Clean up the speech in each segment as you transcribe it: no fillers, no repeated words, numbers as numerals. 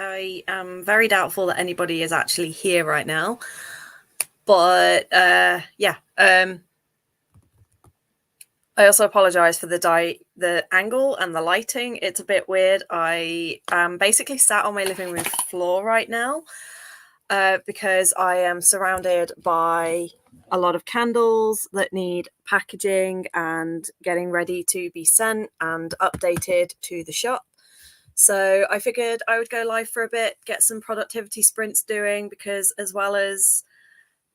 I am very doubtful that anybody is actually here right now. But yeah, I also apologize for the angle and the lighting. It's a bit weird. I am basically sat on my living room floor right now because I am surrounded by a lot of candles that need packaging and getting ready to be sent and updated to the shop. So I figured I would go live for a bit, get some productivity sprints doing, because as well as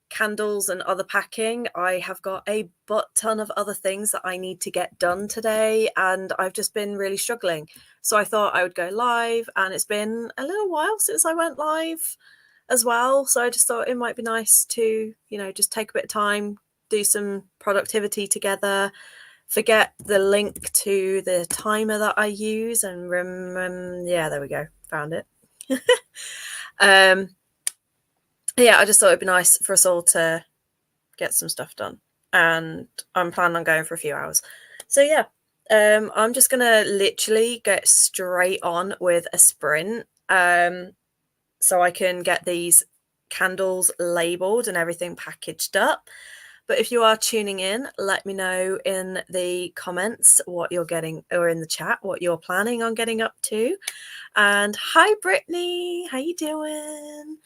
candles and other packing, I have got a butt ton of other things that I need to get done today, and I've just been really struggling. So I thought I would go live, and it's been a little while since I went live as well. So I just thought it might be nice to, just take a bit of time, do some productivity together, forget the link to the timer that I use, and yeah, there we go, found it. Yeah, I just thought it'd be nice for us all to get some stuff done, and I'm planning on going for a few hours. So yeah, I'm just gonna literally get straight on with a sprint, so I can get these candles labeled and everything packaged up. But if you are tuning in, let me know in the comments what you're getting, or in the chat what you're planning on getting up to. And hi Brittany, how you doing?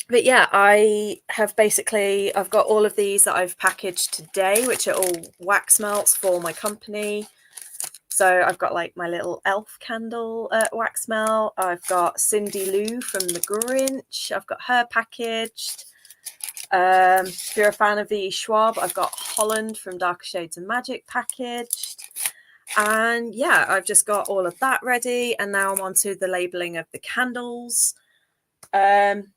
But yeah, I've got all of these that I've packaged today, which are all wax melts for my company. So I've got like my little elf candle wax melt. I've got Cindy Lou from The Grinch. I've got her packaged. If you're a fan of V. Schwab, I've got Holland from Darker Shades of Magic packaged. And yeah, I've just got all of that ready. And now I'm on to the labeling of the candles. And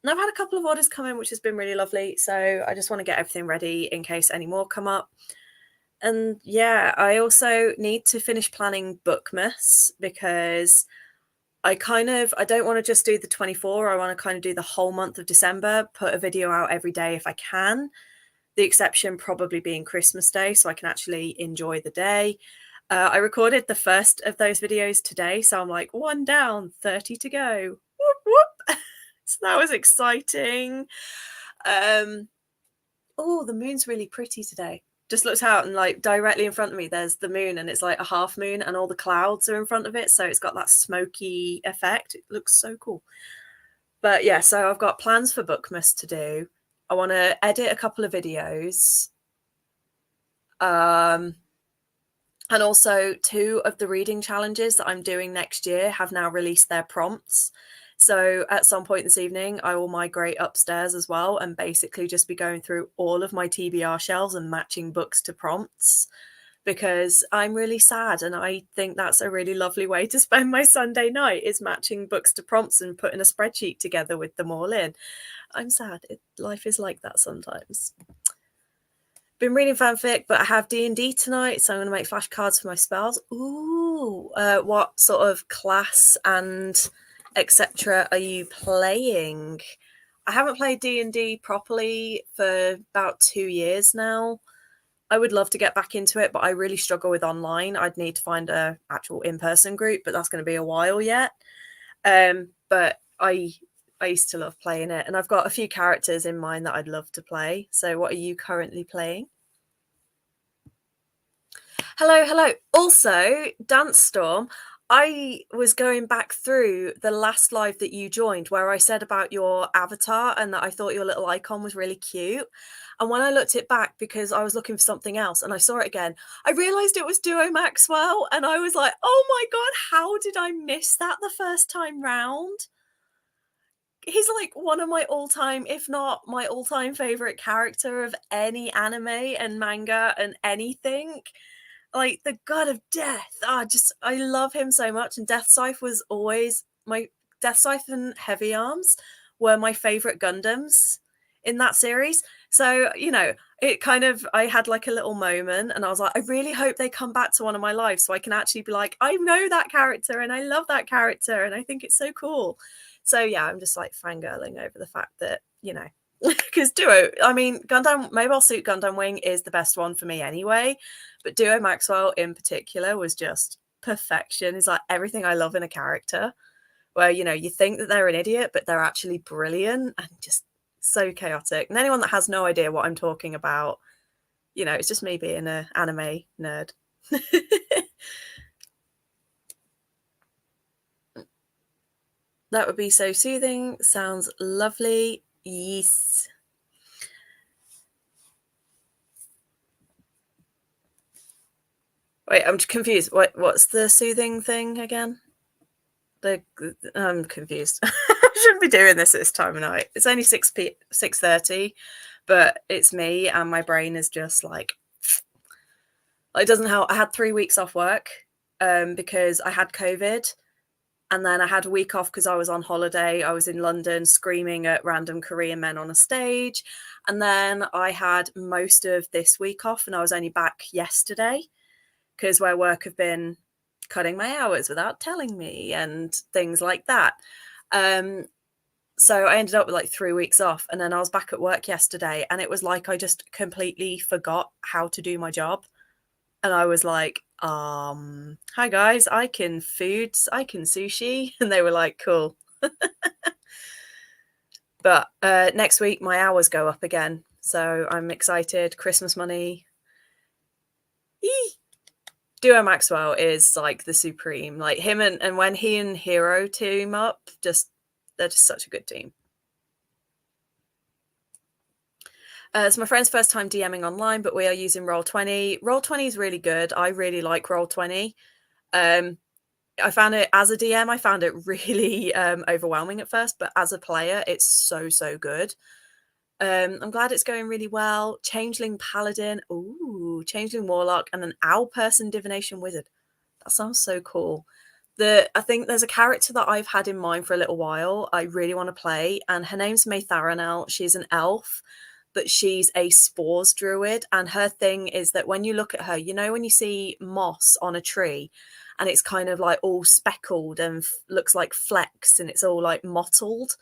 I've had a couple of orders come in, which has been really lovely. So I just want to get everything ready in case any more come up. And yeah, I also need to finish planning Bookmas, because I don't want to just do the 24. I want to kind of do the whole month of December, put a video out every day if I can. The exception probably being Christmas Day, so I can actually enjoy the day. I recorded the first of those videos today, so I'm like, 1 down, 30 to go. Whoop, whoop. So that was exciting. Oh, the moon's really pretty today. Just looked out, and like directly in front of me there's the moon, and it's like a half moon and all the clouds are in front of it, so it's got that smoky effect. It looks so cool. But yeah, so I've got plans for Bookmas to do. I want to edit a couple of videos, and also 2 of the reading challenges that I'm doing next year have now released their prompts. So at some point this evening, I will migrate upstairs as well and basically just be going through all of my TBR shelves and matching books to prompts, because I'm really sad, and I think that's a really lovely way to spend my Sunday night, is matching books to prompts and putting a spreadsheet together with them all in. I'm sad. Life is like that sometimes. Been reading fanfic, but I have D&D tonight, so I'm going to make flashcards for my spells. Ooh, what sort of class and etc. are you playing? I haven't played D&D properly for about 2 years now. I would love to get back into it, but I really struggle with online. I'd need to find a actual in-person group, but that's going to be a while yet. But I used to love playing it, and I've got a few characters in mind that I'd love to play. So what are you currently playing? Hello. Also, Dance Storm, I was going back through the last live that you joined where I said about your avatar and that I thought your little icon was really cute. And when I looked it back, because I was looking for something else and I saw it again, I realized it was Duo Maxwell. And I was like, oh my God, how did I miss that the first time round? He's like one of my all-time, if not my all-time favorite character of any anime and manga and anything. Like the god of death. I love him so much. And Death Scythe was always Death Scythe and Heavy Arms were my favorite Gundams in that series. So, I had like a little moment, and I was like, I really hope they come back to one of my lives so I can actually be like, I know that character and I love that character and I think it's so cool. So yeah, I'm just like fangirling over the fact that, because Duo, Gundam Mobile Suit Gundam Wing is the best one for me anyway, but Duo Maxwell in particular was just perfection is like everything I love in a character, where, you know, you think that they're an idiot, but they're actually brilliant and just so chaotic. And anyone that has no idea what I'm talking about, you know, it's just me being an anime nerd. That would be so soothing. Sounds lovely. Yes. Wait, I'm confused. What's the soothing thing again? I'm confused. I shouldn't be doing this at this time of night. It's only 6:30, but it's me and my brain is just like it doesn't help. I had 3 weeks off work because I had COVID, and then I had a week off because I was on holiday. I was in London screaming at random Korean men on a stage, and then I had most of this week off, and I was only back yesterday because where work have been cutting my hours without telling me and things like that. So I ended up with like 3 weeks off, and then I was back at work yesterday, and it was like I just completely forgot how to do my job. And I was like, hi guys, I can foods, I can sushi. And they were like, cool. But next week my hours go up again. So I'm excited. Christmas money. Eee. Duo Maxwell is like the supreme. Like him and when he and Hero team up, they're just such a good team. It's my friend's first time DMing online, but we are using Roll20. Roll20 is really good. I really like Roll20. I found it as a DM, I found it really overwhelming at first, but as a player, it's so, so good. I'm glad it's going really well. Changeling Paladin, ooh, Changeling Warlock, and an Owl Person Divination Wizard. That sounds so cool. I think there's a character that I've had in mind for a little while. I really want to play, and her name's May Tharanel. She's an elf, but she's a spores druid, and her thing is that when you look at her, you know, when you see moss on a tree and it's kind of like all speckled and looks like flecks and it's all like mottled,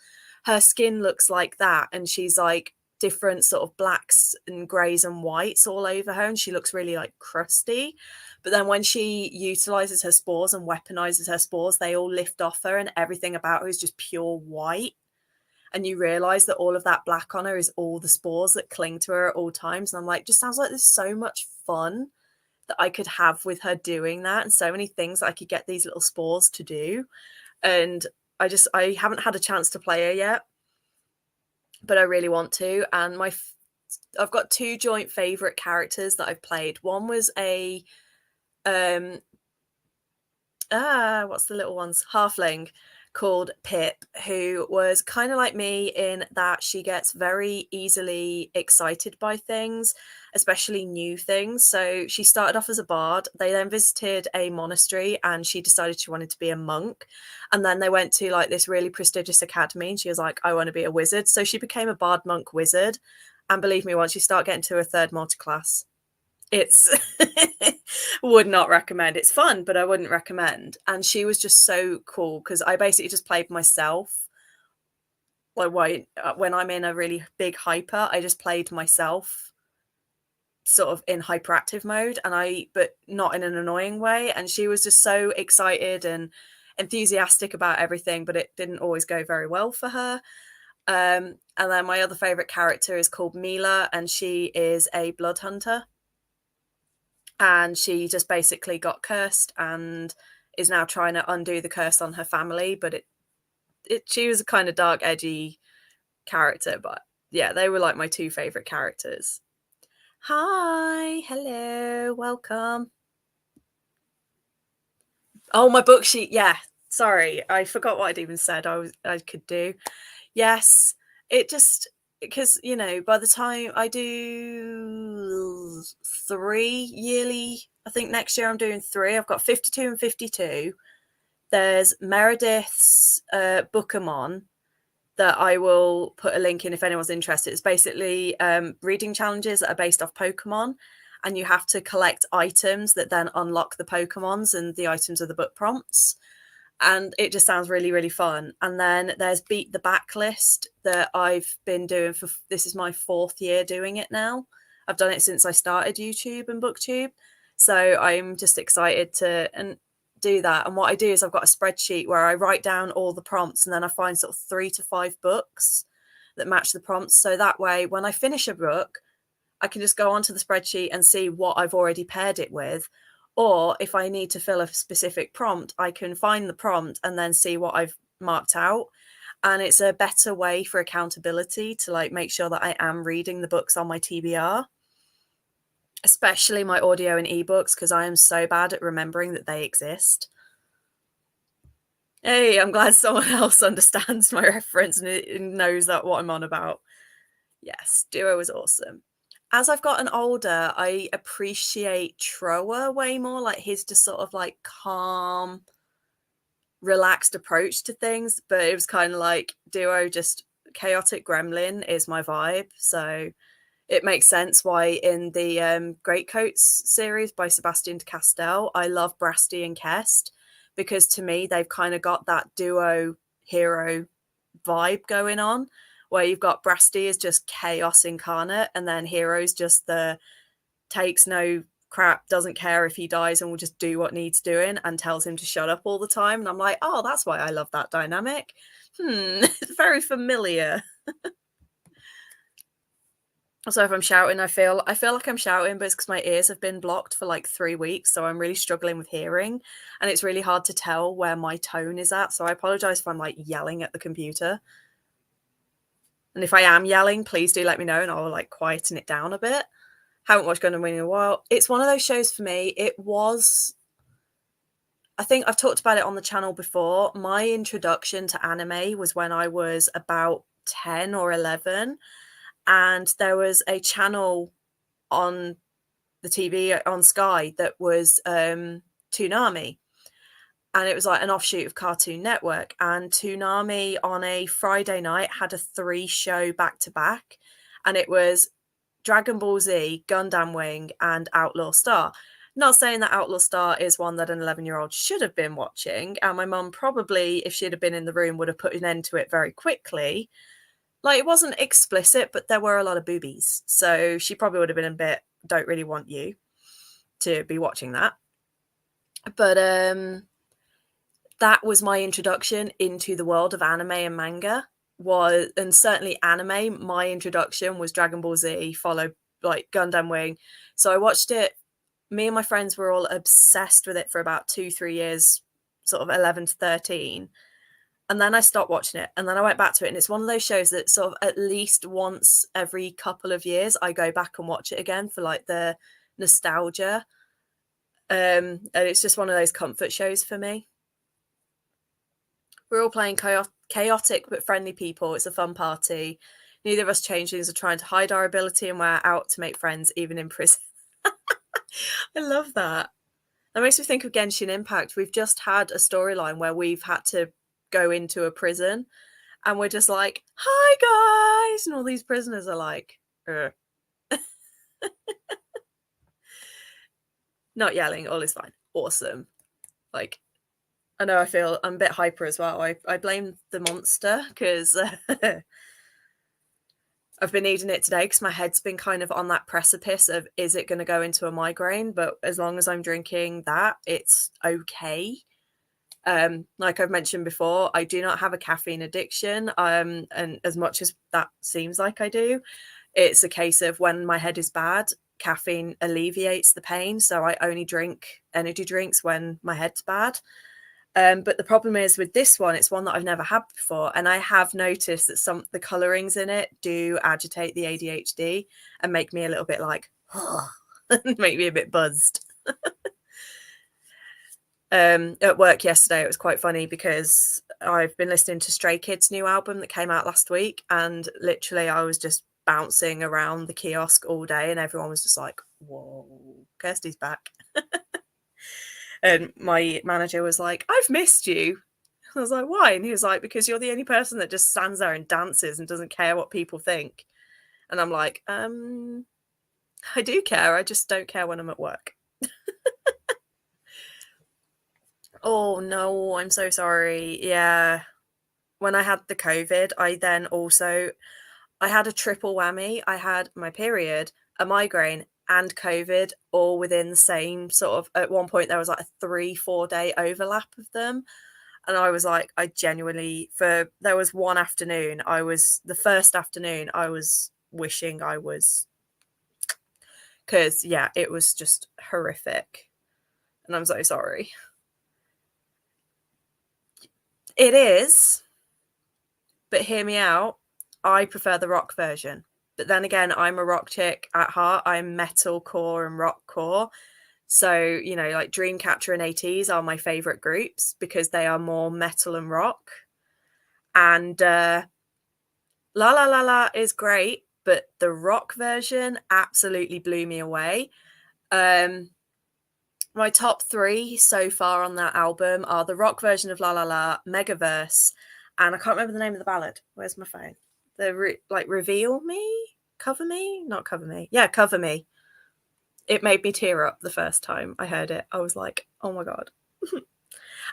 her skin looks like that, and she's like different sort of blacks and greys and whites all over her, and she looks really like crusty. But then when she utilizes her spores and weaponizes her spores, they all lift off her, and everything about her is just pure white. And you realize that all of that black on her is all the spores that cling to her at all times. And I'm like, just sounds like there's so much fun that I could have with her doing that, and so many things that I could get these little spores to do. And I haven't had a chance to play her yet, but I really want to. And I've got two joint favorite characters that I've played. One was a what's the little ones? Halfling called Pip, who was kind of like me in that she gets very easily excited by things, especially new things. So she started off as a bard. They then visited a monastery and she decided she wanted to be a monk. And then they went to like this really prestigious academy and she was like, I want to be a wizard. So she became a bard monk wizard. And believe me, once you start getting to a third multi-class, it's would not recommend. It's fun, but I wouldn't recommend. And she was just so cool because I basically just played myself. Like when I'm in a really big hyper, I just played myself sort of in hyperactive mode, but not in an annoying way. And she was just so excited and enthusiastic about everything, but it didn't always go very well for her. And then my other favorite character is called Mila, and she is a blood hunter. And she just basically got cursed and is now trying to undo the curse on her family. But she was a kind of dark, edgy character. But yeah, they were like my two favorite characters. Hi, hello, welcome. Oh, my book sheet. Yeah, sorry, I forgot what I'd even said I could do. Yes, it just because, you know, by the time I do 3 yearly, I think next year I'm doing 3. I've got 52 and 52. There's Meredith's Bookemon that I will put a link in if anyone's interested. It's basically reading challenges that are based off Pokemon, and you have to collect items that then unlock the Pokemons, and the items are the book prompts. And it just sounds really, really fun. And then there's Beat the Backlist that I've been doing this is my 4th year doing it now. I've done it since I started YouTube and BookTube. So I'm just excited and do that. And what I do is I've got a spreadsheet where I write down all the prompts, and then I find sort of 3 to 5 books that match the prompts. So that way, when I finish a book, I can just go onto the spreadsheet and see what I've already paired it with. Or if I need to fill a specific prompt, I can find the prompt and then see what I've marked out. And it's a better way for accountability to like make sure that I am reading the books on my TBR, especially my audio and ebooks, because I am so bad at remembering that they exist. Hey, I'm glad someone else understands my reference and knows that what I'm on about. Yes, Duo was awesome. As I've gotten older, I appreciate Troa way more. Like his just sort of like calm, relaxed approach to things. But it was kind of like Duo, just chaotic gremlin is my vibe. So it makes sense why in the Greatcoats series by Sebastian de Castell, I love Brasti and Kest, because to me, they've kind of got that duo hero vibe going on, where you've got Brasti is just chaos incarnate, and then Hero's just the takes no crap, doesn't care if he dies, and will just do what needs doing, and tells him to shut up all the time. And I'm like, oh, that's why I love that dynamic. Very familiar. So if I'm shouting, I feel like I'm shouting, but it's because my ears have been blocked for like 3 weeks, so I'm really struggling with hearing, and it's really hard to tell where my tone is at. So I apologize if I'm like yelling at the computer. And if I am yelling, please do let me know, and I'll like quieten it down a bit. Haven't watched Gundam Wing in a while. It's one of those shows for me. I think I've talked about it on the channel before. My introduction to anime was when I was about 10 or 11. And there was a channel on the TV on Sky that was Toonami. And it was like an offshoot of Cartoon Network. And Toonami on a Friday night had a 3-show back-to-back. And it was Dragon Ball Z, Gundam Wing, and Outlaw Star. Not saying that Outlaw Star is one that an 11-year-old should have been watching. And my mum probably, if she'd have been in the room, would have put an end to it very quickly. Like, it wasn't explicit, but there were a lot of boobies. So she probably would have been a bit, don't really want you to be watching that. But that was my introduction into the world of anime and manga. And certainly anime, my introduction was Dragon Ball Z, followed like Gundam Wing. So I watched it. Me and my friends were all obsessed with it for about 2-3 years, sort of 11 to 13. And then I stopped watching it, and then I went back to it, and it's one of those shows that sort of at least once every couple of years I go back and watch it again for like the nostalgia. And it's just one of those comfort shows for me. We're all playing chaotic but friendly people. It's a fun party. Neither of us changelings are trying to hide our ability, and we're out to make friends even in prison. I love that. That makes me think of Genshin Impact. We've just had a storyline where we've had to go into a prison, and we're just like, hi guys, and all these prisoners are like, not yelling, all is fine. Awesome. Like, I know I'm a bit hyper as well. I blame the monster because I've been needing it today because my head's been kind of on that precipice of, is it going to go into a migraine? But as long as I'm drinking that, it's okay. Like I've mentioned before, I do not have a caffeine addiction. And as much as that seems like I do, it's a case of when my head is bad, caffeine alleviates the pain. So I only drink energy drinks when my head's bad. But the problem is with this one, it's one that I've never had before. And I have noticed that the colorings in it do agitate the ADHD and make me a little bit like, make me a bit buzzed. At work yesterday, it was quite funny because I've been listening to Stray Kids' new album that came out last week. And literally I was just bouncing around the kiosk all day, and everyone was just like, whoa, Kirsty's back. And my manager was like, I've missed you. I was like, why? And he was like, because you're the only person that just stands there and dances and doesn't care what people think. And I'm like, I do care. I just don't care when I'm at work. Oh, no, I'm so sorry. Yeah. When I had the COVID, I had a triple whammy. I had my period, a migraine, and COVID all within the same sort of, at one point there was like a 3-4 day overlap of them. And I was like, I genuinely, there was one afternoon, the first afternoon, I was wishing I was, because yeah, it was just horrific. And I'm so sorry. It is, but hear me out. I prefer the rock version. But then again, I'm a rock chick at heart. I'm metalcore and rockcore. So, like Dreamcatcher and ATEEZ are my favourite groups because they are more metal and rock. And La La La La is great, but the rock version absolutely blew me away. My top 3 so far on that album are the rock version of La La La, Megaverse, and I can't remember the name of the ballad. Where's my phone? Reveal Me? Cover Me? Not Cover Me. Yeah, Cover Me. It made me tear up the first time I heard it. I was like, oh my God.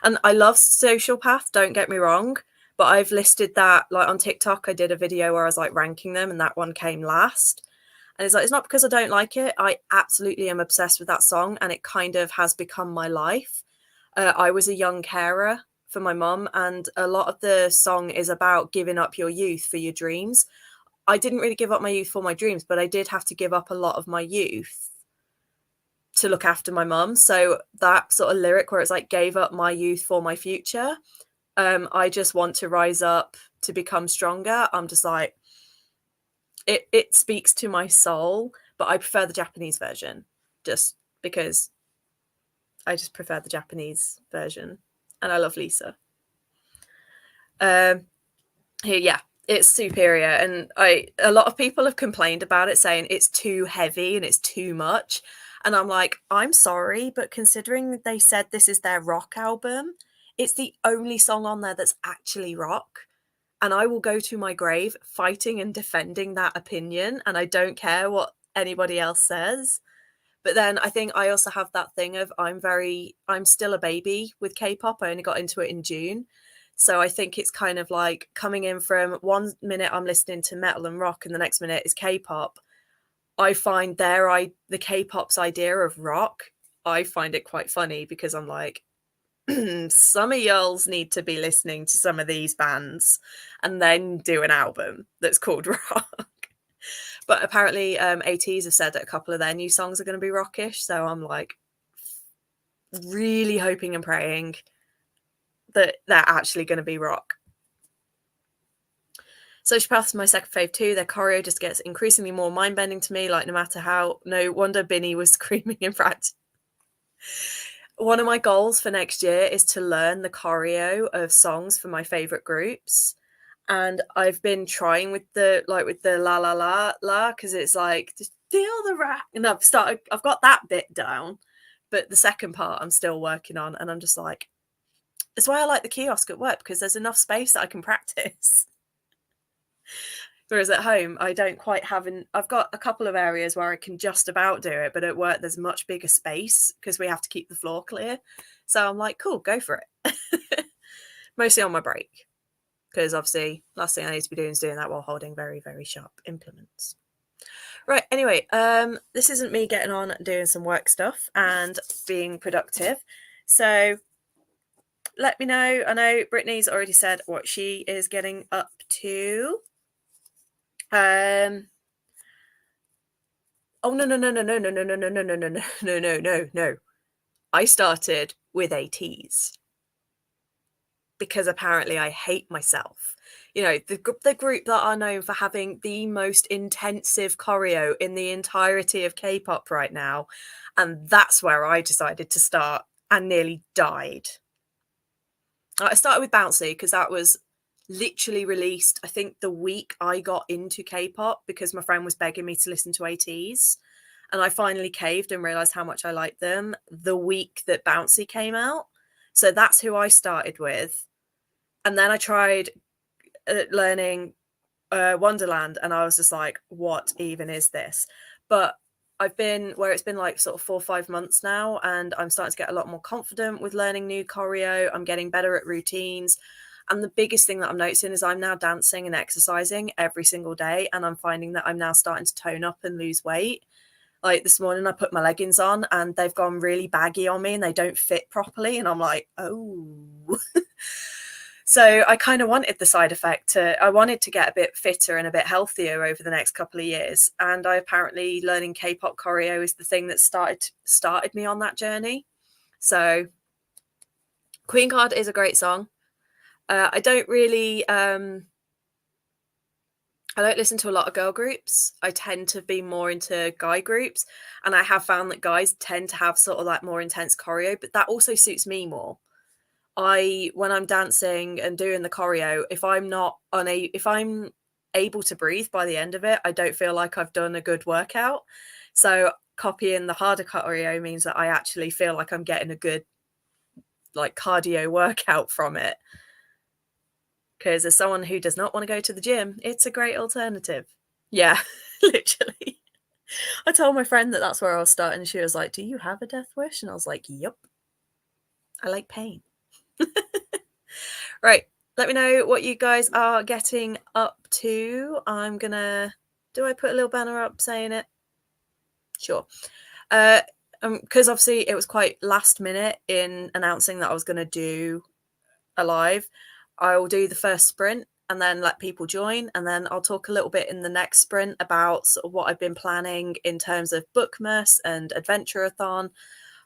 And I love Sociopath, don't get me wrong, but I've listed that, like on TikTok, I did a video where I was like ranking them and that one came last. And it's like, it's not because I don't like it. I absolutely am obsessed with that song and it kind of has become my life. I was a young carer for my mum and a lot of the song is about giving up your youth for your dreams. I didn't really give up my youth for my dreams, but I did have to give up a lot of my youth to look after my mum. So that sort of lyric where it's like, gave up my youth for my future. I just want to rise up to become stronger. I'm just like, it speaks to my soul, but I prefer the Japanese version just because I just prefer the Japanese version and I love Lisa. Yeah, it's superior. And a lot of people have complained about it saying it's too heavy and it's too much. And I'm like, I'm sorry, but considering they said this is their rock album, it's the only song on there that's actually rock. And I will go to my grave fighting and defending that opinion. And I don't care what anybody else says. But then I think I also have that thing of I'm still a baby with K-pop. I only got into it in June. So I think it's kind of like coming in from one minute I'm listening to metal and rock and the next minute is K-pop. I find the K-pop's idea of rock, I find it quite funny because I'm like, some of y'alls need to be listening to some of these bands and then do an album that's called rock. But apparently ATEEZ have said that a couple of their new songs are going to be rockish. So I'm like really hoping and praying that they're actually going to be rock. Sociopath is my second fave too. Their choreo just gets increasingly more mind-bending to me. Like no matter how, no wonder Binny was screaming in front. One of my goals for next year is to learn the choreo of songs for my favorite groups. And I've been trying with the la la la la because it's like just feel the rap. And I've got that bit down, but the second part I'm still working on. And I'm just like, that's why I like the kiosk at work because there's enough space that I can practice. Whereas at home, I don't quite I've got a couple of areas where I can just about do it, but at work there's much bigger space because we have to keep the floor clear. So I'm like, cool, go for it. Mostly on my break. Because obviously last thing I need to be doing is doing that while holding very, very sharp implements. Right, anyway, this isn't me getting on doing some work stuff and being productive. So let me know. I know Brittany's already said what she is getting up to. Oh no. I started with ATEEZ because apparently I hate myself. You know, the group that are known for having the most intensive choreo in the entirety of K-pop right now. And that's where I decided to start and nearly died. I started with Bouncy because that was literally released, I think, the week I got into K-pop because my friend was begging me to listen to ATEEZ. And I finally caved and realized how much I liked them the week that Bouncy came out. So that's who I started with. And then I tried learning Wonderland and I was just like, what even is this? But I've been where it's been like sort of 4 or 5 months now and I'm starting to get a lot more confident with learning new choreo. I'm getting better at routines. And the biggest thing that I'm noticing is I'm now dancing and exercising every single day. And I'm finding that I'm now starting to tone up and lose weight. Like this morning, I put my leggings on and they've gone really baggy on me and they don't fit properly. And I'm like, oh. So I kind of wanted the side effect I wanted to get a bit fitter and a bit healthier over the next couple of years. And I apparently learning K-pop choreo is the thing that started me on that journey. So Queen Card is a great song. I don't really I don't listen to a lot of girl groups. I tend to be more into guy groups. And I have found that guys tend to have sort of like more intense choreo, but that also suits me more. When I'm dancing and doing the choreo, if I'm able to breathe by the end of it, I don't feel like I've done a good workout. So copying the harder choreo means that I actually feel like I'm getting a good like cardio workout from it. Because as someone who does not want to go to the gym, it's a great alternative. Yeah, literally. I told my friend that that's where I was starting, and she was like, "Do you have a death wish?" And I was like, "Yep, I like pain." Right, let me know what you guys are getting up to. I'm gonna. Do I put a little banner up saying it? Sure. Because obviously it was quite last minute in announcing that I was going to do a live. I'll do the first sprint and then let people join, and then I'll talk a little bit in the next sprint about sort of what I've been planning in terms of Bookmas and Adventure-a-thon.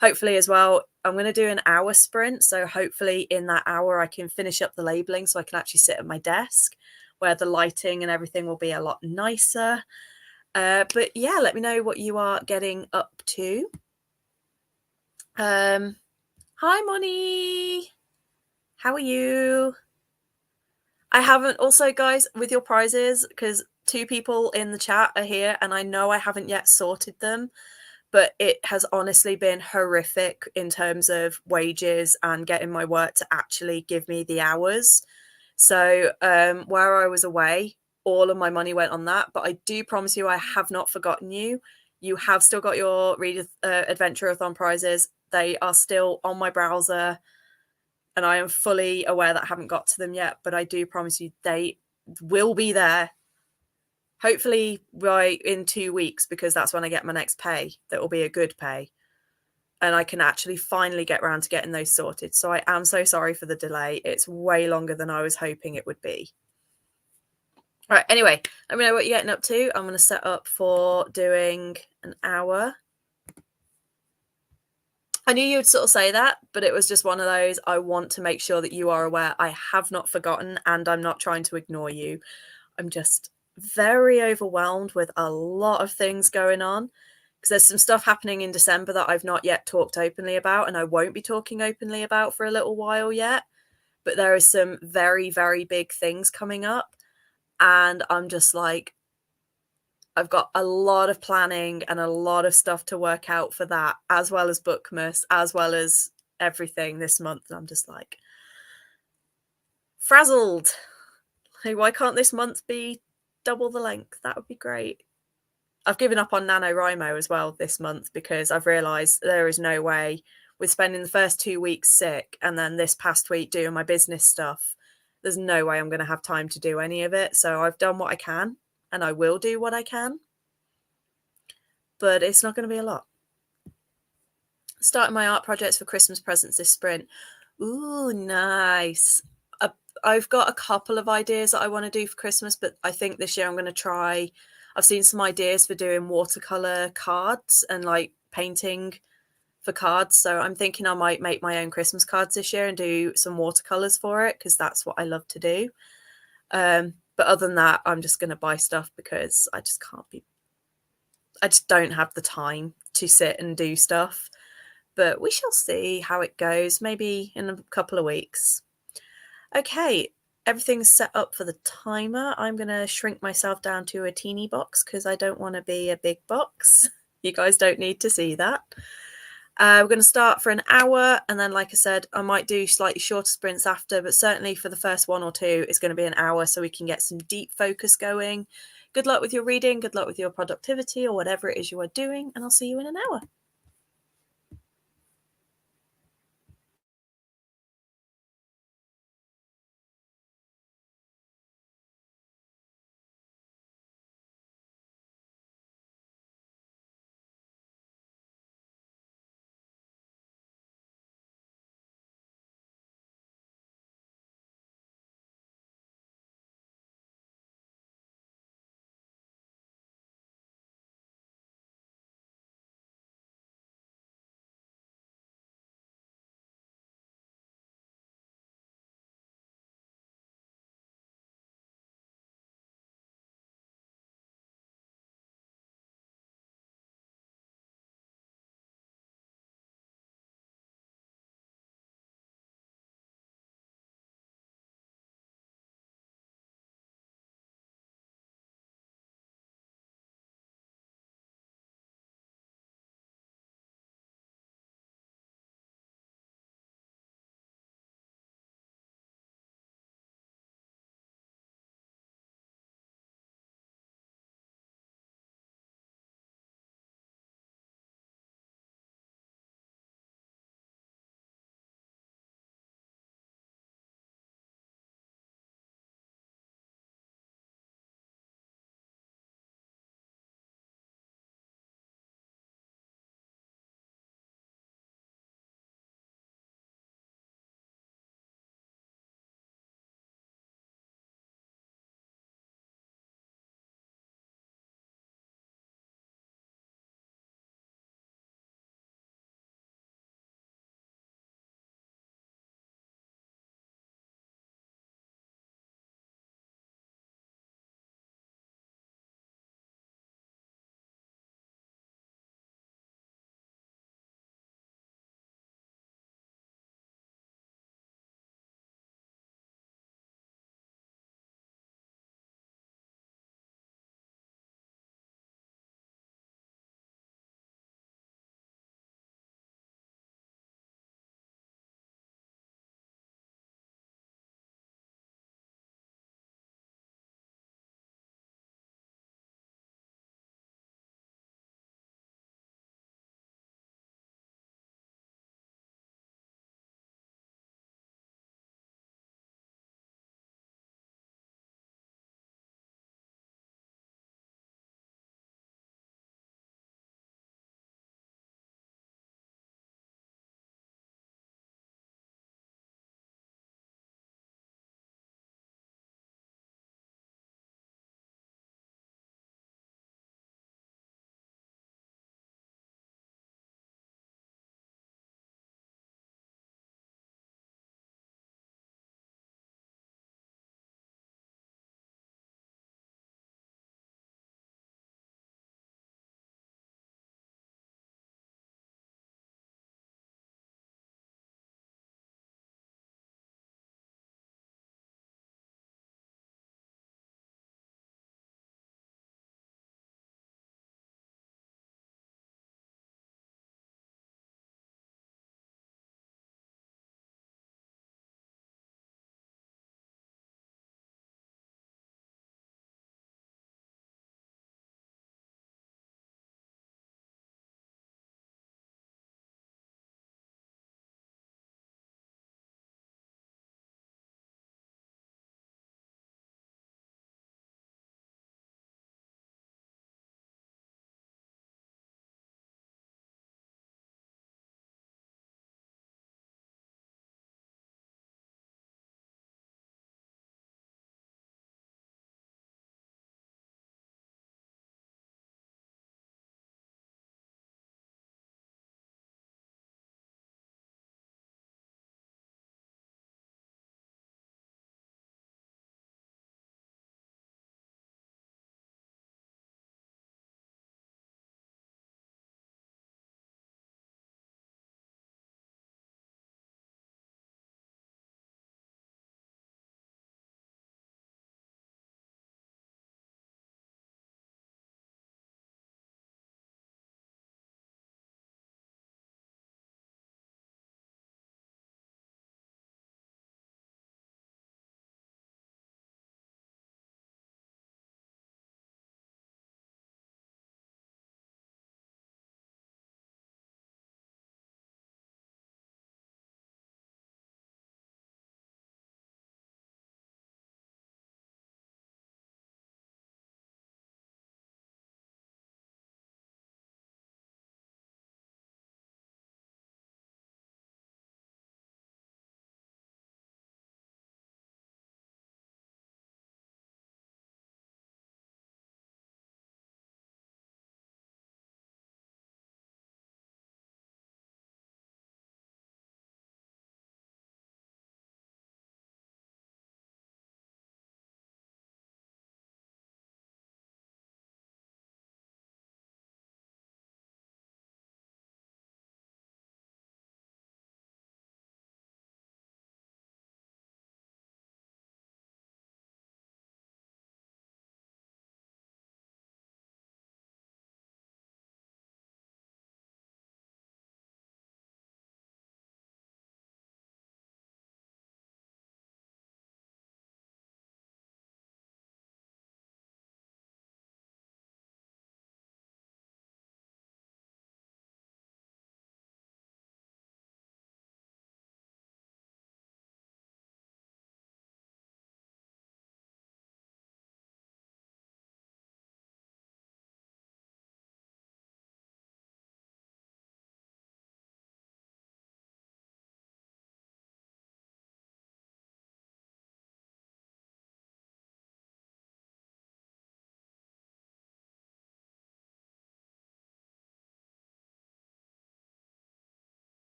Hopefully as well, I'm going to do an hour sprint, so hopefully in that hour I can finish up the labeling so I can actually sit at my desk where the lighting and everything will be a lot nicer. But yeah, let me know what you are getting up to. Hi Moni, how are you? I haven't also, guys, with your prizes, because 2 people in the chat are here and I know I haven't yet sorted them, but it has honestly been horrific in terms of wages and getting my work to actually give me the hours. So where I was away, all of my money went on that, but I do promise you I have not forgotten you. You have still got your Read Adventure-a-thon prizes. They are still on my browser. And I am fully aware that I haven't got to them yet, but I do promise you they will be there. Hopefully in 2 weeks, because that's when I get my next pay. That will be a good pay. And I can actually finally get around to getting those sorted. So I am so sorry for the delay. It's way longer than I was hoping it would be. All right, anyway, let me know what you're getting up to. I'm going to set up for doing an hour. I knew you would sort of say that, but it was just one of those, I want to make sure that you are aware I have not forgotten and I'm not trying to ignore you. I'm just very overwhelmed with a lot of things going on because there's some stuff happening in December that I've not yet talked openly about and I won't be talking openly about for a little while yet. But there is some very, very big things coming up and I'm just like, I've got a lot of planning and a lot of stuff to work out for that, as well as Bookmas, as well as everything this month. And I'm just like frazzled. Like, why can't this month be double the length? That would be great. I've given up on NaNoWriMo as well this month because I've realised there is no way with spending the first 2 weeks sick and then this past week doing my business stuff. There's no way I'm going to have time to do any of it. So I've done what I can and I will do what I can. But it's not going to be a lot. Starting my art projects for Christmas presents this sprint. Ooh, nice. I've got a couple of ideas that I want to do for Christmas, but I think this year I'm going to try. I've seen some ideas for doing watercolor cards and like painting for cards. So I'm thinking I might make my own Christmas cards this year and do some watercolors for it because that's what I love to do. But other than that, I'm just going to buy stuff because I just don't have the time to sit and do stuff. But we shall see how it goes, maybe in a couple of weeks. Okay, everything's set up for the timer. I'm going to shrink myself down to a teeny box because I don't want to be a big box. You guys don't need to see that. We're going to start for an hour, and then, like I said, I might do slightly shorter sprints after, but certainly for the first 1 or 2, it's going to be an hour so we can get some deep focus going. Good luck with your reading, good luck with your productivity or whatever it is you are doing, and I'll see you in an hour.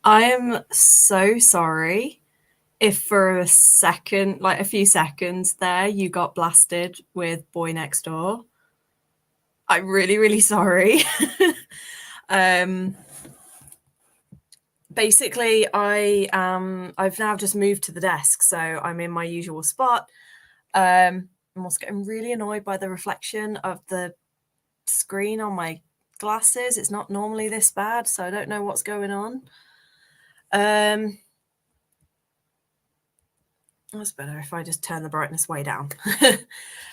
I am so sorry if for a second, like a few seconds there, you got blasted with Boy Next Door. I'm really, really sorry. um, basically, I've now just moved to the desk, so I'm in my usual spot. I'm also getting really annoyed by the reflection of the screen on my glasses. It's not normally this bad, so I don't know what's going on. That's better if I just turn the brightness way down.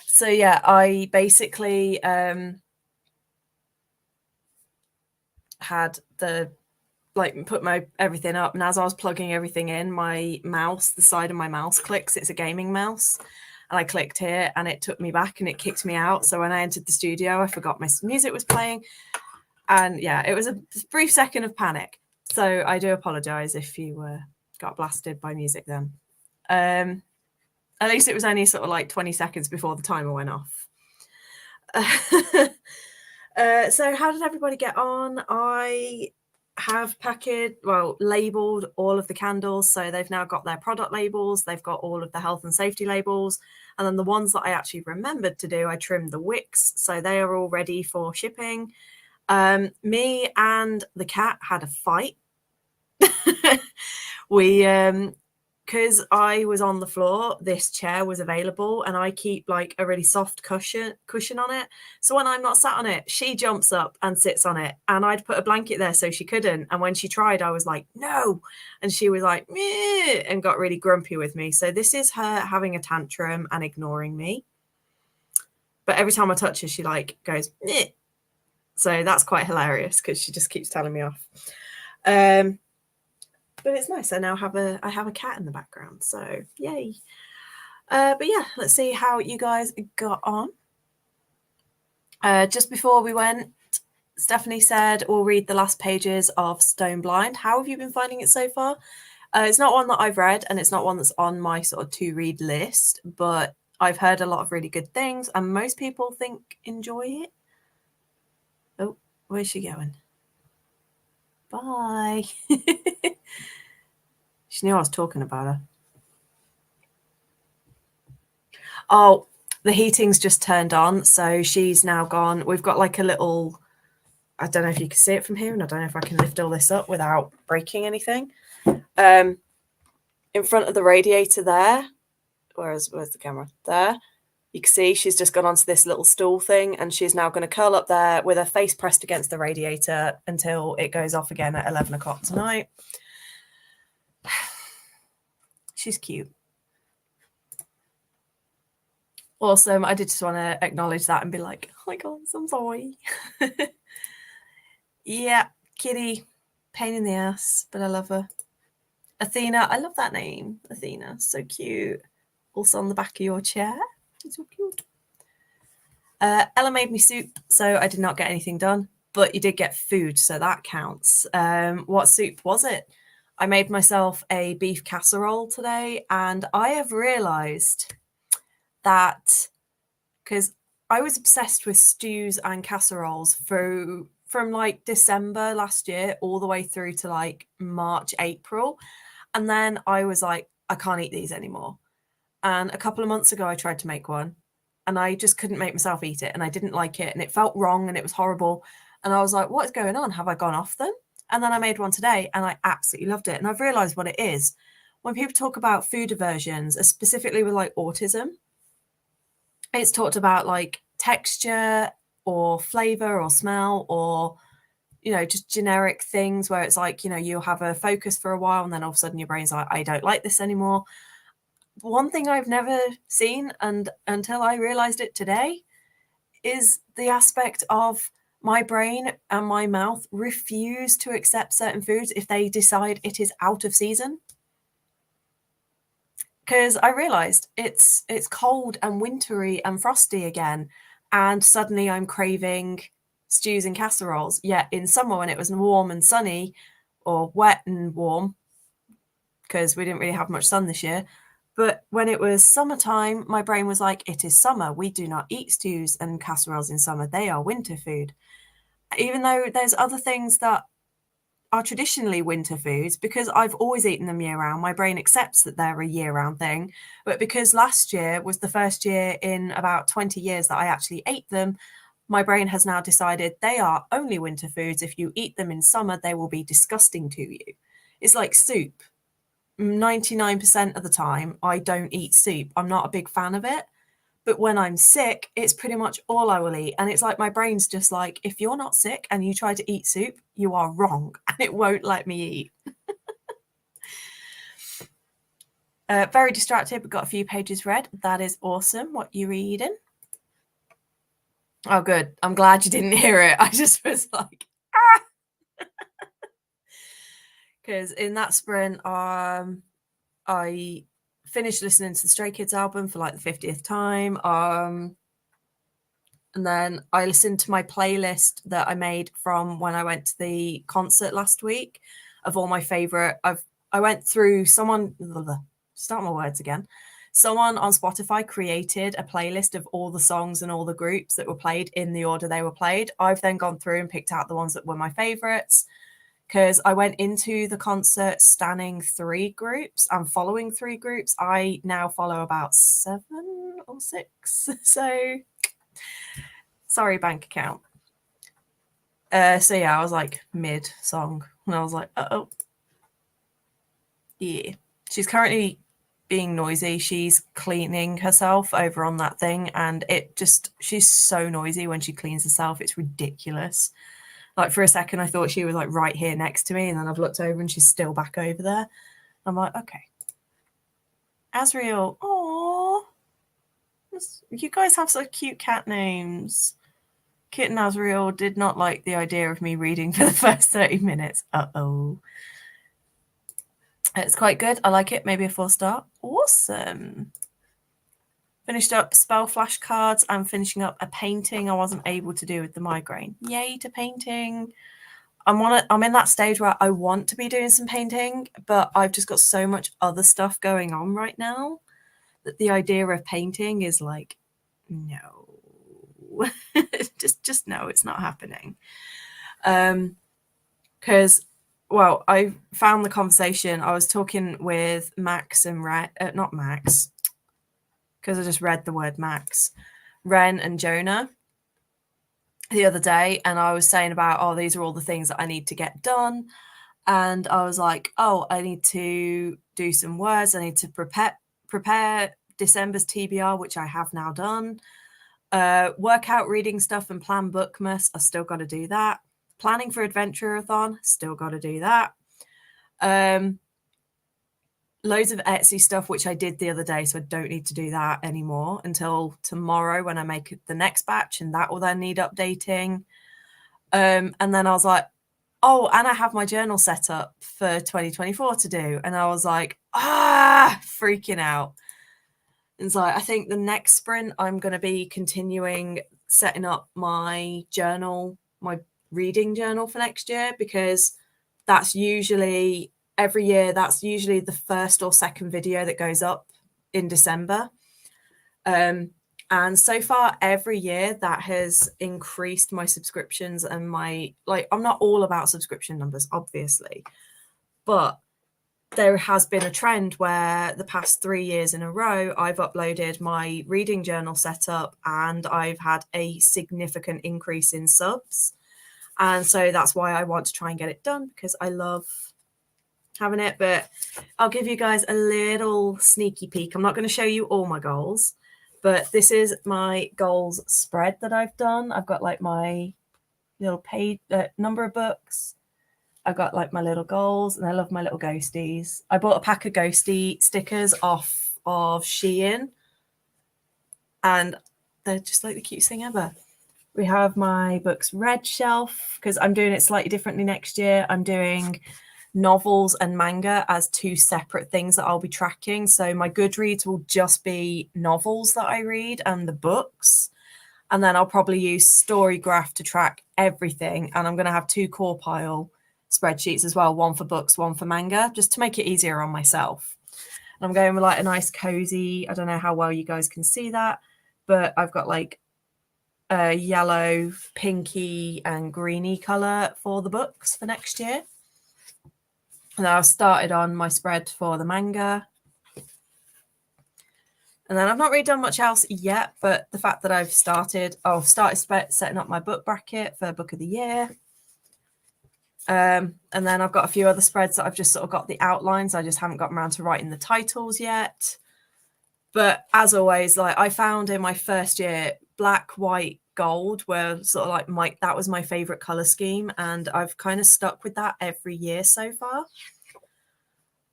So yeah, I basically had the put my everything up, and as I was plugging everything in, my mouse, the side of my mouse clicks. It's a gaming mouse, and I clicked here and it took me back and it kicked me out. So when I entered the studio, I forgot my music was playing, and yeah, it was a brief second of panic. So I do apologize if you got blasted by music then. At least it was only sort of like 20 seconds before the timer went off. So how did everybody get on? I have labeled all of the candles. So they've now got their product labels. They've got all of the health and safety labels. And then the ones that I actually remembered to do, I trimmed the wicks. So they are all ready for shipping. Me and the cat had a fight. We because I was on the floor, this chair was available, and I keep like a really soft cushion on it. So when I'm not sat on it, she jumps up and sits on it, and I'd put a blanket there so she couldn't. And when she tried, I was like, no, and she was like, meh, and got really grumpy with me. So this is her having a tantrum and ignoring me. But every time I touch her, she like goes, meh. So that's quite hilarious because she just keeps telling me off. But it's nice. I now have a cat in the background, so yay. But yeah, let's see how you guys got on. Just before we went, Stephanie said we'll read the last pages of Stone Blind. How have you been finding it so far? It's not one that I've read, and it's not one that's on my sort of to read list, but I've heard a lot of really good things, and most people enjoy it. Oh, where's she going? Bye. She knew I was talking about her. Oh, the heating's just turned on, so she's now gone. We've got like a little, I don't know if you can see it from here, and I don't know if I can lift all this up without breaking anything. In front of the radiator there, where's the camera? There. You can see she's just gone onto this little stool thing, and she's now going to curl up there with her face pressed against the radiator until it goes off again at 11 o'clock tonight. She's cute. Awesome. I did just want to acknowledge that and be like, oh my God, I'm sorry. Yeah, Kitty, pain in the ass, but I love her. Athena, I love that name. Athena, so cute. Also on the back of your chair. It's so cute. Ella made me soup, so I did not get anything done, but you did get food, so that counts. What soup was it? I made myself a beef casserole today, and I have realized that because I was obsessed with stews and casseroles from like December last year all the way through to like March, April. And then I was like, I can't eat these anymore. And a couple of months ago, I tried to make one and I just couldn't make myself eat it. And I didn't like it. And it felt wrong and it was horrible. And I was like, what is going on? Have I gone off them? And then I made one today and I absolutely loved it. And I've realized what it is. When people talk about food aversions, specifically with like autism, it's talked about like texture or flavor or smell or, you know, just generic things where it's like, you know, you'll have a focus for a while and then all of a sudden your brain's like, I don't like this anymore. One thing I've never seen, and until I realized it today, is the aspect of my brain and my mouth refuse to accept certain foods if they decide it is out of season. Because I realized it's cold and wintry and frosty again, and suddenly I'm craving stews and casseroles. Yet in summer when it was warm and sunny, or wet and warm, because we didn't really have much sun this year, but when it was summertime, my brain was like, it is summer. We do not eat stews and casseroles in summer. They are winter food. Even though there's other things that are traditionally winter foods, because I've always eaten them year round, my brain accepts that they're a year round thing. But because last year was the first year in about 20 years that I actually ate them, my brain has now decided they are only winter foods. If you eat them in summer, they will be disgusting to you. It's like soup. 99% of the time, I don't eat soup. I'm not a big fan of it. But when I'm sick, it's pretty much all I will eat. And it's like my brain's just like, if you're not sick and you try to eat soup, you are wrong and it won't let me eat. Very distracted, but got a few pages read. That is awesome. What you reading? Oh, good. I'm glad you didn't hear it. I just was like, ah. Because in that sprint, I finished listening to the Stray Kids album for like the 50th time. And then I listened to my playlist that I made from when I went to the concert last week of all my favorite. I went through someone on Spotify created a playlist of all the songs and all the groups that were played in the order they were played. I've then gone through and picked out the ones that were my favorites, because I went into the concert standing 3 groups and following 3 groups. I now follow about 7 or 6. So sorry, bank account. So yeah, I was like mid song and I was like, uh-oh. Yeah. She's currently being noisy. She's cleaning herself over on that thing, and she's so noisy when she cleans herself. It's ridiculous. Like for a second, I thought she was like right here next to me, and then I've looked over and she's still back over there. I'm like, okay. Azriel, oh, you guys have such cute cat names. Kitten Azriel did not like the idea of me reading for the first 30 minutes. Uh-oh. It's quite good. I like it. Maybe a 4-star. Awesome. Finished up spell flashcards. I'm finishing up a painting I wasn't able to do with the migraine. Yay to painting. I'm in that stage where I want to be doing some painting, but I've just got so much other stuff going on right now that the idea of painting is like, no. just no, it's not happening. Because well, I found the conversation. I was talking with Max and not Max, because I just read the word Max, Ren and Jonah the other day, and I was saying about, oh, these are all the things that I need to get done. And I was like, oh, I need to do some words. I need to prepare December's TBR, which I have now done. Work out reading stuff and plan Bookmas. I still got to do that. Planning for Adventure-a-thon. Still got to do that. Loads of Etsy stuff, which I did the other day, so I don't need to do that anymore until tomorrow when I make the next batch, and that will then need updating. And then I was like, oh, and I have my journal set up for 2024 to do. And I was like, freaking out. And so I think the next sprint, I'm going to be continuing setting up my journal, my reading journal for next year, because that's usually every year, that's usually the first or second video that goes up in December. And so far, every year that has increased my subscriptions and I'm not all about subscription numbers, obviously, but there has been a trend where the past 3 years in a row, I've uploaded my reading journal setup and I've had a significant increase in subs. And so that's why I want to try and get it done, because I love having it. But I'll give you guys a little sneaky peek. I'm not going to show you all my goals, but this is my goals spread that I've done. I've got like my little page number of books. I've got like my little goals, and I love my little ghosties. I bought a pack of ghosty stickers off of Shein, and they're just like the cutest thing ever. We have my books read shelf, because I'm doing it slightly differently next year. I'm doing novels and manga as 2 separate things that I'll be tracking. So my Goodreads will just be novels that I read and the books. And then I'll probably use Storygraph to track everything. And I'm going to have 2 core pile spreadsheets as well, one for books, one for manga, just to make it easier on myself. And I'm going with like a nice cozy, I don't know how well you guys can see that, but I've got like a yellow, pinky and greeny color for the books for next year. And I've started on my spread for the manga. And then I've not really done much else yet, but the fact that I've started setting up my book bracket for Book of the Year. And then I've got a few other spreads that I've just sort of got the outlines. I just haven't gotten around to writing the titles yet. But as always, like I found in my first year, black, white, gold were sort of like that was my favorite color scheme. And I've kind of stuck with that every year so far.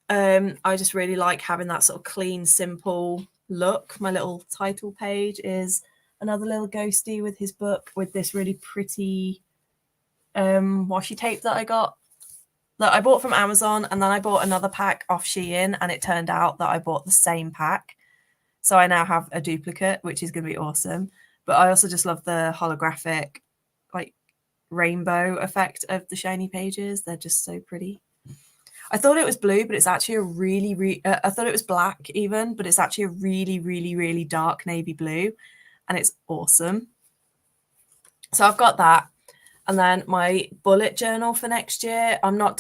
I just really like having that sort of clean, simple look. My little title page is another little ghosty with his book with this really pretty washi tape that I bought from Amazon, and then I bought another pack off Shein, and it turned out that I bought the same pack. So I now have a duplicate, which is going to be awesome. But I also just love the holographic, like, rainbow effect of the shiny pages. They're just so pretty. I thought it was blue, but it's actually I thought it was black even, but it's actually a really, really, really dark navy blue, and it's awesome. So I've got that. And then my bullet journal for next year, I'm not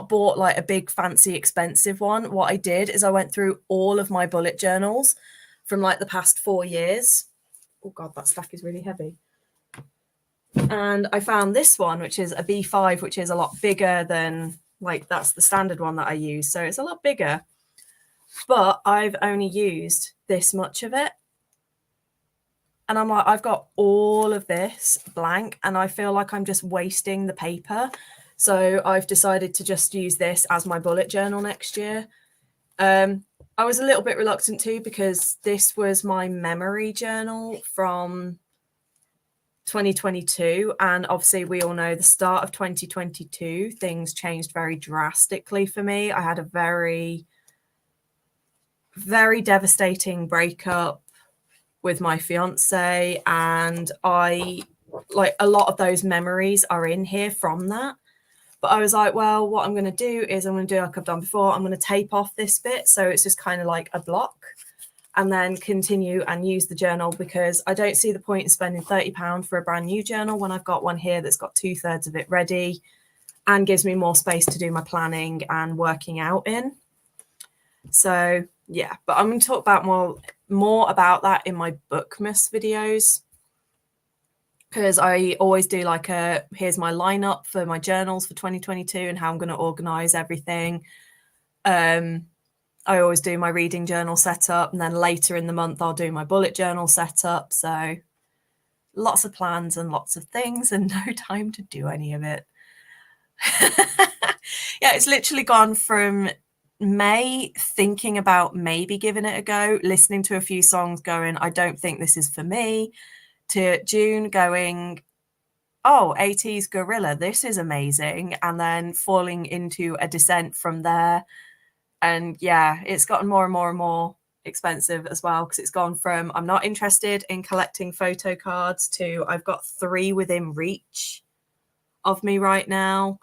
bought like a big fancy expensive one. What I did is I went through all of my bullet journals from like the past 4 years. Oh God, that stack is really heavy. And I found this one, which is a B5, which is a lot bigger than, like, that's the standard one that I use. So it's a lot bigger, but I've only used this much of it. And I'm like, I've got all of this blank and I feel like I'm just wasting the paper. So I've decided to just use this as my bullet journal next year. I was a little bit reluctant to, because this was my memory journal from 2022. And obviously we all know the start of 2022, things changed very drastically for me. I had a very, very devastating breakup with my fiance, and a lot of those memories are in here from that. But I was like, well, what I'm going to do is I'm going to do like I've done before. I'm going to tape off this bit so it's just kind of like a block, and then continue and use the journal, because I don't see the point in spending £30 for a brand new journal when I've got one here that's got 2/3 of it ready and gives me more space to do my planning and working out in. So yeah, but I'm going to talk about more about that in my Bookmas videos, because I always do like here's my lineup for my journals for 2022 and how I'm going to organize everything. I always do my reading journal setup, and then later in the month I'll do my bullet journal setup. So lots of plans and lots of things and no time to do any of it. Yeah, it's literally gone from May thinking about maybe giving it a go, listening to a few songs going, I don't think this is for me, to June going, oh, 80s Gorilla, this is amazing, and then falling into a descent from there. And yeah, it's gotten more and more and more expensive as well, because it's gone from I'm not interested in collecting photo cards to I've got 3 within reach of me right now.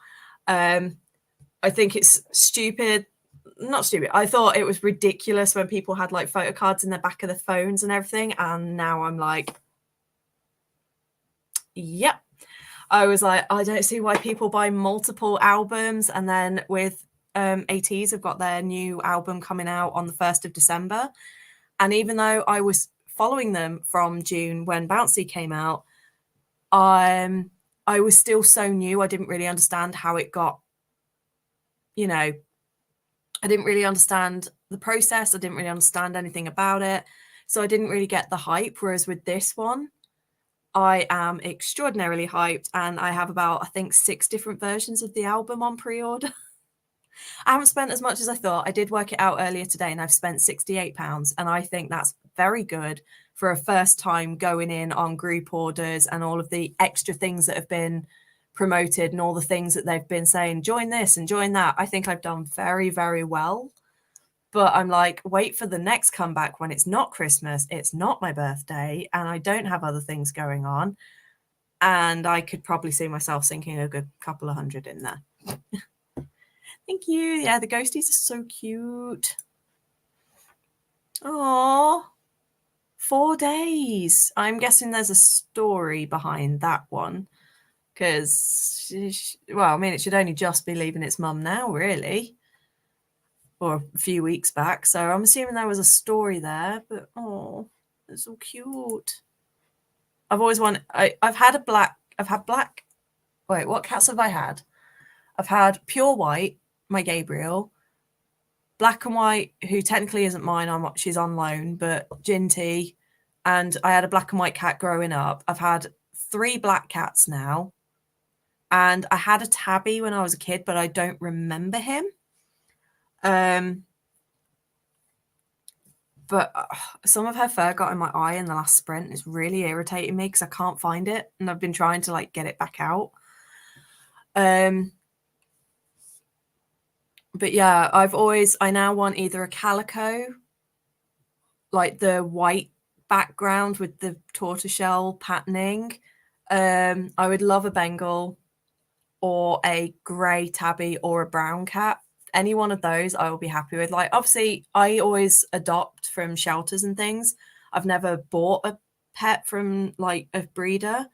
I think it's stupid. Not stupid. I thought it was ridiculous when people had like photo cards in the back of their phones and everything. And now I'm like, yep. I was like, I don't see why people buy multiple albums. And then with ATEEZ have got their new album coming out on the 1st of December. And even though I was following them from June when Bouncy came out, I was still so new. I didn't really understand how it got, I didn't really understand the process. I didn't really understand anything about it. So I didn't really get the hype. Whereas with this one, I am extraordinarily hyped, and I have about, I think, 6 different versions of the album on pre-order. I haven't spent as much as I thought. I did work it out earlier today, and I've spent £68, and I think that's very good for a first time going in on group orders and all of the extra things that have been promoted and all the things that they've been saying, join this and join that. I think I've done very, very well. But I'm like, wait for the next comeback when it's not Christmas, it's not my birthday, and I don't have other things going on. And I could probably see myself sinking a good couple of hundred in there. Thank you. Yeah, the ghosties are so cute. Oh, 4 days. I'm guessing there's a story behind that one. because, well, I mean, it should only just be leaving its mum now, really, or a few weeks back. So I'm assuming there was a story there, but oh, it's so cute. I've always wanted, I've had black. Wait, what cats have I had? I've had pure white, my Gabriel, black and white, who technically isn't mine. She's on loan, but Ginty, and I had a black and white cat growing up. I've had 3 black cats now, and I had a tabby when I was a kid, but I don't remember him. But some of her fur got in my eye in the last sprint. It's really irritating me because I can't find it, and I've been trying to like get it back out. But yeah, I now want either a calico, like the white background with the tortoiseshell patterning. I would love a Bengal or a grey tabby or a brown cat. Any one of those I will be happy with. Like, obviously, I always adopt from shelters and things. I've never bought a pet from like a breeder.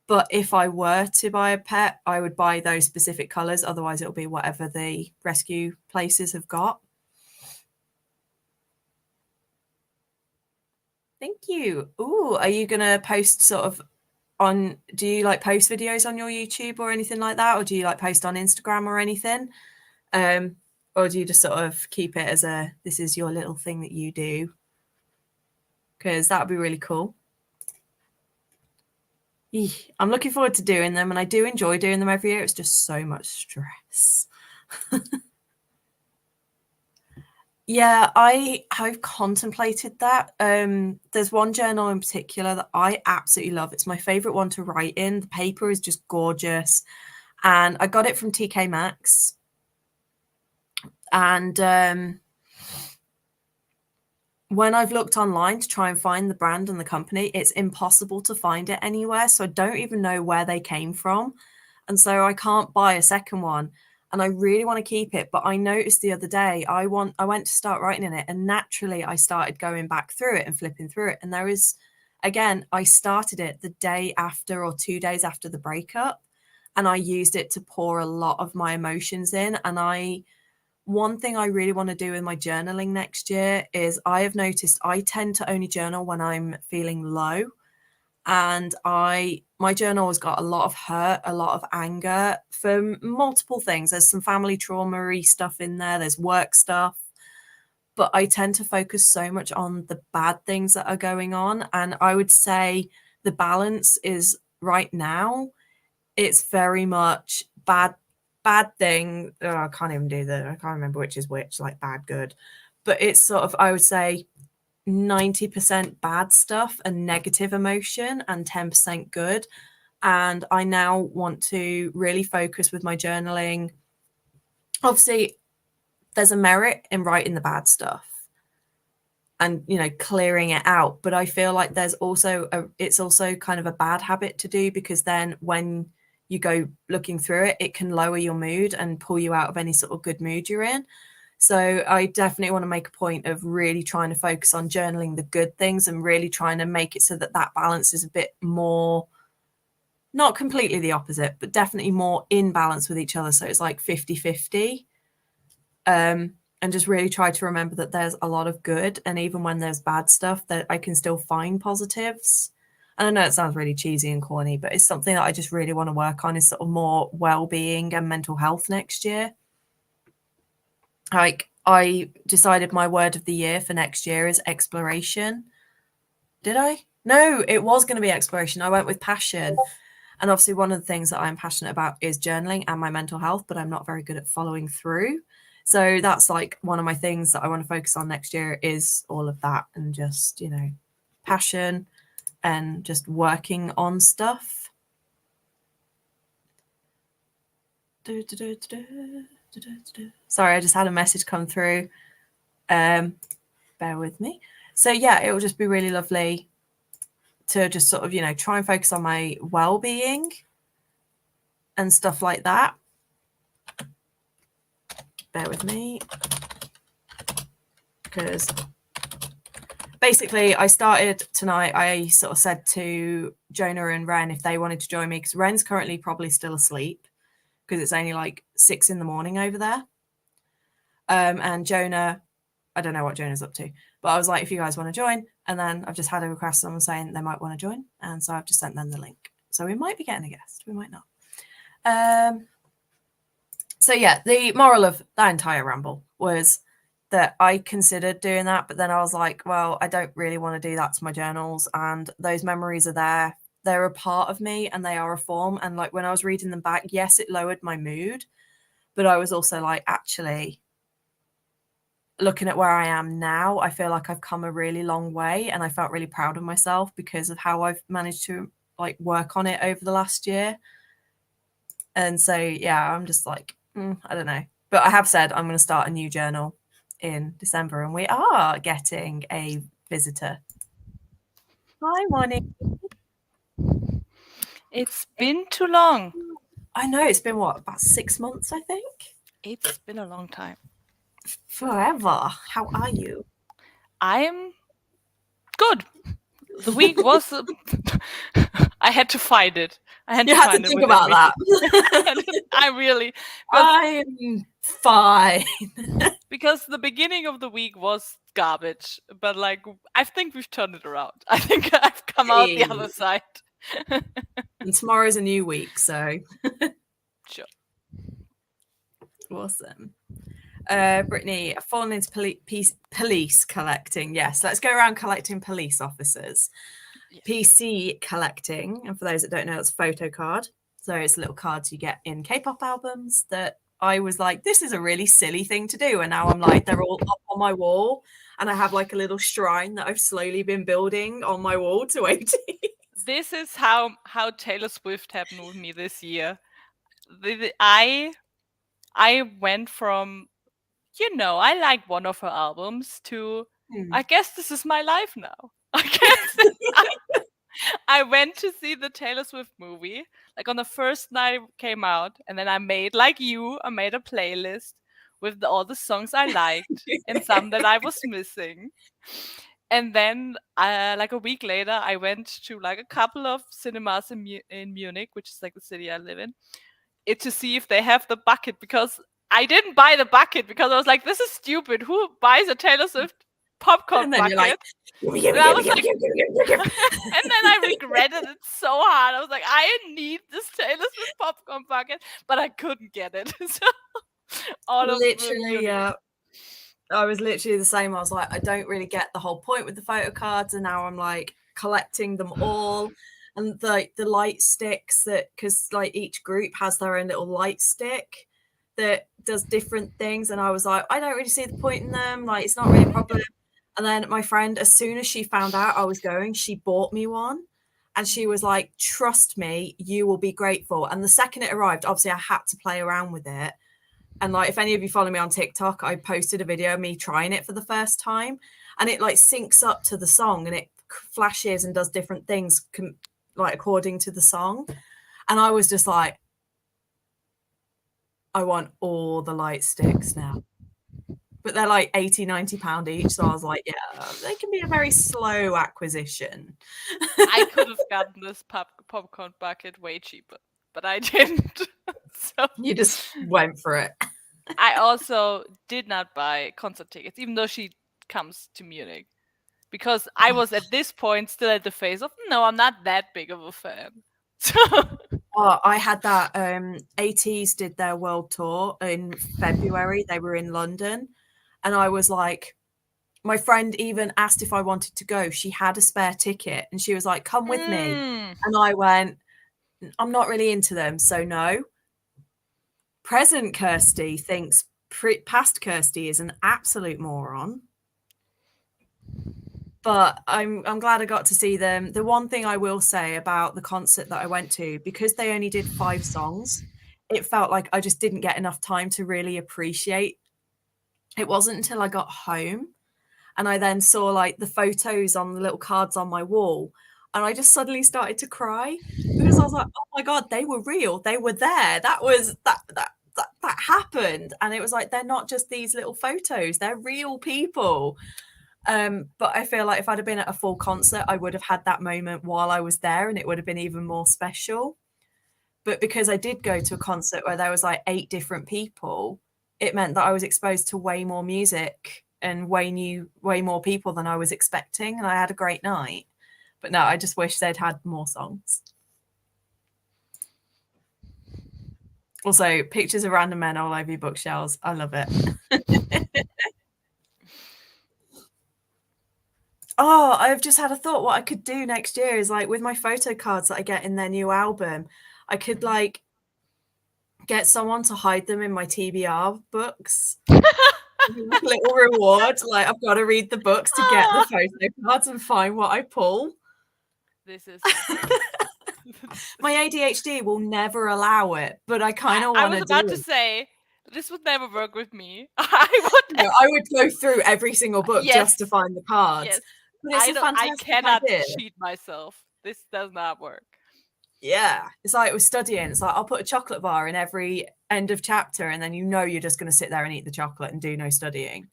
But if I were to buy a pet, I would buy those specific colours. Otherwise, it'll be whatever the rescue places have got. Thank you. Ooh, are you going to post sort of on, do you like post videos on your YouTube or anything like that? Or do you like post on Instagram or anything? Or do you just sort of keep it as this is your little thing that you do? Because that would be really cool. I'm looking forward to doing them, and I do enjoy doing them every year. It's just so much stress. Yeah, I've contemplated that. There's one journal in particular that I absolutely love. It's my favorite one to write in. The paper is just gorgeous, and I got it from TK Maxx. And when I've looked online to try and find the brand and the company, it's impossible to find it anywhere. So I don't even know where they came from. And so I can't buy a second one. And I really want to keep it. But I noticed the other day, I went to start writing in it. And naturally, I started going back through it and flipping through it. And there is, again, I started it the day after or 2 days after the breakup. And I used it to pour a lot of my emotions in. And one thing I really want to do with my journaling next year is I have noticed I tend to only journal when I'm feeling low. And my journal has got a lot of hurt, a lot of anger for multiple things. There's some family trauma-y stuff in there. There's work stuff. But I tend to focus so much on the bad things that are going on. And I would say the balance is right now, it's very much bad thing. Oh, I can't even do that. I can't remember which is which, like bad, good. But it's sort of, I would say, 90% bad stuff and negative emotion and 10% good. And I now want to really focus with my journaling. Obviously, there's a merit in writing the bad stuff and, you know, clearing it out. But I feel like there's also it's also kind of a bad habit to do, because then when you go looking through it, it can lower your mood and pull you out of any sort of good mood you're in. So I definitely want to make a point of really trying to focus on journaling the good things and really trying to make it so that that balance is a bit more, not completely the opposite, but definitely more in balance with each other. So it's like 50-50. And just really try to remember that there's a lot of good. And even when there's bad stuff, that I can still find positives. And I know it sounds really cheesy and corny, but it's something that I just really want to work on, is sort of more well-being and mental health next year. Like, I decided my word of the year for next year is exploration. Did I? No, it was going to be exploration. I went with passion. And obviously one of the things that I'm passionate about is journaling and my mental health, but I'm not very good at following through. So that's like one of my things that I want to focus on next year, is all of that, and just, you know, passion and just working on stuff. Sorry, I just had a message come through. Bear with me. So yeah, it will just be really lovely to just sort of, you know, try and focus on my well-being and stuff like that. Bear with me, because basically, I started tonight. I sort of said to Jonah and Ren if they wanted to join me, because Ren's currently probably still asleep because it's only like 6 a.m. over there. And Jonah, I don't know what Jonah's up to, but I was like, if you guys want to join, and then I've just had a request, someone saying they might want to join, and so I've just sent them the link. So we might be getting a guest, we might not. So yeah, the moral of that entire ramble was that I considered doing that, but then I was like, well, I don't really want to do that to my journals, and those memories are there. They're a part of me and they are a form. And like when I was reading them back, yes, it lowered my mood, but I was also like, actually, looking at where I am now, I feel like I've come a really long way, and I felt really proud of myself because of how I've managed to like work on it over the last year. And so, yeah, I'm just like, I don't know. But I have said I'm going to start a new journal in December, and we are getting a visitor. Hi, Moni. It's been too long. I know, it's been what, about 6 months, I think? It's been a long time. Forever. How are you? I'm good. The week was... I had to find it. I had to think about that. I really... I'm fine. Because the beginning of the week was garbage, but like I think we've turned it around. I think I've come out the other side. And tomorrow's a new week, so... Sure. Awesome. Brittany, I've fallen into police collecting. Yes, let's go around collecting police officers. Yes. PC collecting, and for those that don't know, it's a photo card. So it's little cards you get in K-pop albums that I was like, this is a really silly thing to do. And now I'm like, they're all up on my wall. And I have like a little shrine that I've slowly been building on my wall to 80. This is how Taylor Swift happened with me this year. I went from, I like one of her albums to, I guess this is my life now. I guess I went to see the Taylor Swift movie, like on the first night it came out, and then I made, like you, I made a playlist with all the songs I liked and some that I was missing. And then, like a week later, I went to like a couple of cinemas in Munich, which is like the city I live in, to see if they have the bucket, because I didn't buy the bucket because I was like, this is stupid. Who buys a Taylor Swift popcorn bucket? Like, and I was like, and then I regretted it so hard. I was like, I need this Taylor Swift popcorn bucket, but I couldn't get it. So all of literally, yeah. I was literally the same. I was like, I don't really get the whole point with the photo cards, and now I'm like collecting them all. And the light sticks, that because like each group has their own little light stick that does different things, and I was like, I don't really see the point in them, like it's not really a problem. And then my friend, as soon as she found out I was going, she bought me one, and she was like, trust me, you will be grateful. And the second it arrived, obviously I had to play around with it. And like, if any of you follow me on TikTok, I posted a video of me trying it for the first time, and it like syncs up to the song, and it flashes and does different things like according to the song. And I was just like, I want all the light sticks now. But they're like 80-90 pound each, so I was like, yeah, they can be a very slow acquisition. I could have gotten this popcorn bucket way cheaper, but I didn't. So you just went for it. I also did not buy concert tickets, even though she comes to Munich, because I was at this point still at the phase of, no, I'm not that big of a fan. I had that. ATEEZ did their world tour in February. They were in London, and I was like, my friend even asked if I wanted to go. She had a spare ticket, and she was like, come with me. And I went, I'm not really into them, so no. Present Kirsty thinks past Kirsty is an absolute moron. But I'm glad I got to see them. The one thing I will say about the concert that I went to, because they only did 5 songs, it felt like I just didn't get enough time to really appreciate. It wasn't until I got home and I then saw like the photos on the little cards on my wall, and I just suddenly started to cry because I was like, oh my God, they were real. They were there. That happened. And it was like, they're not just these little photos, they're real people. But I feel like if I'd have been at a full concert, I would have had that moment while I was there, and it would have been even more special. But because I did go to a concert where there was like 8 different people, it meant that I was exposed to way more music and way more people than I was expecting, and I had a great night. But no, I just wish they'd had more songs. Also, pictures of random men all over your bookshelves. I love it. Oh, I've just had a thought. What I could do next year is like with my photo cards that I get in their new album, I could like get someone to hide them in my TBR books. Little reward. Like I've got to read the books to get the photo cards and find what I pull. This is My ADHD will never allow it, but I kind of want to do it. I was about to say, this would never work with me. I would go through every single book just to find the cards. Yes. But it's a fantastic I cannot idea. cheat myself. This does not work. Yeah. It's like with studying. It's like I'll put a chocolate bar in every end of chapter, and then you're just going to sit there and eat the chocolate and do no studying.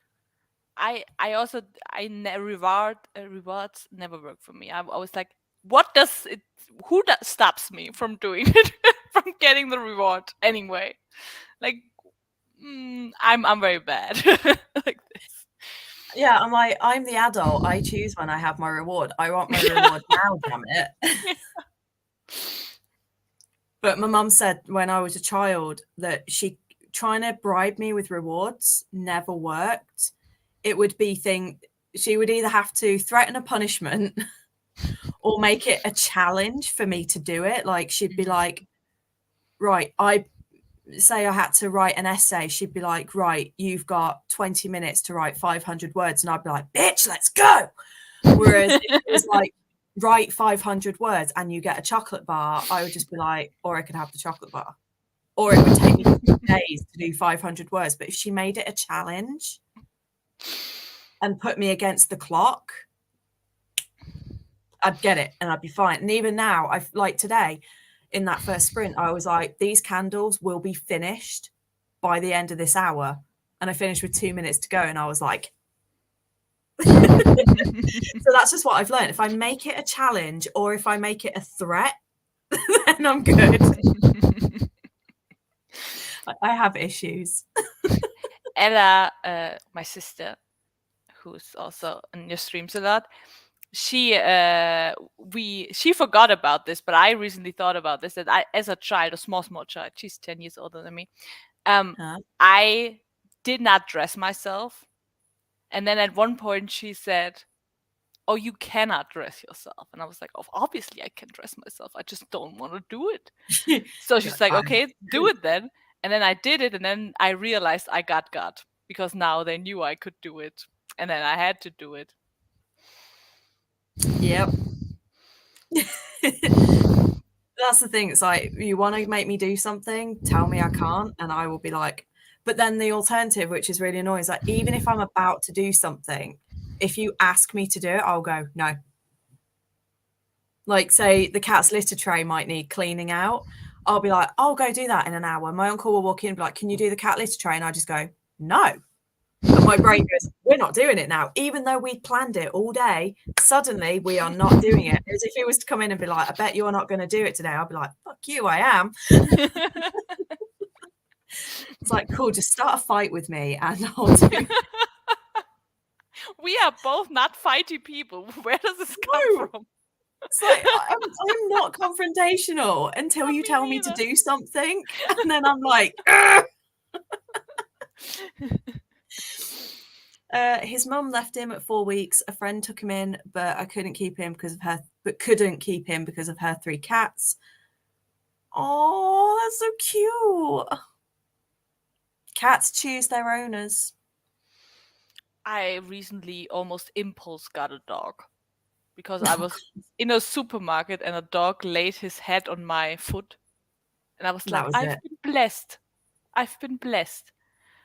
Rewards never work for me. I was like, who stops me from doing it, from getting the reward anyway? Like, I'm very bad like this. Yeah, I'm like, I'm the adult. I choose when I have my reward. I want my reward now, damn it. Yeah. But my mum said when I was a child that she trying to bribe me with rewards never worked. It would be she would either have to threaten a punishment or make it a challenge for me to do it. Like she'd be like, right, I had to write an essay. She'd be like, right, you've got 20 minutes to write 500 words. And I'd be like, bitch, let's go. Whereas if it was like, write 500 words and you get a chocolate bar, I would just be like, or I could have the chocolate bar. Or it would take me 2 days to do 500 words. But if she made it a challenge and put me against the clock, I'd get it and I'd be fine. And even now, like today, in that first sprint, I was like, these candles will be finished by the end of this hour. And I finished with 2 minutes to go. And I was like, so that's just what I've learned. If I make it a challenge or if I make it a threat, then I'm good. I have issues. Ella, my sister, who's also in your streams a lot, she forgot about this, but I recently thought about this, that I, as a child, a small child, she's 10 years older than me, I did not dress myself. And then at one point she said, oh, you cannot dress yourself. And I was like, oh, obviously I can dress myself. I just don't want to do it. So she's like, okay, do it then. And then I did it. And then I realized I got because now they knew I could do it. And then I had to do it. Yep. That's the thing. It's like, you want to make me do something, tell me I can't, and I will be like, but then the alternative, which is really annoying, is like, even if I'm about to do something, if you ask me to do it, I'll go, no. Like, say the cat's litter tray might need cleaning out. I'll be like, I'll go do that in an hour. My uncle will walk in and be like, can you do the cat litter tray? And I just go, no. And my brain goes, we're not doing it now. Even though we planned it all day, suddenly we are not doing it. As if he was to come in and be like, I bet you're not going to do it today. I'll be like, fuck you, I am. It's like, cool, just start a fight with me and I'll do it. We are both not fighty people. Where does this come from? It's like, I'm not confrontational until you tell me to do something. And then I'm like, his mum left him at 4 weeks. A friend took him in, but I couldn't keep him because of her 3 cats. Oh, that's so cute. Cats choose their owners. I recently almost impulse got a dog because I was in a supermarket and a dog laid his head on my foot. And I was like, I've been blessed.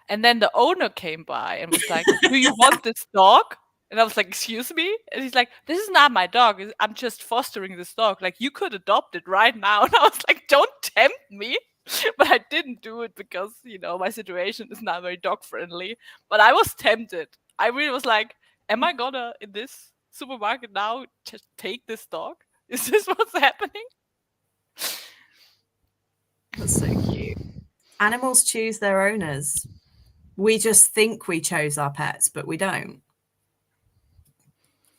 And then the owner came by and was like, do you want this dog? And I was like, excuse me? And he's like, this is not my dog. I'm just fostering this dog. Like, you could adopt it right now. And I was like, don't tempt me. But I didn't do it because, my situation is not very dog friendly. But I was tempted. I really was like, am I gonna in this supermarket now just take this dog? Is this what's happening? That's so cute. Animals choose their owners. We just think we chose our pets, but we don't.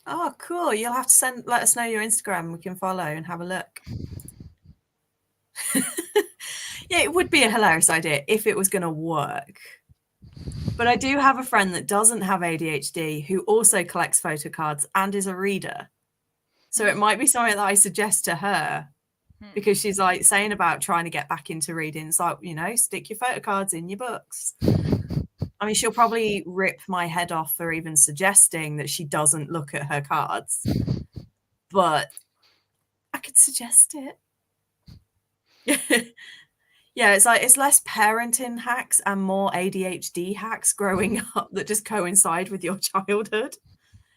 Oh, cool. You'll have to let us know your Instagram. We can follow and have a look. Yeah, it would be a hilarious idea if it was going to work. But I do have a friend that doesn't have ADHD who also collects photo cards and is a reader. So it might be something that I suggest to her, because she's like saying about trying to get back into reading. It's like, stick your photo cards in your books. I mean, she'll probably rip my head off for even suggesting that she doesn't look at her cards. But I could suggest it. Yeah, it's like it's less parenting hacks and more ADHD hacks growing up that just coincide with your childhood.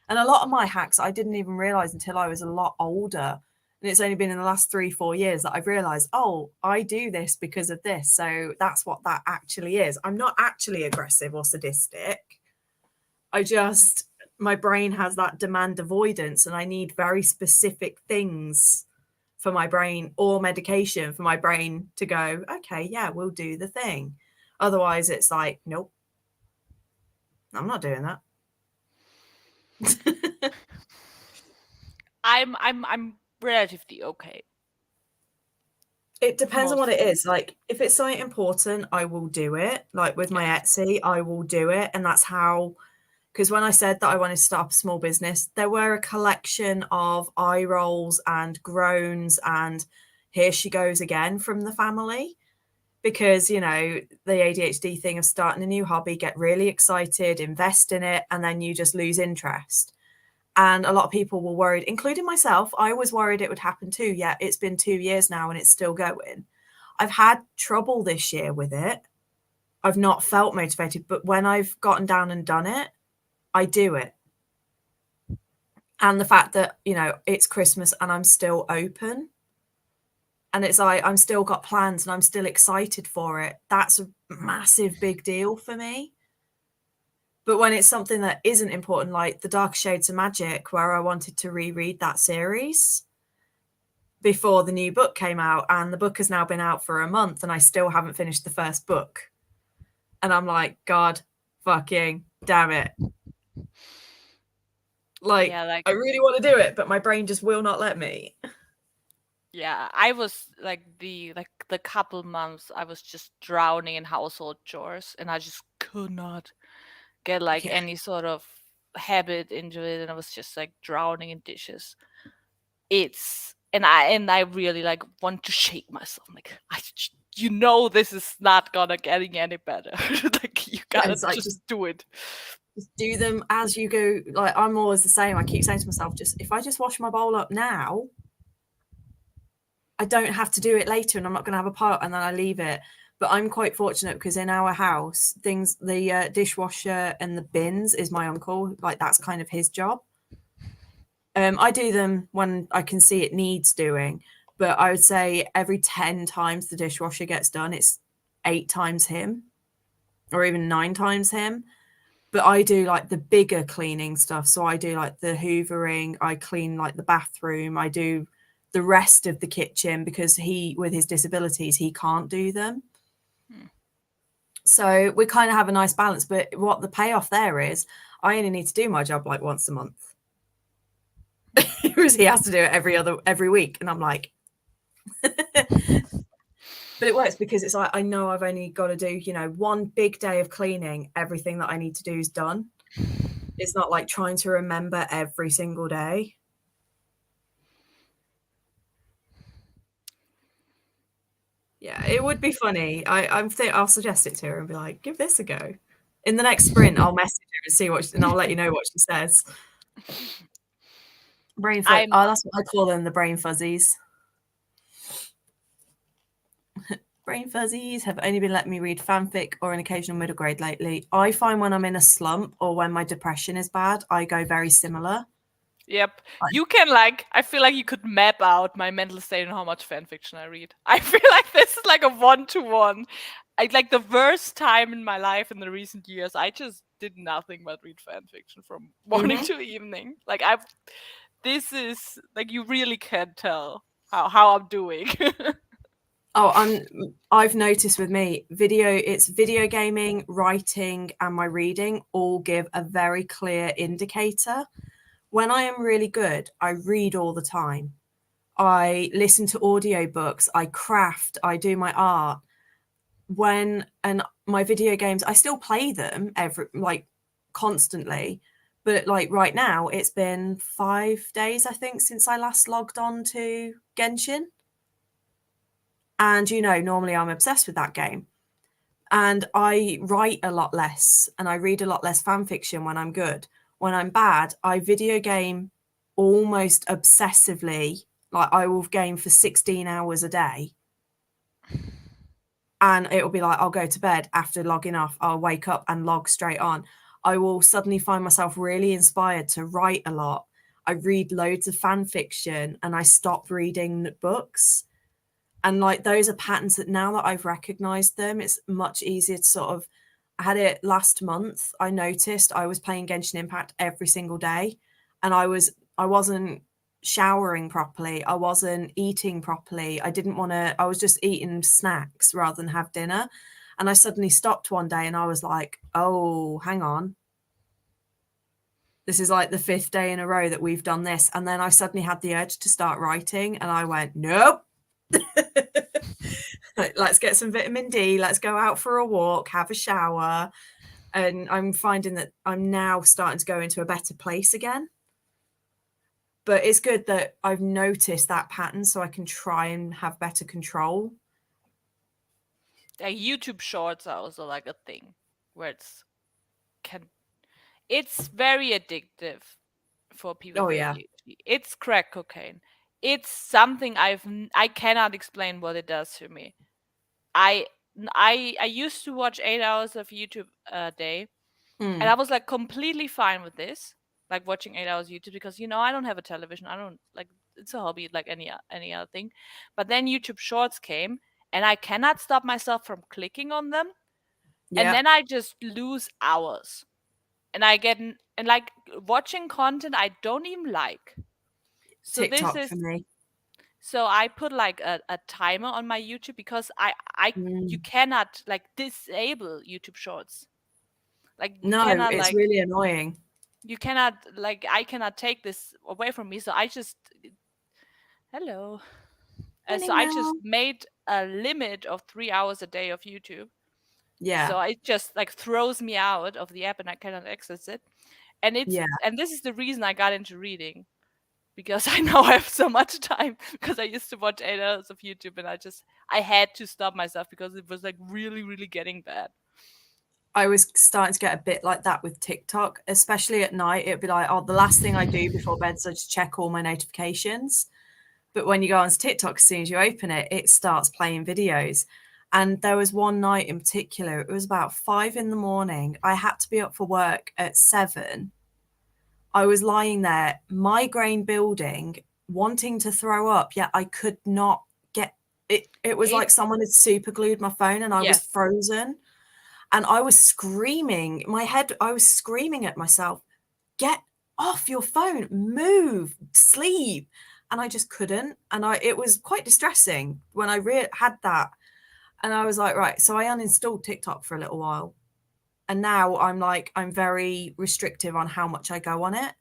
And a lot of my hacks I didn't even realize until I was a lot older. And it's only been in the last 3-4 years that I've realized, oh, I do this because of this. So that's what that actually is. I'm not actually aggressive or sadistic. My brain has that demand avoidance, and I need very specific things for my brain or medication for my brain to go, okay, yeah, we'll do the thing. Otherwise it's like, nope, I'm not doing that. I'm relatively okay. It depends on what it is. Like, if it's something important, I will do it. Like with my Etsy, I will do it. And that's how, because when I said that I wanted to start up a small business, there were a collection of eye rolls and groans and here she goes again from the family. Because, the ADHD thing of starting a new hobby, get really excited, invest in it, and then you just lose interest. And a lot of people were worried, including myself. I was worried it would happen too. Yeah, it's been 2 years now and it's still going. I've had trouble this year with it. I've not felt motivated, but when I've gotten down and done it, I do it. And the fact that, it's Christmas and I'm still open. And it's like, I'm still got plans and I'm still excited for it. That's a massive big deal for me. But when it's something that isn't important, like The Dark Shades of Magic, where I wanted to reread that series before the new book came out, and the book has now been out for a month and I still haven't finished the first book. And I'm like, God fucking damn it. Like, I really want to do it, but my brain just will not let me. Yeah, I was the couple months I was just drowning in household chores and I just could not get any sort of habit into it, and I was just drowning in dishes. And I really want to shake myself. This is not gonna getting any better. You gotta just do it. Just do them as you go. Like, I'm always the same. I keep saying to myself, if I just wash my bowl up now, I don't have to do it later, and I'm not going to have a pot, and then I leave it. But I'm quite fortunate because in our house, the dishwasher and the bins is my uncle. Like, that's kind of his job. I do them when I can see it needs doing, but I would say every 10 times the dishwasher gets done, it's 8 times him, or even 9 times him. But I do the bigger cleaning stuff. So I do the hoovering, I clean the bathroom, I do the rest of the kitchen, because with his disabilities, he can't do them. So we kind of have a nice balance. But what the payoff there is, I only need to do my job once a month. Whereas he has to do it every week. And I'm like, but it works because it's I know I've only got to do, one big day of cleaning. Everything that I need to do is done. It's not like trying to remember every single day. Yeah, it would be funny. I'll suggest it to her and be like, give this a go. In the next sprint, I'll message her and and I'll let you know what she says. Brain fuzz. That's what I call them, the brain fuzzies. Brain fuzzies have only been letting me read fanfic or an occasional middle grade lately. I find when I'm in a slump or when my depression is bad, I go very similar. Yep. You can I feel like you could map out my mental state and how much fan fiction I read. I feel like this is a 1-to-1. The worst time in my life in the recent years, I just did nothing but read fan fiction from morning Mhm. to evening. Like this is like you really can't tell how I'm doing. Oh, I've noticed with me, it's video gaming, writing, and my reading all give a very clear indicator. When I am really good, I read all the time. I listen to audiobooks, I craft, I do my art. And my video games, I still play them constantly. But like right now, it's been 5 days, I think, since I last logged on to Genshin. And normally I'm obsessed with that game. And I write a lot less and I read a lot less fan fiction when I'm good. When I'm bad, I video game almost obsessively. Like I will game for 16 hours a day. And it'll be like I'll go to bed after logging off. I'll wake up and log straight on. I will suddenly find myself really inspired to write a lot. I read loads of fan fiction and I stop reading books. And like those are patterns that now that I've recognized them, it's much easier to sort of. I had it last month. I noticed I was playing Genshin Impact every single day, and I wasn't showering properly. I wasn't eating properly. I didn't want to. I was just eating snacks rather than have dinner. And I suddenly stopped one day, and I was like, "Oh, hang on." This is like the 5th day in a row that we've done this. And then I suddenly had the urge to start writing, and I went, "Nope." Let's get some vitamin D, let's go out for a walk, have a shower. And I'm finding that I'm now starting to go into a better place again. But it's good that I've noticed that pattern so I can try and have better control. Like YouTube Shorts are also like a thing where it's very addictive for people Oh with yeah. ADHD. It's crack cocaine. It's something I cannot explain what it does to me. I used to watch 8 hours of YouTube a day, and I was like completely fine with this, like watching 8 hours YouTube because I don't have a television. I don't like it's a hobby like any other thing. But then YouTube Shorts came, and I cannot stop myself from clicking on them, and Yeah. then I just lose hours, and and like watching content I don't even like. So this TikTok is for me. so I put like a timer on my YouTube because you cannot like disable YouTube Shorts. Like you No, cannot it's like really annoying. you cannot like I cannot take this away from me. So I just hello. So Morning, I just Mel. made a limit of 3 hours a day of YouTube. Yeah. So it just like throws me out of the app and I cannot access it. And Yeah. this is the reason I got into reading. Because I now have so much time because I used to watch 8 hours of YouTube and I had to stop myself because it was like really, really getting bad. I was starting to get a bit like that with TikTok, especially at night. It'd be like, oh, the last thing I do before bed is I just check all my notifications. But when you go onto TikTok, as soon as you open it, it starts playing videos. And there was one night in particular, it was about 5 a.m. I had to be up for work at 7. I was lying there, migraine building, wanting to throw up, yet I could not get it. It was like someone had super glued my phone and I was Yes. frozen. And I was screaming, I was screaming at myself, get off your phone, move, sleep. And I just couldn't. And it was quite distressing when I had that. And I was like, right. So I uninstalled TikTok for a little while. And now I'm very restrictive on how much I go on it.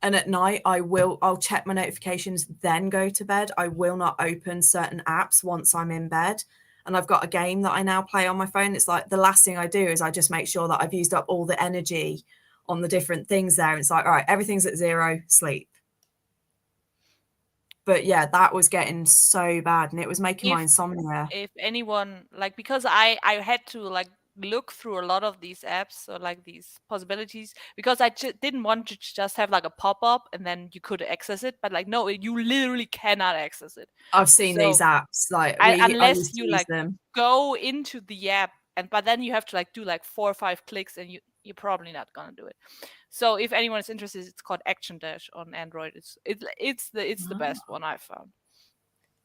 And at night, I'll check my notifications, then go to bed. I will not open certain apps once I'm in bed. And I've got a game that I now play on my phone. It's like the last thing I do is I just make sure that I've used up all the energy on the different things there. And it's like, all right, everything's at 0, sleep. But yeah, that was getting so bad and it was making my insomnia. If anyone like because I had to like look through a lot of these apps or like these possibilities because I didn't want to just have like a pop-up and then you could access it, but like no, you literally cannot access it. I've seen these So apps. Like I unless used to you use like them. go into the app but then you have to like do like 4 or 5 clicks and you're probably not gonna do it. So if anyone is interested, it's called Action Dash on Android. It's the best one I've found.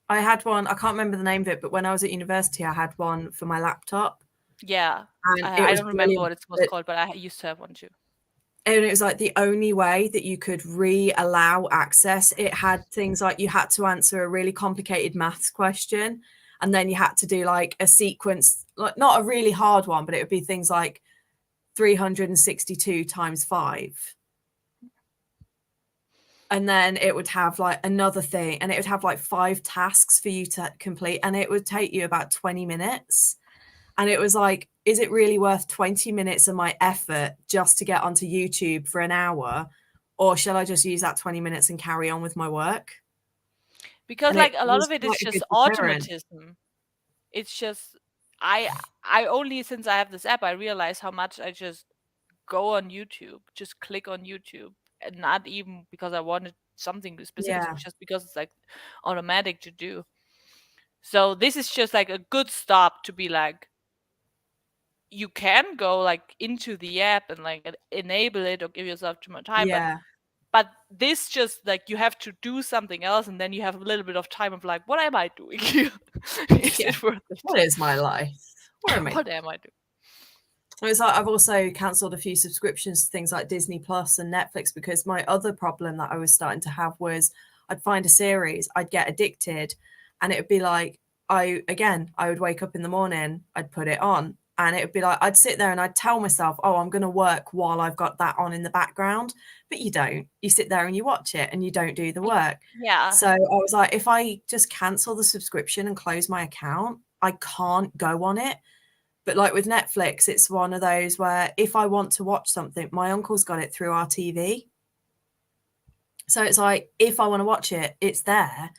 I had one, I can't remember the name of it, but when I was at university, I had one for my laptop. Yeah. and it I was don't remember brilliant. what it was called, but I used to have one too. And it was like the only way that you could allow access. It had things like you had to answer a really complicated maths question, and then you had to do like a sequence, like not a really hard one, but it would be things like 362 times 5. And then it would have like another thing, and it would have like 5 tasks for you to complete, and it would take you about 20 minutes. And it was like, is it really worth 20 minutes of my effort just to get onto YouTube for an hour? Or shall I just use that 20 minutes and carry on with my work? Because And like it a lot was of it is quite a just good deterrent. automatism. It's just I only, since I have this app, I realize how much I just go on YouTube, just click on YouTube, and not even because I wanted something specific, Yeah. just because it's like automatic to do. So this is just like a good stop to be like, you can go like into the app and like enable it or give yourself too much time, Yeah. but this just like you have to do something else, and then you have a little bit of time of like, what am I doing here? Is Yeah. it worth it? What is my life? What am I What am I doing? It's like I've also cancelled a few subscriptions to things like Disney Plus and Netflix, because my other problem that I was starting to have was I'd find a series, I'd get addicted, and it would be like I would wake up in the morning, I'd put it on, and it would be like I'd sit there and I'd tell myself, oh, I'm going to work while I've got that on in the background, but you don't. You sit there and you watch it and you don't do the work. Yeah. So I was like, if I just cancel the subscription and close my account, I can't go on it. But like with Netflix, it's one of those where if I want to watch something, my uncle's got it through our TV. So it's like, if I want to watch it, it's there.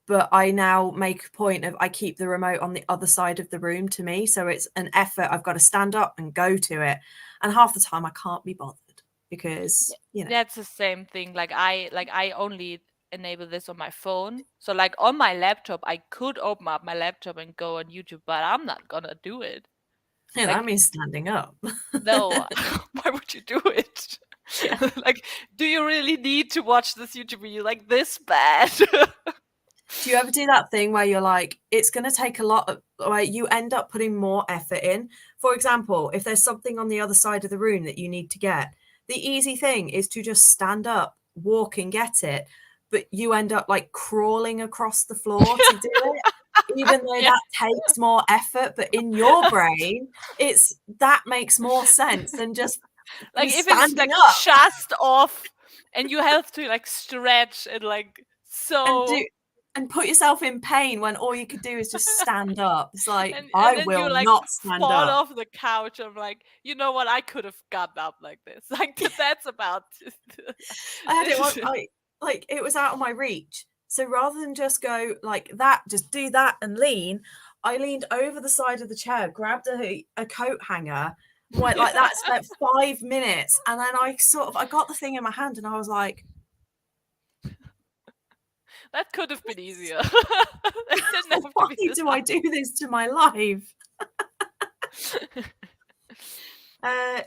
But I now make a point of I keep the remote on the other side of the room to me. So it's an effort. I've got to stand up and go to it. And half the time I can't be bothered because, That's the same thing. Like I only enable this on my phone. So like on my laptop, I could open up my laptop and go on YouTube, but I'm not gonna do it. yeah, Like, that means standing up. no, why would you do it? Yeah. Like, do you really need to watch this YouTube video like this bad? Do you ever do that thing where you're like, it's going to take a lot of, like, you end up putting more effort in? For example, if there's something on the other side of the room that you need to get, the easy thing is to just stand up, walk and get it. But you end up like crawling across the floor to do it, even though that takes more effort. But in your brain, that makes more sense than just like if it's standing like up just off and you have to like stretch and like and put yourself in pain when all you could do is just stand up. It's like, and I then will you like not stand fall up. off the couch. I'm like, you know what? I could have gotten up like this. Like that's about. I had it once, like it was out of my reach. So rather than just go like that, just do that and lean, I leaned over the side of the chair, grabbed a coat hanger, went like that, spent 5 minutes, and then I got the thing in my hand and I was like, That could have been easier. It didn't have to why be this do I do this to my life?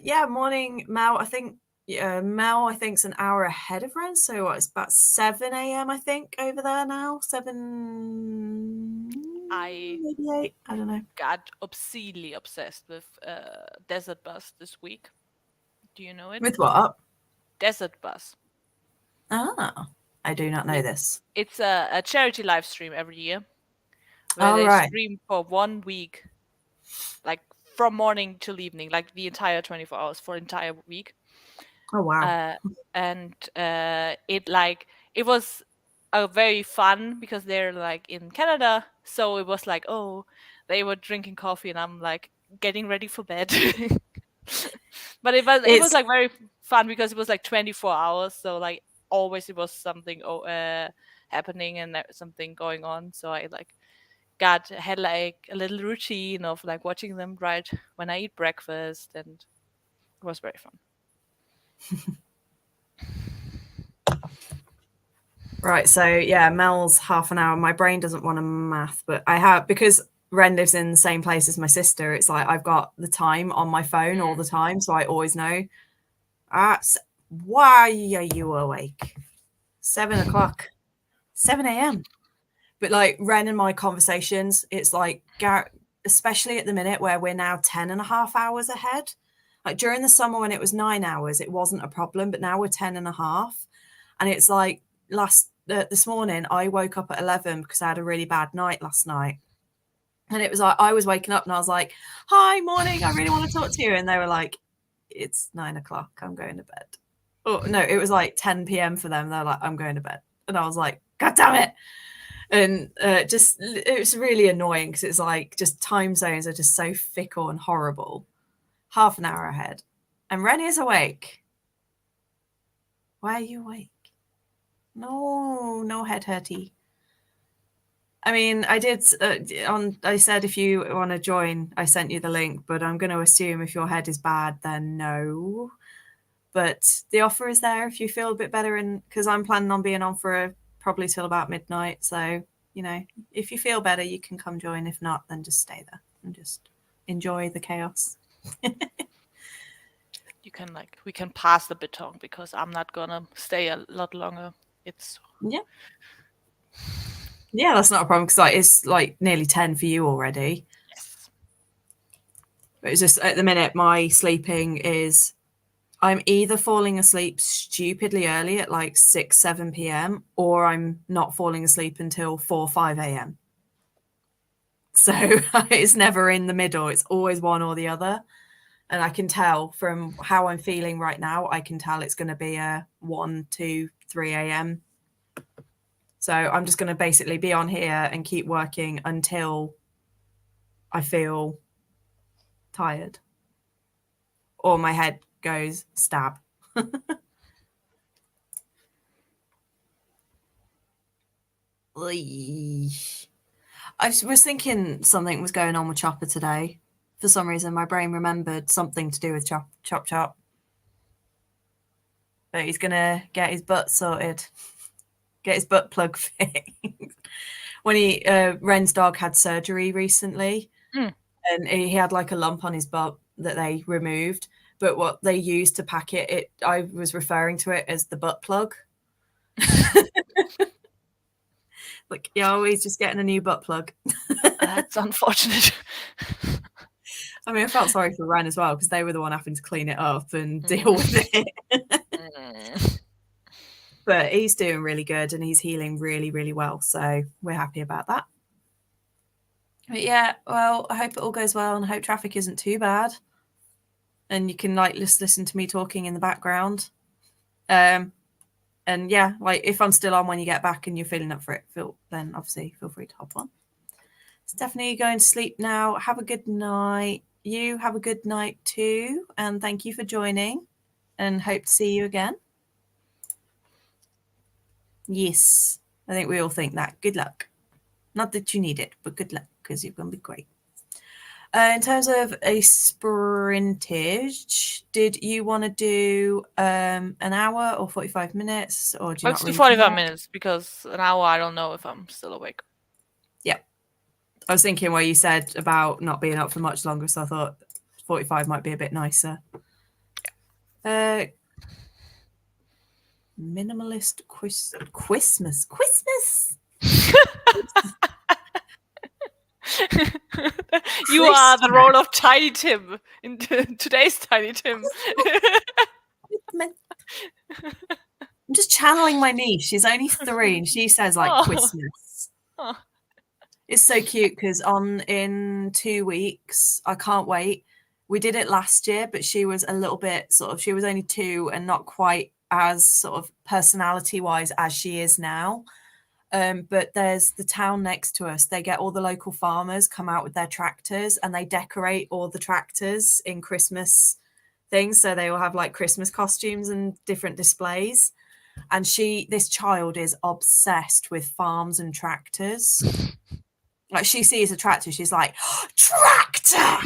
Yeah, morning, Mel. I think Mel, I think, is an hour ahead of Ren. So what, it's about 7 a.m. I think over there now. 7, maybe 8. I don't know. Got obscenely obsessed with Desert Bus this week. Do you know it? With what? Desert Bus. Ah, I do not know this. It's a charity live stream every year where they stream for 1 week, like from morning till evening, like the entire 24 hours for entire week. Oh wow! And it was very fun because they're like in Canada, so it was like, oh, they were drinking coffee and I'm like getting ready for bed. But it was like very fun because it was like 24 hours, so like always it was something happening and something going on. So I like had like a little routine of like watching them right when I eat breakfast, and it was very fun. Right, so yeah, Mel's half an hour. My brain doesn't want to math, but I have, because Ren lives in the same place as my sister. It's like I've got the time on my phone all the time, so I always know. Why are you awake? 7 o'clock, 7 a.m. But like Ren and my conversations, it's like especially at the minute where we're now 10 and a half hours ahead. Like during the summer when it was 9 hours, it wasn't a problem, but now we're 10 and a half. And it's like this morning, I woke up at 11 because I had a really bad night last night. And it was like, I was waking up and I was like, hi, morning, I really want to talk to you. And they were like, it's 9 o'clock, I'm going to bed. Oh, no, it was like 10 p.m. for them. They're like, I'm going to bed. And I was like, God damn it. And it was really annoying because it's like just time zones are just so fickle and horrible. Half an hour ahead. And Rennie is awake. Why are you awake? No head hurty. I mean, I did I said if you want to join, I sent you the link, but I'm going to assume if your head is bad, then no. But the offer is there if you feel a bit better, and because I'm planning on being on for probably till about midnight. So, you know, if you feel better, you can come join. If not, then just stay there and just enjoy the chaos. You can we can pass the baton because I'm not gonna stay a lot longer. Yeah, that's not a problem because it's like nearly 10 for you already. Yes. But it's just at the minute my sleeping is I'm either falling asleep stupidly early at like 6, 7 p.m. or I'm not falling asleep until 4, 5 a.m. So it's never in the middle. It's always one or the other. And I can tell from how I'm feeling right now, I can tell it's going to be a 1, 2, 3 a.m. So I'm just going to basically be on here and keep working until I feel tired or my head goes stab. I was thinking something was going on with Chopper today. For some reason, my brain remembered something to do with Chop Chop. But he's going to get his butt sorted, get his butt plug fixed. When Ren's dog had surgery recently, and he had like a lump on his butt that they removed. But what they used to pack it, I was referring to it as the butt plug. Like, you're always just getting a new butt plug. That's unfortunate. I mean, I felt sorry for Ren as well because they were the one having to clean it up and deal with it. But he's doing really good and he's healing really, really well. So we're happy about that. But yeah, well, I hope it all goes well and I hope traffic isn't too bad. And you can like just listen to me talking in the background. And yeah, like if I'm still on when you get back and you're feeling up for it, then obviously feel free to hop on. Stephanie, going to sleep now. Have a good night. You have a good night too. And thank you for joining and hope to see you again. Yes, I think we all think that. Good luck. Not that you need it, but good luck because you're going to be great. In terms of a sprintage, did you want to do an hour or 45 minutes? Or do you Let's do 45 minutes because an hour, I don't know if I'm still awake. Yeah. I was thinking where you said about not being up for much longer, so I thought 45 might be a bit nicer. Minimalist Christmas. You are the role of Tiny Tim in today's Tiny Tim. I'm just channeling my niece. She's only 3 and she says like Christmas. It's so cute because in 2 weeks, I can't wait. We did it last year, but she was a little bit she was only 2 and not quite as sort of personality wise as she is now. But there's the town next to us. They get all the local farmers come out with their tractors and they decorate all the tractors in Christmas things. So they will have like Christmas costumes and different displays. And this child is obsessed with farms and tractors. Like she sees a tractor, she's like, tractor!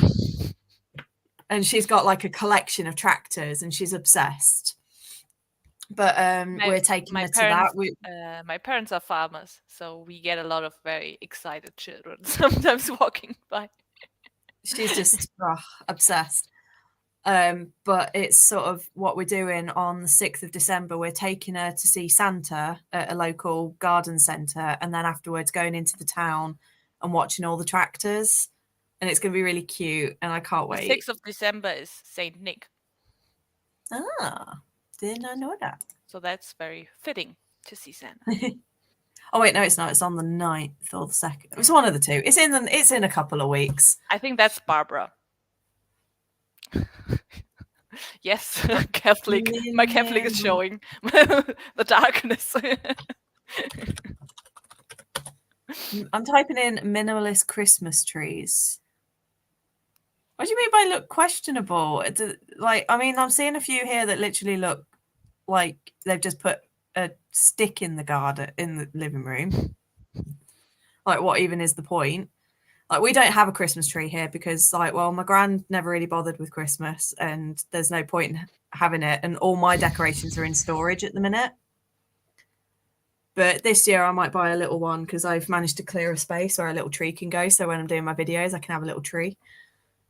And she's got like a collection of tractors and she's obsessed. But we're taking her to that. My parents are farmers, so we get a lot of very excited children sometimes walking by. She's just obsessed. But it's sort of what we're doing on the 6th of December. We're taking her to see Santa at a local garden centre and then afterwards going into the town and watching all the tractors and it's going to be really cute, and I can't The wait. 6th of December is Saint Nick. Ah, didn't I know that? So that's very fitting to see Santa. Oh wait, no, it's not. It's on the 9th or the 2nd. It's one of the two. It's in a couple of weeks. I think that's Barbara. Yes, Catholic. My Catholic is showing the darkness. I'm typing in minimalist Christmas trees. What do you mean by look questionable? I mean, I'm seeing a few here that literally look like they've just put a stick in the garden in the living room. Like, what even is the point? Like, we don't have a Christmas tree here because, like, well, my gran never really bothered with Christmas, and there's no point in having it. And all my decorations are in storage at the minute. But this year I might buy a little one because I've managed to clear a space where a little tree can go. So when I'm doing my videos, I can have a little tree.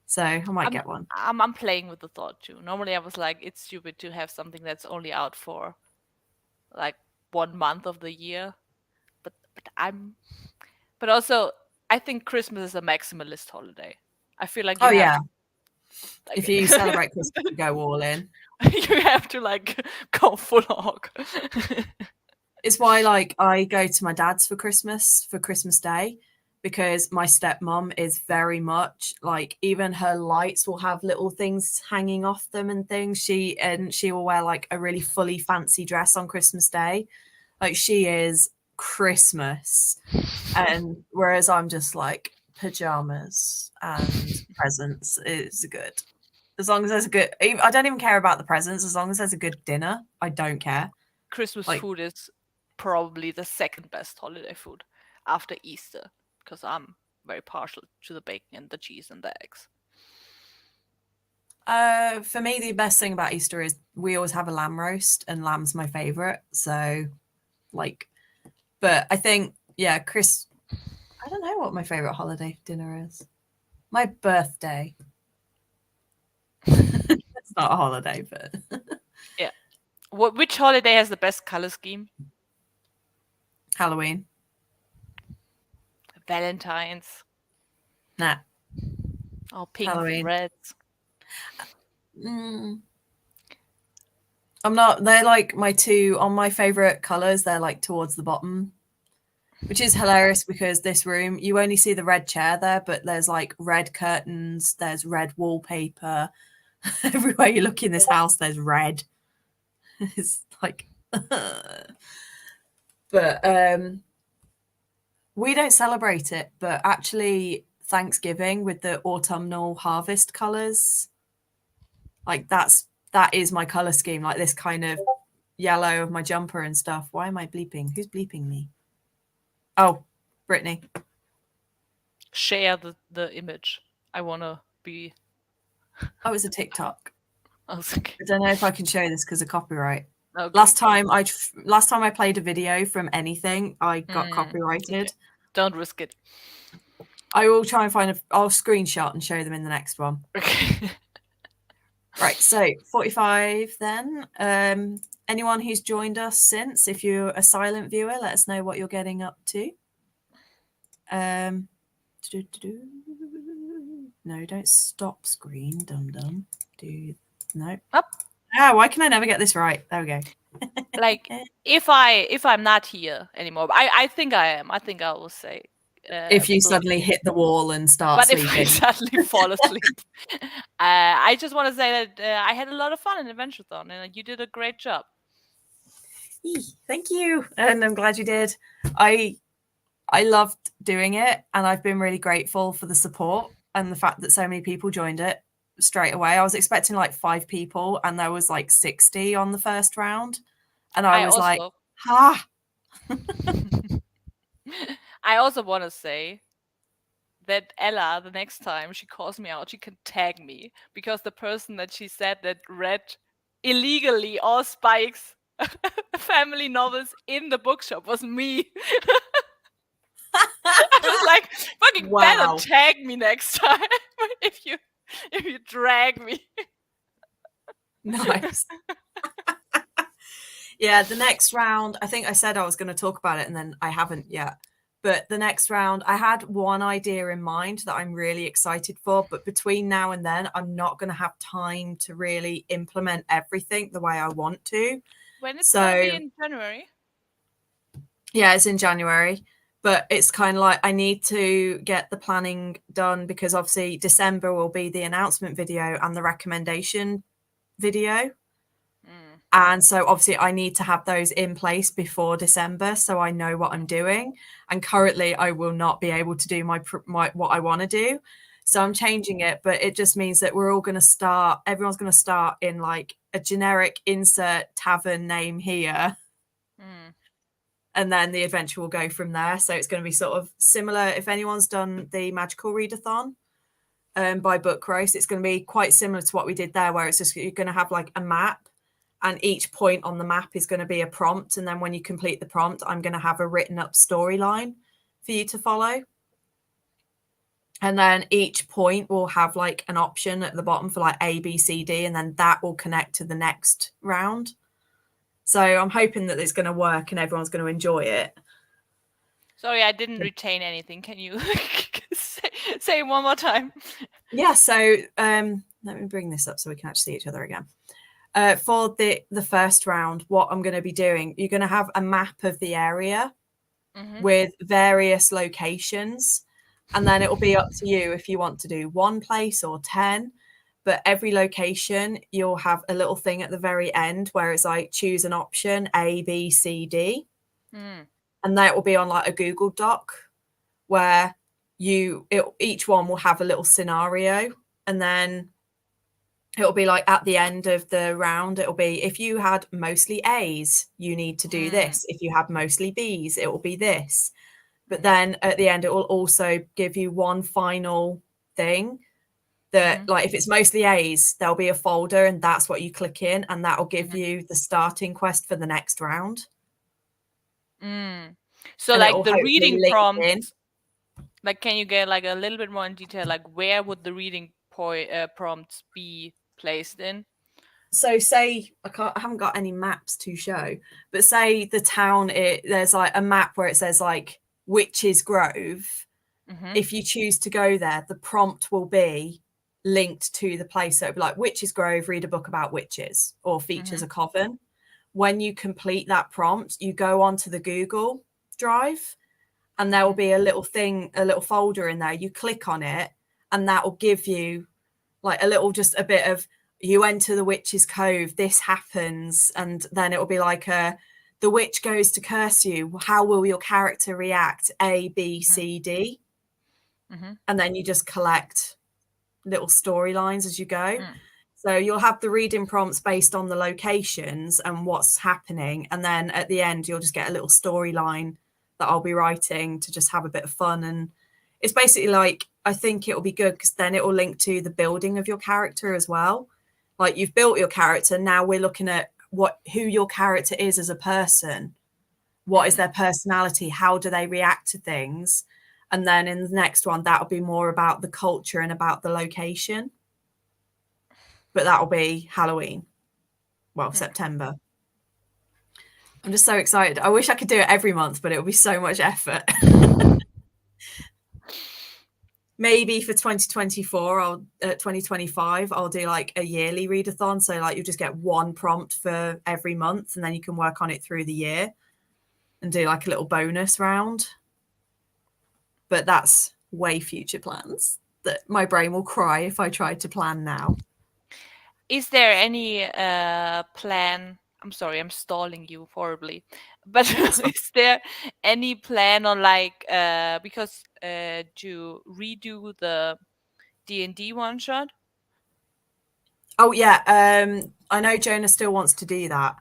So I might get one. I'm playing with the thought too. Normally I was like, it's stupid to have something that's only out for like 1 month of the year. But also I think Christmas is a maximalist holiday. I feel like if you celebrate Christmas, you go all in. You have to like go full hog. It's why, like, I go to my dad's for Christmas Day, because my stepmom is very much like, even her lights will have little things hanging off them and things. She will wear like a really fully fancy dress on Christmas Day. Like, she is Christmas. And whereas I'm just like pajamas and presents is good. As long as there's a good, I don't even care about the presents. As long as there's a good dinner, I don't care. Christmas food is probably the second best holiday food after Easter, because I'm very partial to the bacon and the cheese and the eggs. For me, the best thing about Easter is we always have a lamb roast, and lamb's my favorite. So, like, but I think, I don't know what my favorite holiday dinner is. My birthday. It's not a holiday, but yeah. Which holiday has the best color scheme? Halloween. Valentine's. Nah. Oh, pink and reds. I'm not. They're like my two on my favorite colors. They're like towards the bottom, which is hilarious because this room, you only see the red chair there, but there's like red curtains. There's red wallpaper. Everywhere you look in this house, there's red. It's like, but we don't celebrate it. But actually, Thanksgiving with the autumnal harvest colors, like that is my color scheme. Like this kind of yellow of my jumper and stuff. Why am I bleeping? Who's bleeping me? Oh, Brittany. Share the image. I want to be. Oh, it's a TikTok. Okay. I don't know if I can show this because of copyright. Okay. Last time I played a video from anything, I got copyrighted. Okay. Don't risk it. I will try and I'll screenshot and show them in the next one. Okay. Right, so 45 then. Anyone who's joined us since, if you're a silent viewer, let us know what you're getting up to. No, don't stop screen, dum-dum. No. Up. Why can I never get this right? There we go. Like, if I'm not here anymore, I think I am. I think I will say. If you suddenly hit the wall and start sleeping. But if I suddenly fall asleep. I just want to say that I had a lot of fun in Adventure-thon, and you did a great job. Thank you. And I'm glad you did. I loved doing it, and I've been really grateful for the support and the fact that so many people joined it straight away. I was expecting like 5 people, and there was like 60 on the first round. And I was like, ha! I also want to say that Ella, the next time she calls me out, she can tag me, because the person that she said that read illegally all Spike's family novels in the bookshop was me. I was like, fucking better tag me next time if you drag me. Nice. Yeah, the next round, I think I said I was going to talk about it, and then I haven't yet. But the next round, I had one idea in mind that I'm really excited for. But between now and then, I'm not going to have time to really implement everything the way I want to. When it's going to be in January? Yeah, it's in January. But it's kind of like I need to get the planning done because obviously December will be the announcement video and the recommendation video. And so obviously I need to have those in place before December so I know what I'm doing. And currently I will not be able to do my what I want to do. So I'm changing it, but it just means that we're all going to start, everyone's going to start in like a generic insert tavern name here. And then the adventure will go from there. So it's going to be sort of similar. If anyone's done the Magical Readathon by Book Roast, it's going to be quite similar to what we did there, where it's just you're going to have like a map, and each point on the map is going to be a prompt. And then when you complete the prompt, I'm going to have a written up storyline for you to follow. And then each point will have like an option at the bottom for like A, B, C, D, and then that will connect to the next round. So I'm hoping that it's going to work and everyone's going to enjoy it. Sorry, I didn't retain anything. Can you say it one more time? Yeah, so let me bring this up so we can actually see each other again. For the first round, what I'm going to be doing, you're going to have a map of the area with various locations, and then it will be up to you if you want to do one place or 10. But every location, you'll have a little thing at the very end where it's like choose an option A, B, C, D. And that will be on like a Google Doc where each one will have a little scenario, and then it'll be like at the end of the round, it'll be if you had mostly A's, you need to do this. If you had mostly B's, it will be this. But then at the end, it will also give you one final thing that like if it's mostly A's, there'll be a folder and that's what you click in, and that'll give you the starting quest for the next round. So And like the reading prompts, like can you get like a little bit more in detail, like where would the reading prompts be placed in? So say I haven't got any maps to show, but say the town, there's like a map where it says like Witches Grove. If you choose to go there, the prompt will be linked to the place. So it'll be like Witches Grove, read a book about witches, or features a coven. When you complete that prompt, you go onto the Google Drive, and there will be a little thing, a little folder in there. You click on it, and that will give you like just a bit of, you enter the Witch's Cove, this happens, and then it will be like the witch goes to curse you. How will your character react? A, B, C, D. And then you just collect little storylines as you go. So you'll have the reading prompts based on the locations and what's happening. And then at the end, you'll just get a little storyline that I'll be writing to just have a bit of fun. And it's basically like, I think it will be good because then it will link to the building of your character as well. Like you've built your character. Now we're looking at who your character is as a person. What is their personality? How do they react to things? And then in the next one, that'll be more about the culture and about the location. But that'll be Halloween. Well, September. I'm just so excited. I wish I could do it every month, but it would be so much effort. Maybe for 2024 2025, I'll do like a yearly readathon. So like you just get one prompt for every month, and then you can work on it through the year and do like a little bonus round. But that's way future plans that my brain will cry if I tried to plan now. Is there any plan? I'm sorry, I'm stalling you horribly. But is there any plan on like because to redo the D&D one shot? Oh yeah, I know Jonah still wants to do that.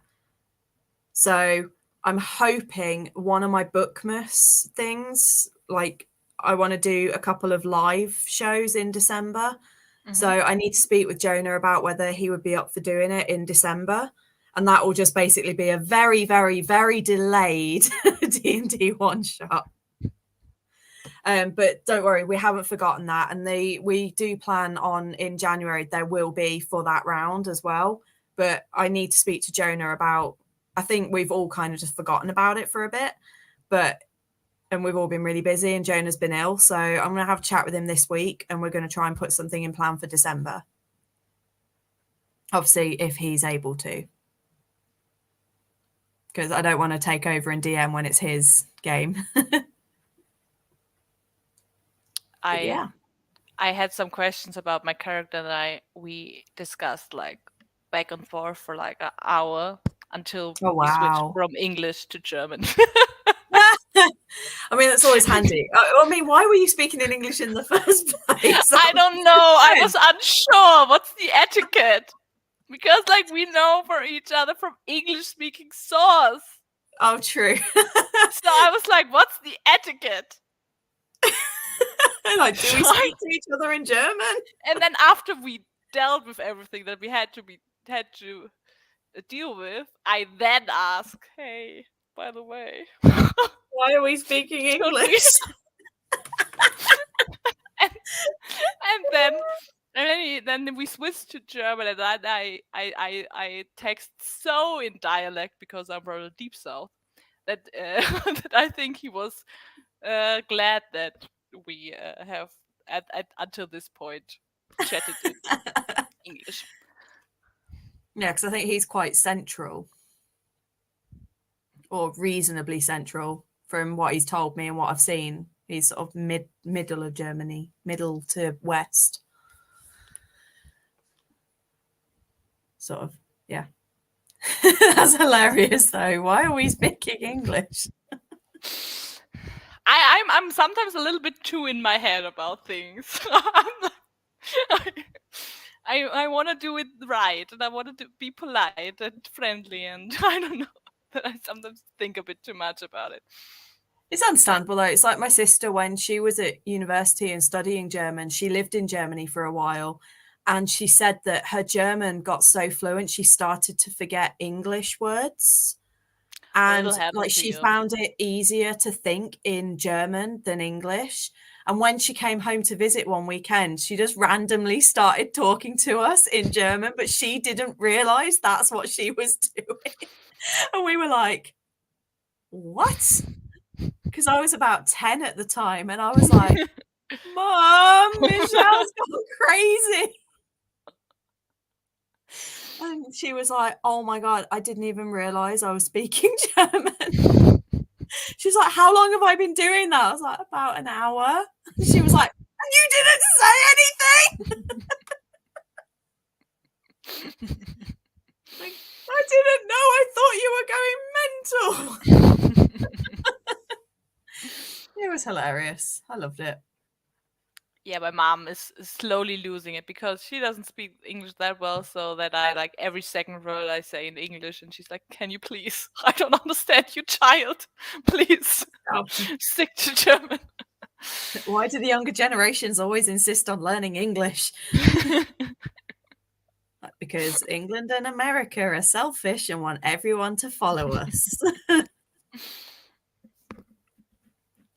So I'm hoping one of my Bookmas things, like I want to do a couple of live shows in December. So I need to speak with Jonah about whether he would be up for doing it in December. And that will just basically be a very, very, very delayed D&D one shot. But don't worry, we haven't forgotten that. And we do plan on in January, there will be for that round as well. But I need to speak to Jonah about, I think we've all kind of just forgotten about it for a bit. But and we've all been really busy, and Jonah's been ill. So I'm going to have a chat with him this week, and we're going to try and put something in plan for December. Obviously, if he's able to. Because I don't want to take over and DM when it's his game. Yeah. I had some questions about my character that we discussed like back and forth for like an hour until we switched from English to German. I mean, that's always handy. I mean, why were you speaking in English in the first place? I don't know. I was unsure. What's the etiquette? Because like we know for each other from English speaking source. Oh, true. So I was like, what's the etiquette? Like, do we speak to each other in German? And then after we dealt with everything that we had to deal with, I then ask, hey, by the way, why are we speaking English? and then we switched to German, and then I text so in dialect because I'm from the deep south that that I think he was glad that we have until this point chatted in English. Yeah, because I think he's quite central, or reasonably central from what he's told me and what I've seen. He's sort of middle of Germany, middle to west. Sort of, yeah. That's hilarious, though. Why are we speaking English? I'm sometimes a little bit too in my head about things. I want to do it right, and I want to be polite and friendly, and I don't know. I sometimes think a bit too much about it. It's understandable, though. It's like my sister, when she was at university and studying German, she lived in Germany for a while, and she said that her German got so fluent she started to forget English words. And like she found it easier to think in German than English. And when she came home to visit one weekend, she just randomly started talking to us in German, but she didn't realize that's what she was doing. And we were like, what? Because I was about 10 at the time, and I was like, Mom, Michelle's gone crazy. And she was like, oh my God, I didn't even realize I was speaking German. She was like, how long have I been doing that? I was like, about an hour. She was like, and you didn't say anything. Like, I didn't know. I thought you were going mental. It was hilarious. I loved it. Yeah, my mom is slowly losing it because she doesn't speak English that well, so that I like every second word I say in English, and she's like, can you please? I don't understand you, child. Please stick to German. Why do the younger generations always insist on learning English? Because England and America are selfish and want everyone to follow us.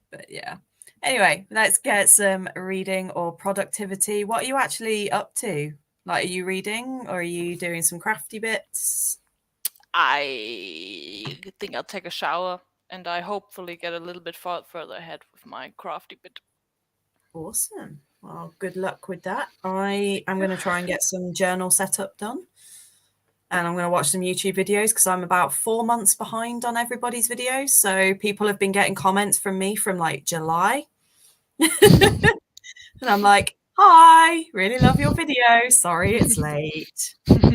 But yeah. Anyway, let's get some reading or productivity. What are you actually up to? Like, are you reading or are you doing some crafty bits? I think I'll take a shower and I hopefully get a little bit further ahead with my crafty bit. Awesome. Well, good luck with that. I am going to try and get some journal setup done. And I'm going to watch some YouTube videos because I'm about 4 months behind on everybody's videos. So people have been getting comments from me from like July. And I'm like, hi, really love your video. Sorry it's late. But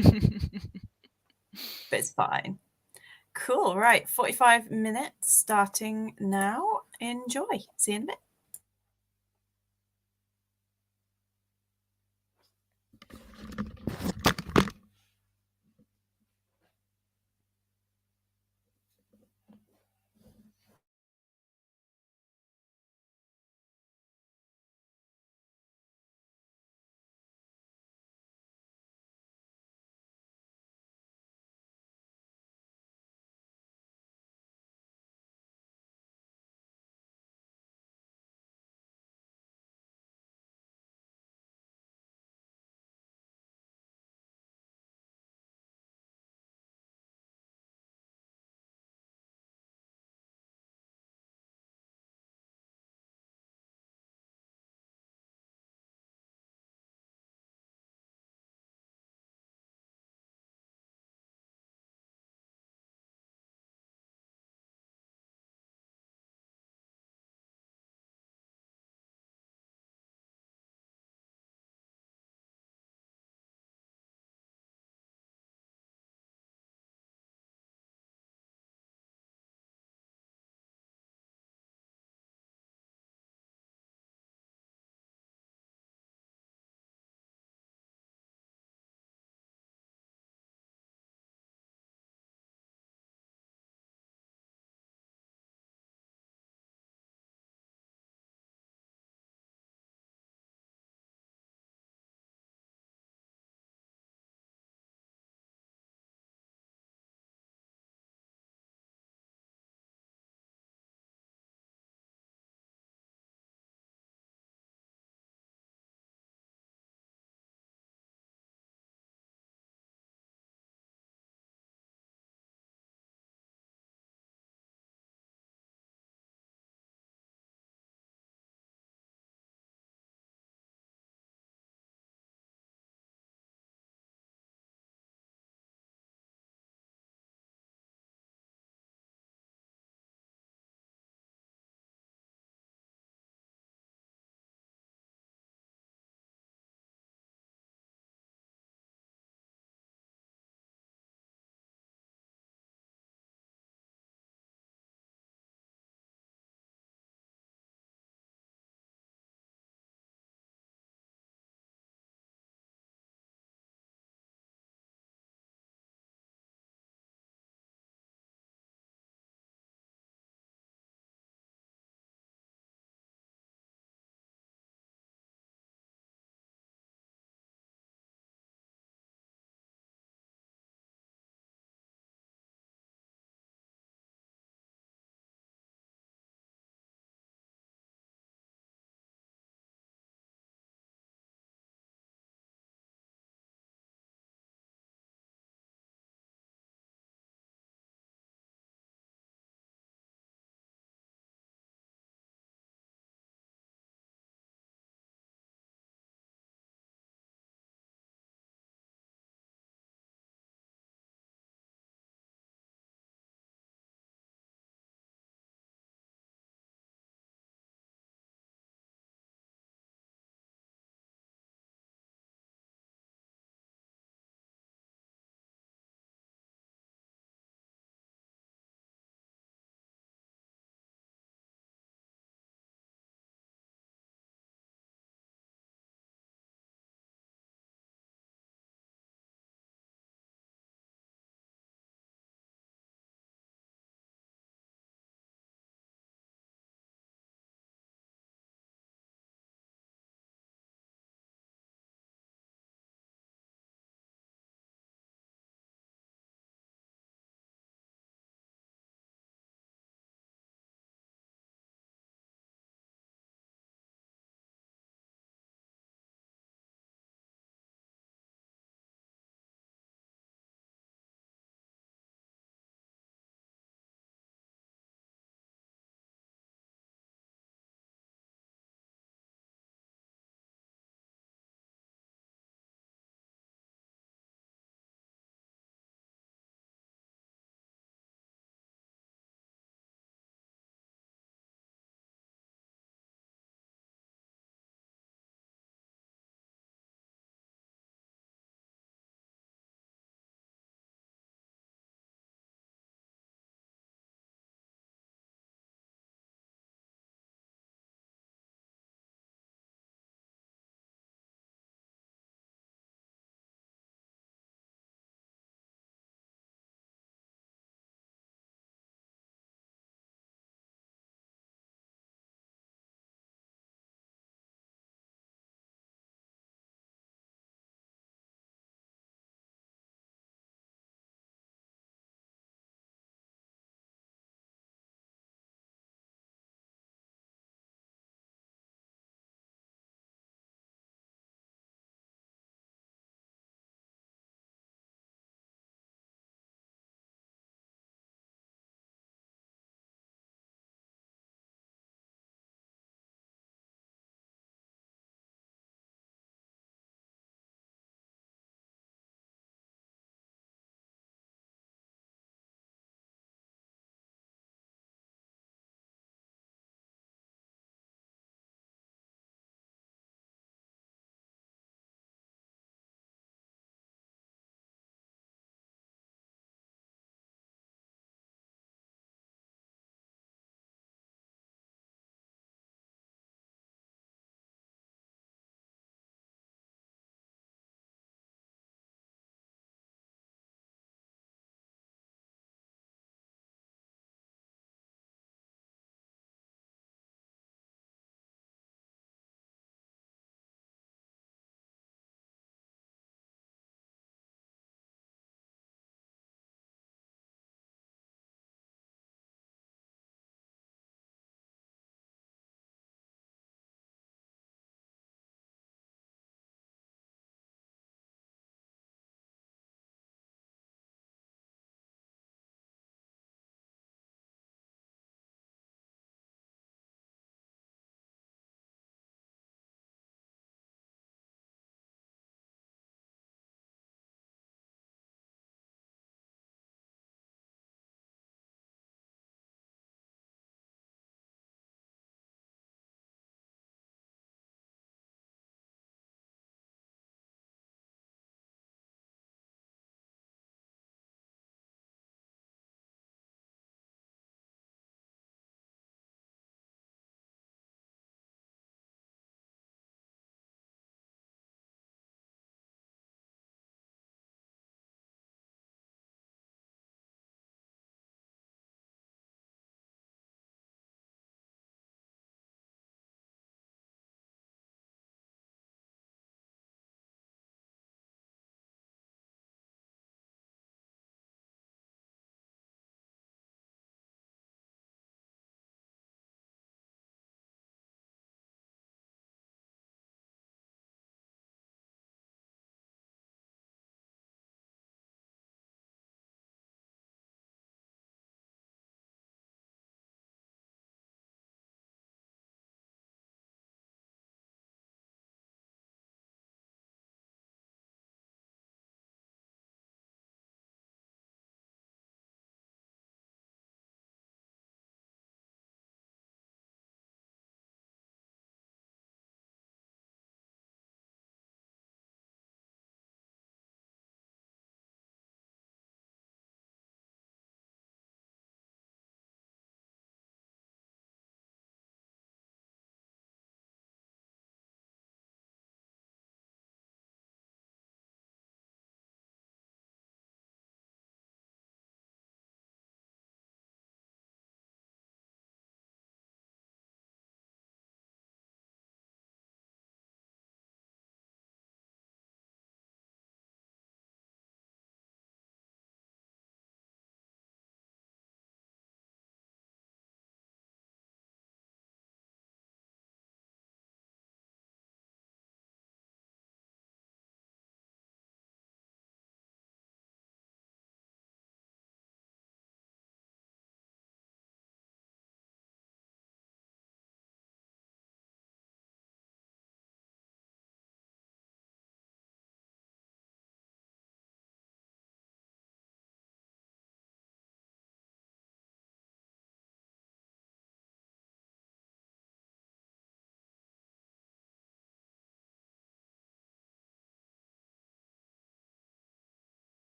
it's fine. Cool. Right. 45 minutes starting now. Enjoy. See you in a bit.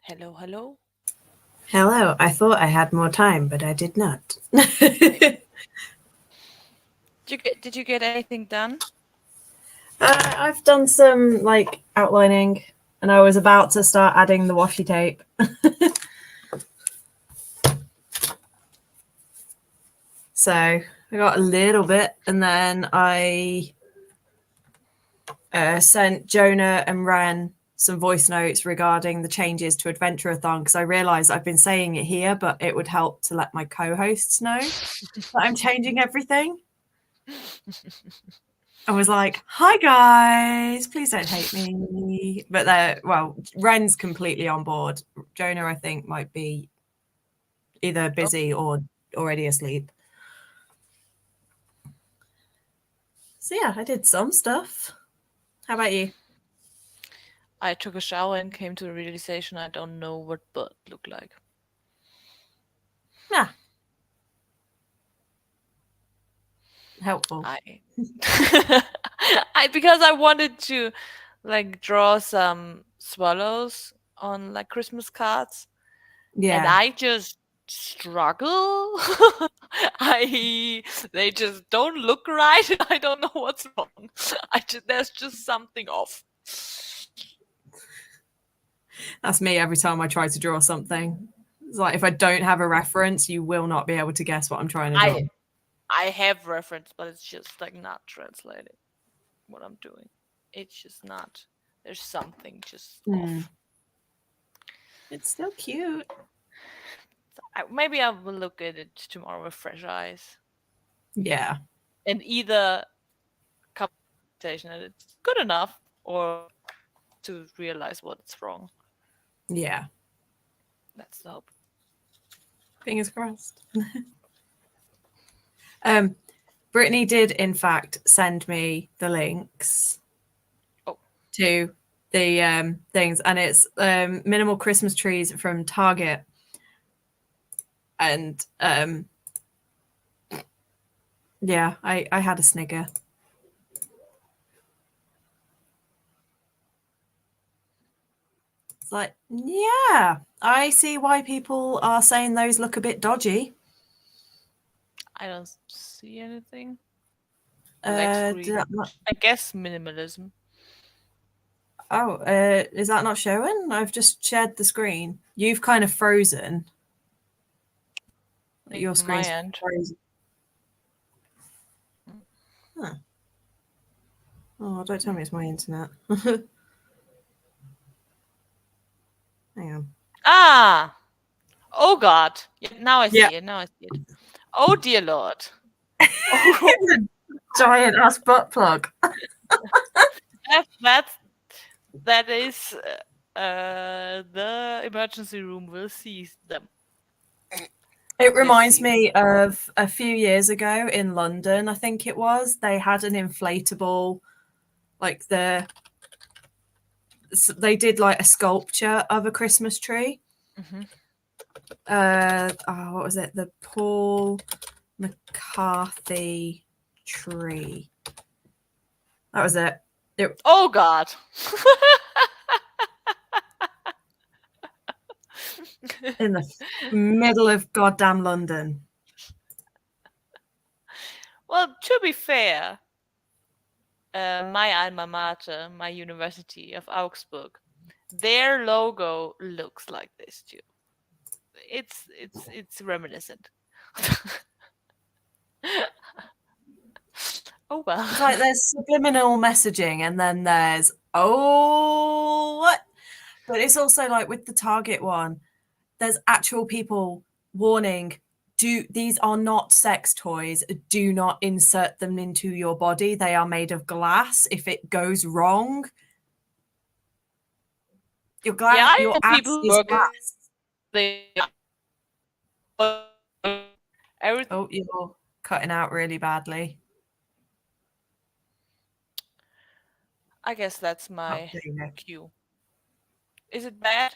Hello, hello. Hello. I thought I had more time, but I did not. Did you get anything done? I've done some like outlining, and I was about to start adding the washi tape. So I got a little bit, and then I sent Jonah and Ren some voice notes regarding the changes to Adventure-a-thon, because I realised I've been saying it here, but it would help to let my co-hosts know that I'm changing everything. I was like, "Hi guys, please don't hate me." But Ren's completely on board. Jonah, I think, might be either busy or already asleep. So yeah, I did some stuff. How about you? I took a shower and came to the realization I don't know what butt looked like. Yeah. Helpful. Because I wanted to like draw some swallows on like Christmas cards, and Yeah. I just struggle. They just don't look right. I don't know what's wrong. There's just something off. That's me every time I try to draw something. It's like if I don't have a reference, you will not be able to guess what I'm trying to draw. I have reference, but it's just like not translating what I'm doing. It's just not. There's something just off. It's still cute. Maybe I will look at it tomorrow with fresh eyes. Yeah. And either computation that it's good enough or to realize what's wrong. Yeah. That's the hope. Fingers crossed. Brittany did, in fact, send me the links to the things, and it's minimal Christmas trees from Target. And yeah, I had a snigger. It's like, yeah, I see why people are saying those look a bit dodgy. I don't see anything. I guess minimalism. Oh, is that not showing? I've just shared the screen. You've kind of frozen. Your screen's frozen. Huh. Oh, don't tell me it's my internet. Hang on. Ah! Oh God! Yeah, now I see it. Now I see it. Oh dear Lord! It's a giant ass butt plug. that is the emergency room will see them. It reminds me of a few years ago in London, I think it was. They had an inflatable, like they did like a sculpture of a Christmas tree. What was it? The Paul McCarthy tree. That was it. Oh God. In the middle of goddamn London. Well, to be fair, my alma mater, my university of Augsburg, their logo looks like this too. It's reminiscent. Oh well. It's like there's subliminal messaging, and then there's what? But it's also like with the Target one, there's actual people warning, these are not sex toys. Do not insert them into your body. They are made of glass. If it goes wrong, your glass, your ass is glass. Oh, you're cutting out really badly. I guess that's my cue. Is it bad?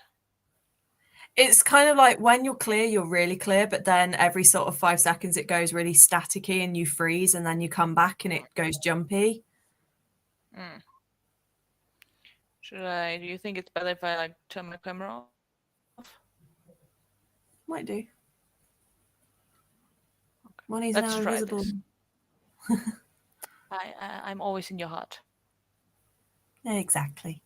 It's kind of like when you're clear, you're really clear, but then every sort of 5 seconds it goes really staticky and you freeze, and then you come back and it goes jumpy. Do you think it's better if I like turn my camera off? Might do. Money's Let's now try invisible. this. I'm always in your heart. Exactly.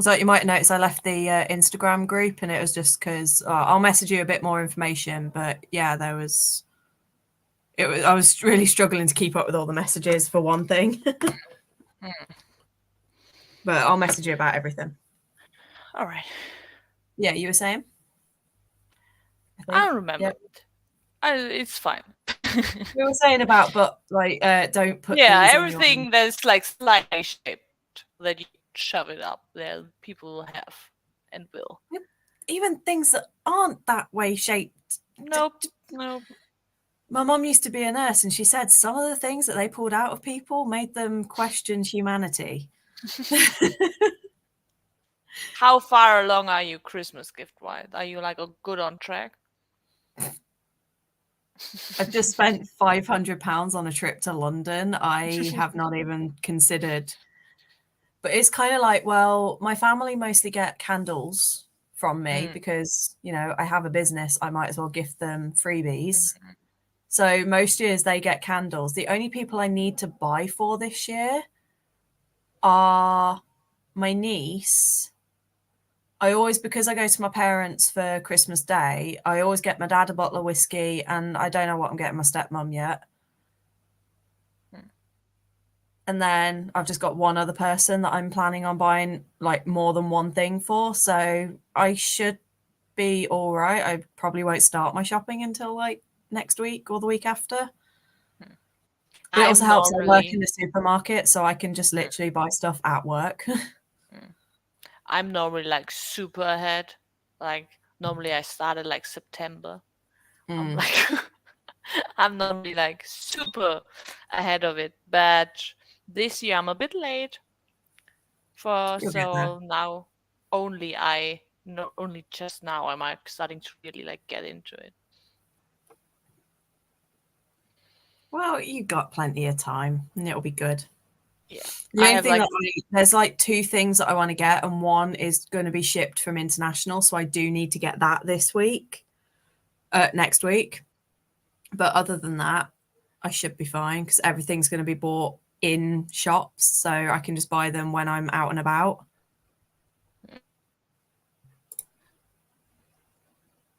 So you might notice I left the Instagram group, and it was just because I'll message you a bit more information. But yeah, I was really struggling to keep up with all the messages for one thing. But I'll message you about everything. All right. Yeah, you were saying? I don't remember. Yep. It's fine. You were saying about, but like, don't put Yeah, things on your- everything that's like slightly shaped that you shove it up there, people will have and will. even things that aren't that way shaped. Nope. My mum used to be a nurse, and she said some of the things that they pulled out of people made them question humanity. How far along are you Christmas gift wise? Are you like a good on track? I've just spent £500 on a trip to London. I have not even considered. But it's kind of like, well, my family mostly get candles from me because, you know, I have a business. I might as well gift them freebies. So most years they get candles. The only people I need to buy for this year are my niece. I always, because I go to my parents for Christmas Day, I always get my dad a bottle of whiskey, and I don't know what I'm getting my stepmom yet. And then I've just got one other person that I'm planning on buying like more than one thing for. So I should be all right. I probably won't start my shopping until like next week or the week after. It also helps I work in the supermarket, so I can just literally buy stuff at work. I'm normally like super ahead. Like normally I started like September. I'm like I'm normally like super ahead of it, but this year I'm a bit late. So now only just now am I starting to really like get into it. Well, you got plenty of time, and it'll be good. Yeah. The only thing there's like two things that I want to get, and one is going to be shipped from international, so I do need to get that this week, next week. But other than that, I should be fine because everything's going to be bought in shops, so I can just buy them when I'm out and about.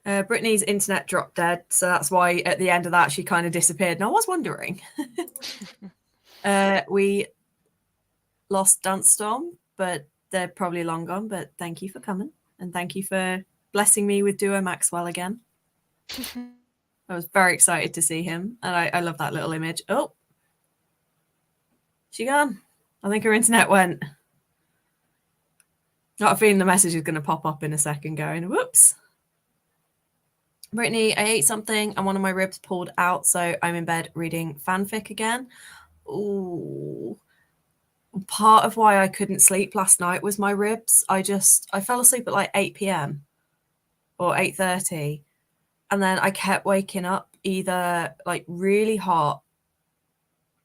Brittany's internet dropped dead, so that's why at the end of that she kind of disappeared, and I was wondering. We lost Dance Storm, but they're probably long gone. But thank you for coming, and thank you for blessing me with Duo Maxwell again. I was very excited to see him, and I love that little image. Oh, she gone. I think her internet went. Got a feeling the message is going to pop up in a second going, whoops. Brittany, I ate something and one of my ribs pulled out, so I'm in bed reading fanfic again. Ooh. Part of why I couldn't sleep last night was my ribs. I fell asleep at like 8 p.m. or 8:30, and then I kept waking up either like really hot,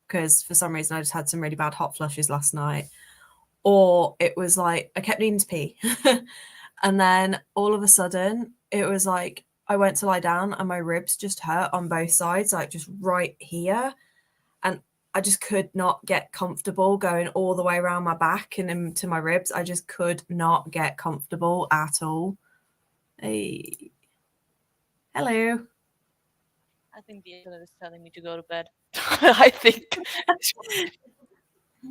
because for some reason I just had some really bad hot flushes last night, or it was like I kept needing to pee. And then all of a sudden it was like I went to lie down and my ribs just hurt on both sides, like just right here. And I just could not get comfortable going all the way around my back and into my ribs. I just could not get comfortable at all. Hey. Hello. I think the internet is telling me to go to bed. I think.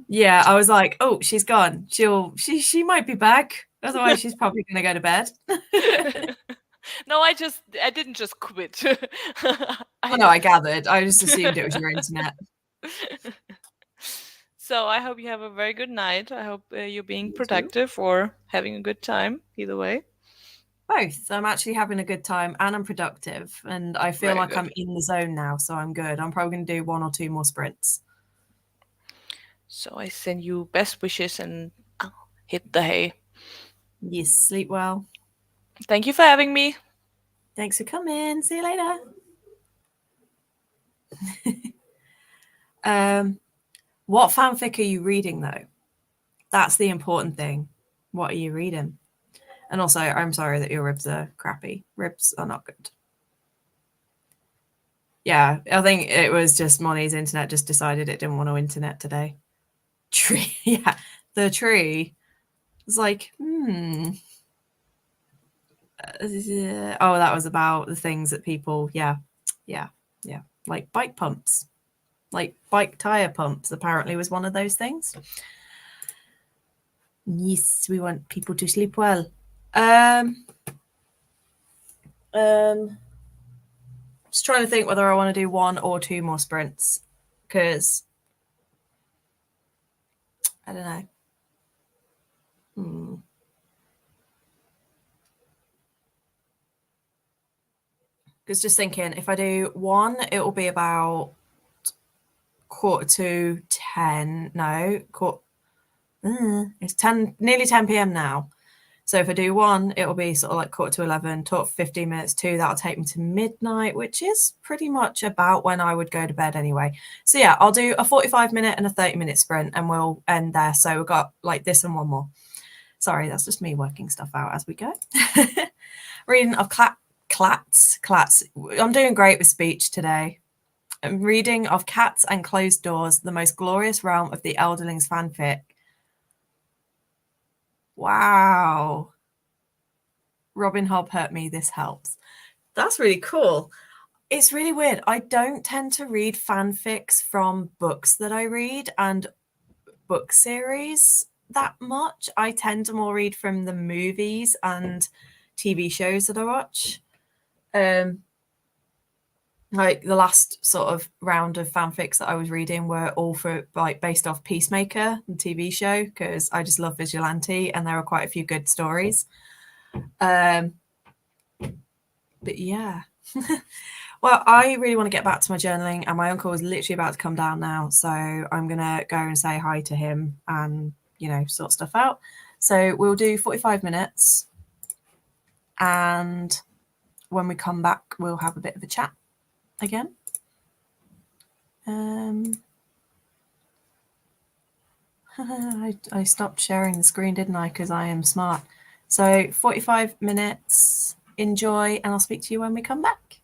Yeah, I was like, oh, she's gone. She might be back. Otherwise, she's probably going to go to bed. No, I didn't just quit. I gathered. I just assumed it was your internet. So I hope you have a very good night. I hope you're being productive or having a good time. Either way. Both. I'm actually having a good time and I'm productive. And I feel like I'm in the zone now, so I'm good. I'm probably going to do 1 or 2 more sprints. So I send you best wishes and hit the hay. Yes, sleep well. Thank you for having me. Thanks for coming. See you later. What fanfic are you reading, though? That's the important thing. What are you reading? And also, I'm sorry that your ribs are crappy. Ribs are not good. Yeah, I think it was just Moni's internet just decided it didn't want to internet today. Tree, yeah, the tree was like, oh, that was about the things that people, yeah, like bike pumps, like bike tire pumps. Apparently, was one of those things. Yes, we want people to sleep well. Just trying to think whether I want to do 1 or 2 more sprints, because I don't know. Because just thinking, if I do 1, it will be about 9:45. No, it's 10, nearly 10 p.m. now. So if I do 1, it'll be sort of like 11:15, talk for 15 minutes. 2, that'll take me to midnight, which is pretty much about when I would go to bed anyway. So yeah, I'll do a 45-minute and a 30-minute sprint, and we'll end there. So we've got like this and 1 more. Sorry, that's just me working stuff out as we go. Reading of Clatts. I'm doing great with speech today. I'm reading of Cats and Closed Doors, the most glorious realm of the Elderlings fanfic. Wow. Robin Hobb hurt me, this helps. That's really cool. It's really weird. I don't tend to read fanfics from books that I read and book series that much. I tend to more read from the movies and TV shows that I watch. Like the last sort of round of fanfics that I was reading were all for like based off Peacemaker, the TV show, because I just love Vigilante and there are quite a few good stories. But yeah. Well, I really want to get back to my journaling, and my uncle is literally about to come down now, so I'm gonna go and say hi to him and sort stuff out. So we'll do 45 minutes, and when we come back we'll have a bit of a chat again. I stopped sharing the screen, didn't I? Because I am smart. So 45 minutes, enjoy, and I'll speak to you when we come back.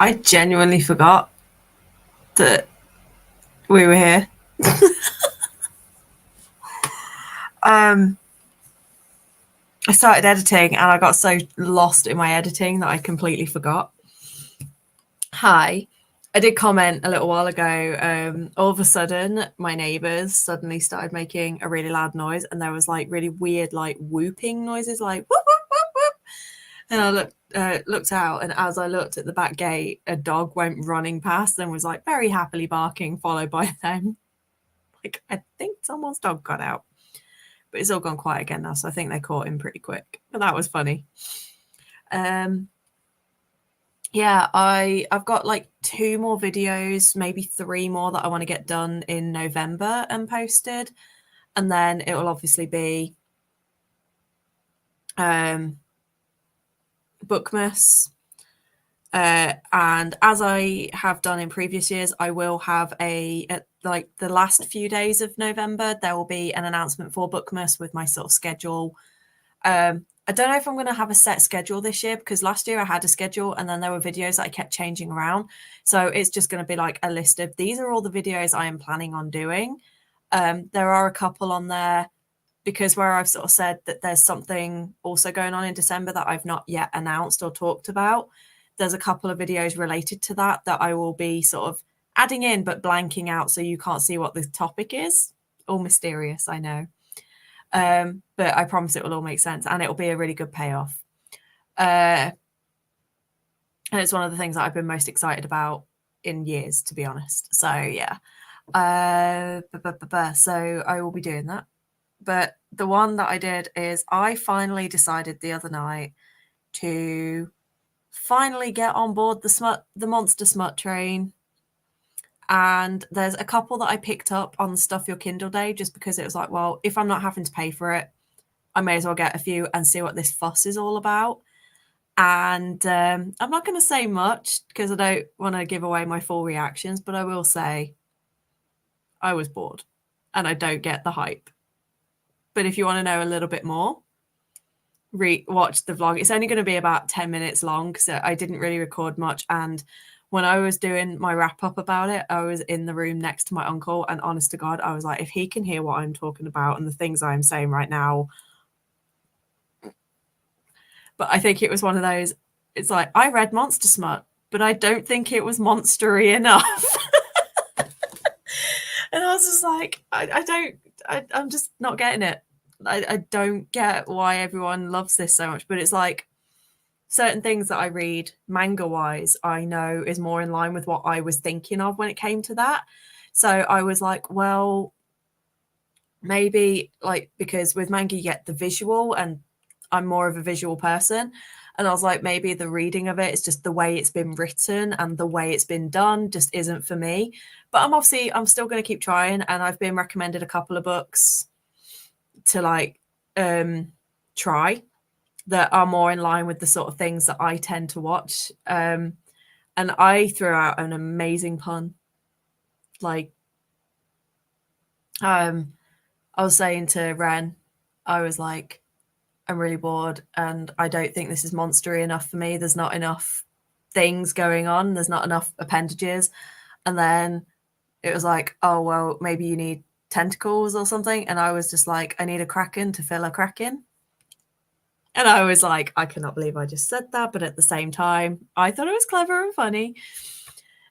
I genuinely forgot that we were here. I started editing and I got so lost in my editing that I completely forgot. Hi. I did comment a little while ago. All of a sudden, my neighbors suddenly started making a really loud noise, and there was like really weird, like whooping noises, like whoop, whoop, whoop, whoop. And I looked out, and as I looked at the back gate, a dog went running past and was like very happily barking, followed by them. Like, I think someone's dog got out, but it's all gone quiet again now, so I think they caught him pretty quick. But that was funny. Yeah, I've got like 2 more videos, maybe 3 more that I want to get done in November and posted. And then it will obviously be Bookmas. And as I have done in previous years, I will have like the last few days of November, there will be an announcement for Bookmas with my sort of schedule. I don't know if I'm going to have a set schedule this year, because last year I had a schedule and then there were videos that I kept changing around. So it's just going to be like a list of these are all the videos I am planning on doing. There are a couple on there because where I've sort of said that there's something also going on in December that I've not yet announced or talked about. There's a couple of videos related to that I will be sort of adding in but blanking out so you can't see what the topic is. All mysterious, I know. But I promise it will all make sense and it'll be a really good payoff. And it's one of the things that I've been most excited about in years, to be honest. So yeah. So I will be doing that. But the one that I did is I finally decided the other night to finally get on board the Monster Smut train. And there's a couple that I picked up on Stuff Your Kindle Day just because it was like, well, if I'm not having to pay for it, I may as well get a few and see what this fuss is all about. And I'm not going to say much because I don't want to give away my full reactions, but I will say I was bored and I don't get the hype. But if you want to know a little bit more, watch the vlog. It's only going to be about 10 minutes long because I didn't really record much. And when I was doing my wrap up about it, I was in the room next to my uncle. And honest to God, I was like, if he can hear what I'm talking about and the things I'm saying right now. But I think it was one of those, it's like, I read Monster Smut, but I don't think it was monstery enough. And I was just like, I'm just not getting it. I don't get why everyone loves this so much. But it's like certain things that I read manga wise, I know is more in line with what I was thinking of when it came to that. So I was like, well, maybe like, because with manga you get the visual and I'm more of a visual person. And I was like, maybe the reading of it is just the way it's been written and the way it's been done just isn't for me. But I'm still going to keep trying. And I've been recommended a couple of books to like try that are more in line with the sort of things that I tend to watch. And I threw out an amazing pun. Like, I was saying to Ren, I was like, I'm really bored and I don't think this is monstery enough for me. There's not enough things going on. There's not enough appendages. And then it was like, oh, well, maybe you need tentacles or something. And I was just like, I need a kraken to fill a kraken. And I was like, I cannot believe I just said that. But at the same time, I thought it was clever and funny.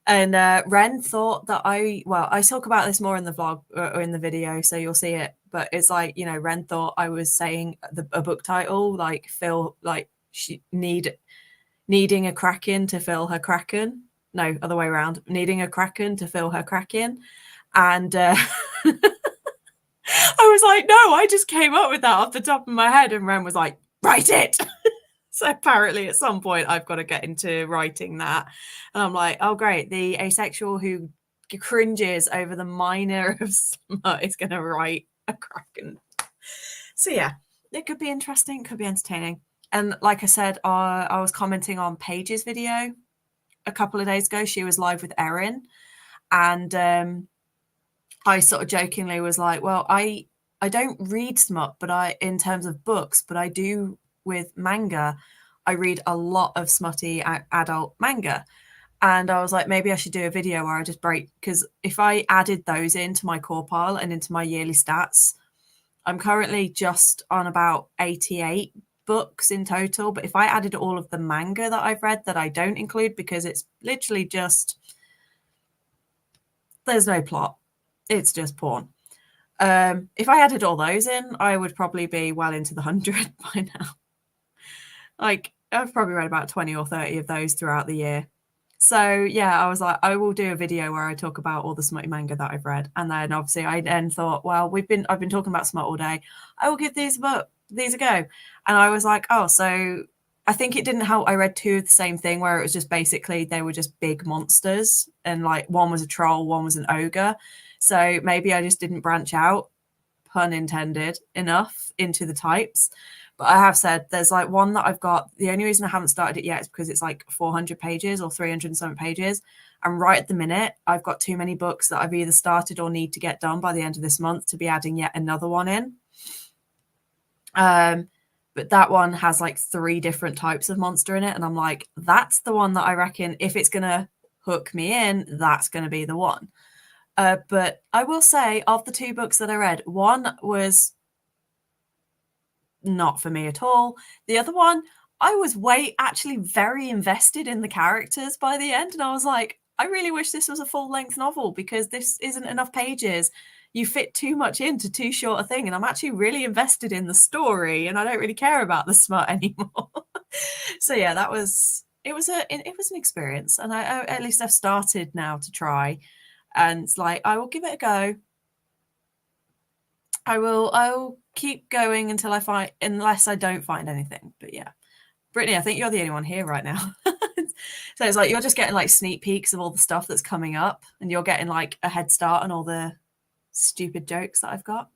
And Ren thought that I talk about this more in the vlog or in the video, so you'll see it. But it's like, you know, Ren thought I was saying a book title, like Phil, like she needing a kraken to fill her kraken. No, other way around. Needing a kraken to fill her kraken. And I was like, no, I just came up with that off the top of my head. And Ren was like, write it. So apparently at some point I've got to get into writing that. And I'm like, oh, great. The asexual who cringes over the minor of smut is going to write a kraken. So yeah, it could be interesting. Could be entertaining. And like I said, I was commenting on Paige's video a couple of days ago. She was live with Erin. And I sort of jokingly was like, well, I don't read smut, but in terms of books, but I do with manga. I read a lot of smutty adult manga. And I was like, maybe I should do a video where I just break, because if I added those into my core pile and into my yearly stats, I'm currently just on about 88 books in total. But if I added all of the manga that I've read that I don't include, because it's literally just, there's no plot, it's just porn. If I added all those in, I would probably be well into the 100 by now. Like, I've probably read about 20 or 30 of those throughout the year. So yeah, I was like, I will do a video where I talk about all the smutty manga that I've read. And then obviously I then thought, well, I've been talking about smut all day. I will give these a go. And I was like, oh, so I think it didn't help. I read 2 of the same thing where it was just basically they were just big monsters, and like one was a troll, one was an ogre. So maybe I just didn't branch out, pun intended, enough into the types. But I have said there's like one that I've got. The only reason I haven't started it yet is because it's like 400 pages or 307 pages. And right at the minute, I've got too many books that I've either started or need to get done by the end of this month to be adding yet another one in. But that one has like 3 different types of monster in it. And I'm like, that's the one that I reckon if it's going to hook me in, that's going to be the one. But I will say, of the 2 books that I read, one was not for me at all. The other one, I was actually very invested in the characters by the end. And I was like, I really wish this was a full-length novel, because this isn't enough pages. You fit too much into too short a thing. And I'm actually really invested in the story, and I don't really care about the smut anymore. So yeah, it was an experience. And I at least I've started now to try. And it's like, I will give it a go. I will keep going unless I don't find anything. But yeah, Brittany, I think you're the only one here right now. So it's like you're just getting like sneak peeks of all the stuff that's coming up, and you're getting like a head start on all the stupid jokes that I've got.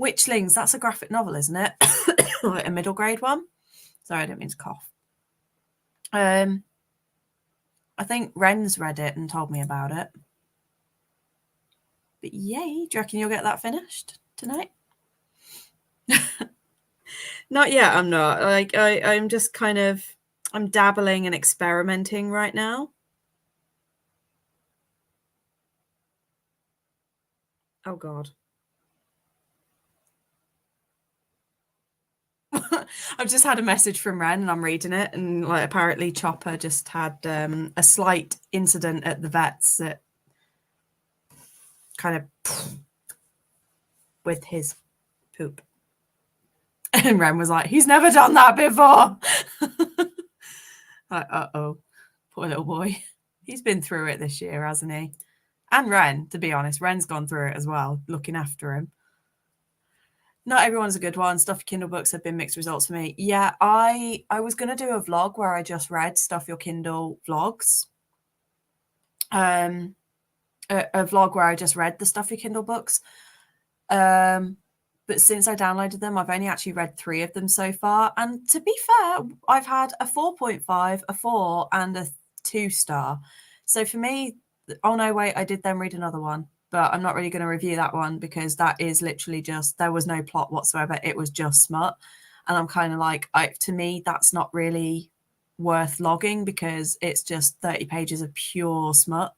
Witchlings, that's a graphic novel, isn't it? Like a middle grade one. Sorry, I didn't mean to cough. I think Ren's read it and told me about it. But yay, do you reckon you'll get that finished tonight? Not yet, I'm not. Like I'm just kind of, I'm dabbling and experimenting right now. Oh God. I've just had a message from Ren and I'm reading it, and like apparently Chopper just had a slight incident at the vets that kind of with his poop. And Ren was like, he's never done that before. Like, uh-oh, poor little boy. He's been through it this year, hasn't he? And Ren, to be honest, Ren's gone through it as well, looking after him. Not everyone's a good one. Stuff Your Kindle books have been mixed results for me. Yeah, I was going to do a vlog where I just read Stuff Your Kindle vlogs. A vlog where I just read the Stuff Your Kindle books. But since I downloaded them, I've only actually read 3 of them so far. And to be fair, I've had a 4.5, a 4, and a 2-star. So for me, oh no, wait, I did then read another one. But I'm not really going to review that one because that is literally just, there was no plot whatsoever. It was just smut. And I'm kind of like, to me, that's not really worth logging because it's just 30 pages of pure smut.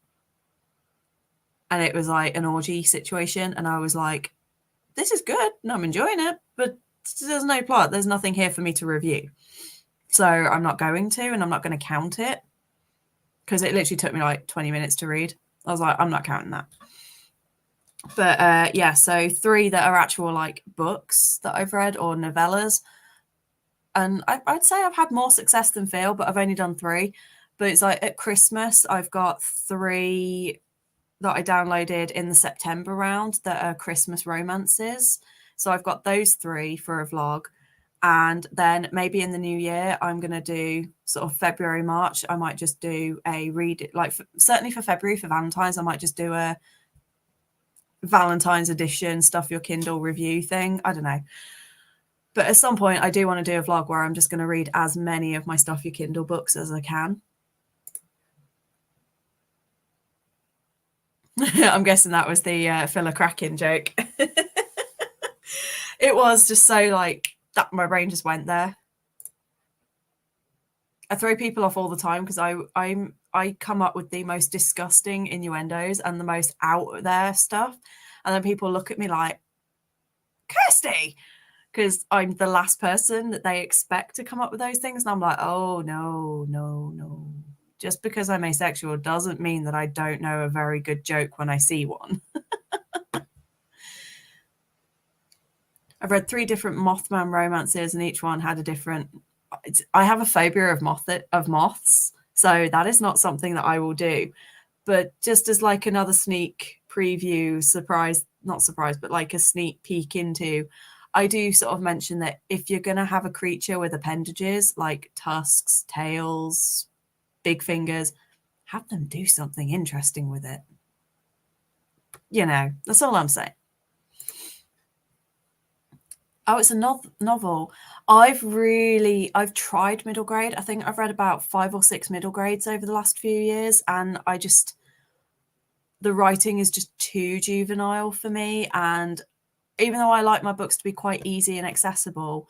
And it was like an orgy situation. And I was like, this is good and I'm enjoying it, but there's no plot. There's nothing here for me to review. So I'm not going to, and I'm not going to count it because it literally took me like 20 minutes to read. I was like, I'm not counting that. But yeah, so 3 that are actual like books that I've read or novellas. And I'd say I've had more success than fail, but I've only done 3. But it's like at Christmas, I've got 3 that I downloaded in the September round that are Christmas romances. So I've got those 3 for a vlog. And then maybe in the new year, I'm going to do sort of February, March. I might just do a read, like certainly for February, for Valentine's, I might just do a Valentine's edition Stuff Your Kindle review thing. I don't know. But at some point, I do want to do a vlog where I'm just going to read as many of my Stuff Your Kindle books as I can. I'm guessing that was the Phila Kraken joke. It was just so like that, my brain just went there. I throw people off all the time because I come up with the most disgusting innuendos and the most out there stuff, and then people look at me like, Kirsty, because I'm the last person that they expect to come up with those things, and I'm like, oh no, no, no. Just because I'm asexual doesn't mean that I don't know a very good joke when I see one. I've read 3 different Mothman romances, and each one had a different. I have a phobia of moths, so that is not something that I will do. But just as like another sneak preview, not surprise, but like a sneak peek into, I do sort of mention that if you're going to have a creature with appendages like tusks, tails, big fingers, have them do something interesting with it. You know, that's all I'm saying. Oh, it's a novel. I've tried middle grade. I think I've read about 5 or 6 middle grades over the last few years, and the writing is just too juvenile for me. And even though I like my books to be quite easy and accessible,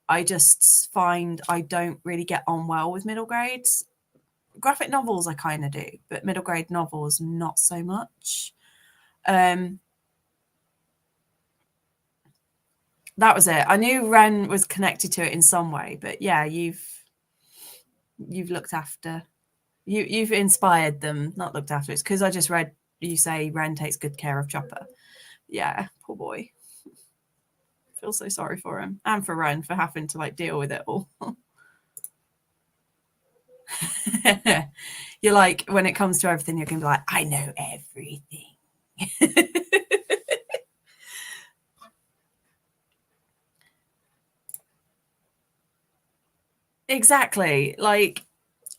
I just find I don't really get on well with middle grades. Graphic novels I kind of do, but middle grade novels not so much. That was it. I knew Ren was connected to it in some way, but yeah, you've looked after, you've inspired them, not looked after. It's because I just read you say Ren takes good care of Chopper. Yeah, poor boy. Feel so sorry for him and for Ren for having to like deal with it all. You're like, when it comes to everything, you're gonna be like, I know everything. Exactly. Like,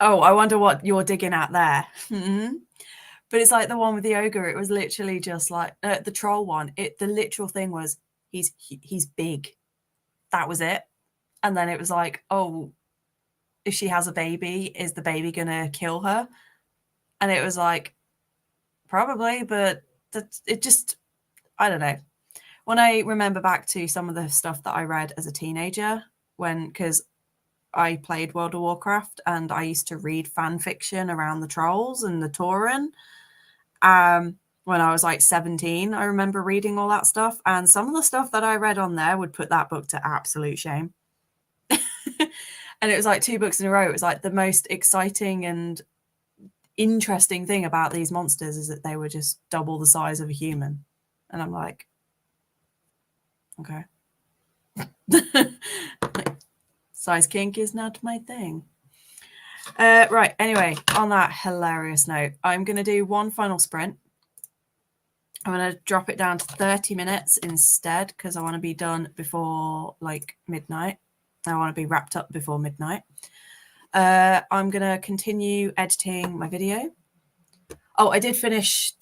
oh, I wonder what you're digging at there. Mm-hmm. But it's like the one with the ogre. It was literally just like the troll one. The literal thing was he's big. That was it. And then it was like, oh, if she has a baby, is the baby gonna kill her? And it was like, probably, but it just, I don't know. When I remember back to some of the stuff that I read as a teenager, because I played World of Warcraft and I used to read fan fiction around the trolls and the Tauren. When I was like 17, I remember reading all that stuff, and some of the stuff that I read on there would put that book to absolute shame. And it was like 2 books in a row. It was like the most exciting and interesting thing about these monsters is that they were just double the size of a human. And I'm like, okay. Size kink is not my thing. Right, anyway, on that hilarious note, I'm going to do one final sprint. I'm going to drop it down to 30 minutes instead because I want to be done before like midnight. I want to be wrapped up before midnight. I'm going to continue editing my video. Oh, I did finish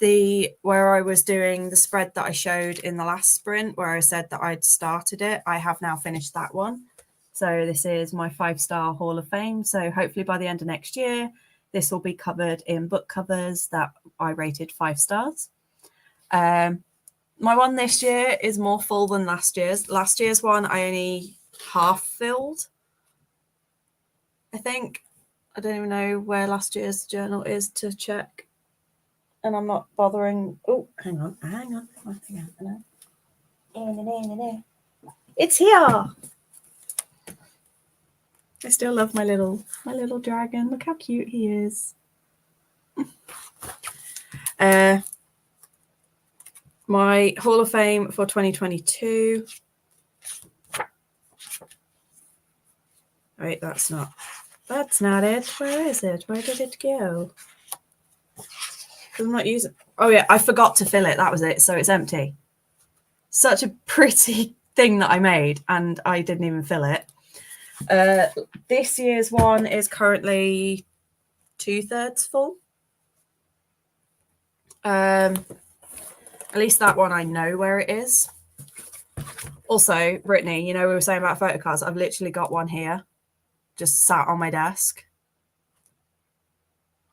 where I was doing the spread that I showed in the last sprint where I said that I'd started it. I have now finished that one. So this is my 5-star Hall of Fame. So hopefully by the end of next year, this will be covered in book covers that I rated 5 stars. My one this year is more full than last year's. Last year's one, I only half filled. I think. I don't even know where last year's journal is to check. And I'm not bothering. Oh, hang on. It's here. I still love my little dragon. Look how cute he is. My Hall of Fame for 2022. Wait, that's not it. Where is it? Where did it go? I'm not using. Oh yeah, I forgot to fill it. That was it. So it's empty. Such a pretty thing that I made, and I didn't even fill it. This year's one is currently 2/3 full. At least that one I know where it is. Also, Brittany, you know we were saying about photo cards. I've literally got one here, just sat on my desk.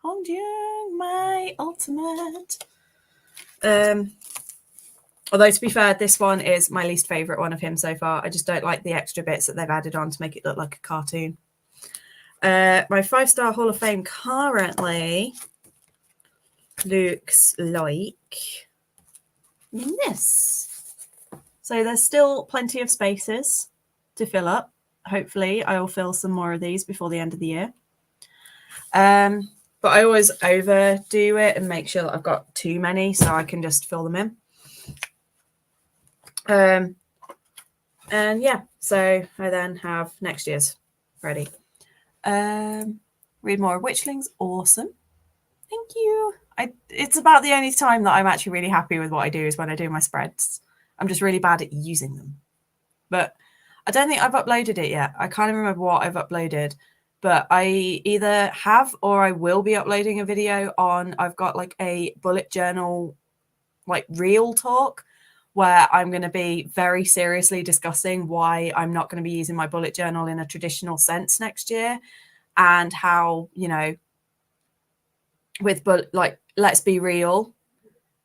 Hongjung, my ultimate. Although to be fair, this one is my least favorite one of him so far. I just don't like the extra bits that they've added on to make it look like a cartoon. My 5-star Hall of Fame currently looks like this. So there's still plenty of spaces to fill up. Hopefully I will fill some more of these before the end of the year. But I always overdo it and make sure that I've got too many so I can just fill them in. And yeah, so I then have next year's ready. Read more of Witchlings. Awesome. Thank you. It's about the only time that I'm actually really happy with what I do is when I do my spreads. I'm just really bad at using them. But I don't think I've uploaded it yet. I can't even remember what I've uploaded. But I either have or I will be uploading a video on, I've got like a bullet journal, like real talk, where I'm going to be very seriously discussing why I'm not going to be using my bullet journal in a traditional sense next year, and how, you know, like, let's be real,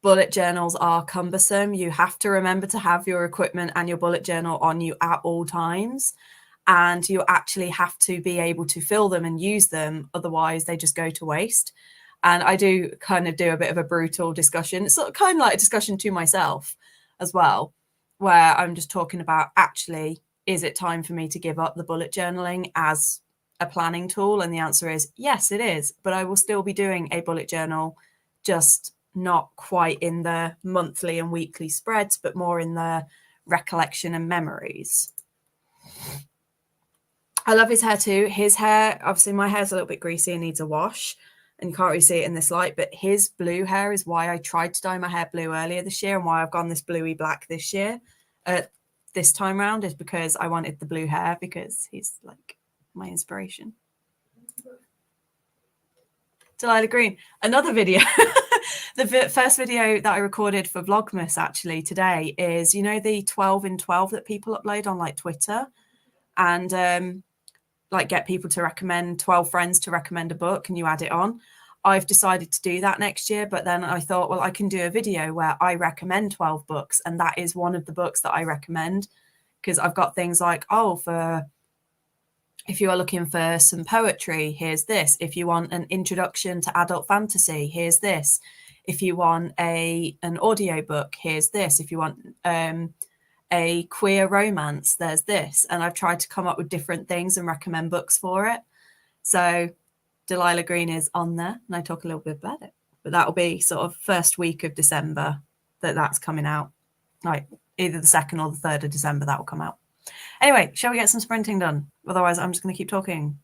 bullet journals are cumbersome. You have to remember to have your equipment and your bullet journal on you at all times. And you actually have to be able to fill them and use them. Otherwise, they just go to waste. And I do kind of do a bit of a brutal discussion. It's sort of kind of like a discussion to myself as well, where I'm just talking about, actually, is it time for me to give up the bullet journaling as a planning tool? And the answer is yes, it is. But I will still be doing a bullet journal, just not quite in the monthly and weekly spreads, but more in the recollection and memories. I love his hair too. His hair, obviously my hair's a little bit greasy and needs a wash, and you can't really see it in this light, but his blue hair is why I tried to dye my hair blue earlier this year, and why I've gone this bluey black this year. This time round is because I wanted the blue hair, because he's like my inspiration. Delilah Green, another video. The first video that I recorded for Vlogmas actually today is, you know, the 12 in 12 that people upload on like Twitter, and like get people to recommend 12 friends to recommend a book and you add it on. I've decided to do that next year, but then I thought, well, I can do a video where I recommend 12 books, and that is one of the books that I recommend, because I've got things like, oh, for if you are looking for some poetry, here's this. If you want an introduction to adult fantasy, here's this. If you want an audio book, here's this. If you want a queer romance, there's this. And I've tried to come up with different things and recommend books for it. So Delilah Green is on there, and I talk a little bit about it. But that'll be sort of first week of December that's coming out. Like either the 2nd or the 3rd of December, that will come out. Anyway, shall we get some sprinting done? Otherwise, I'm just going to keep talking.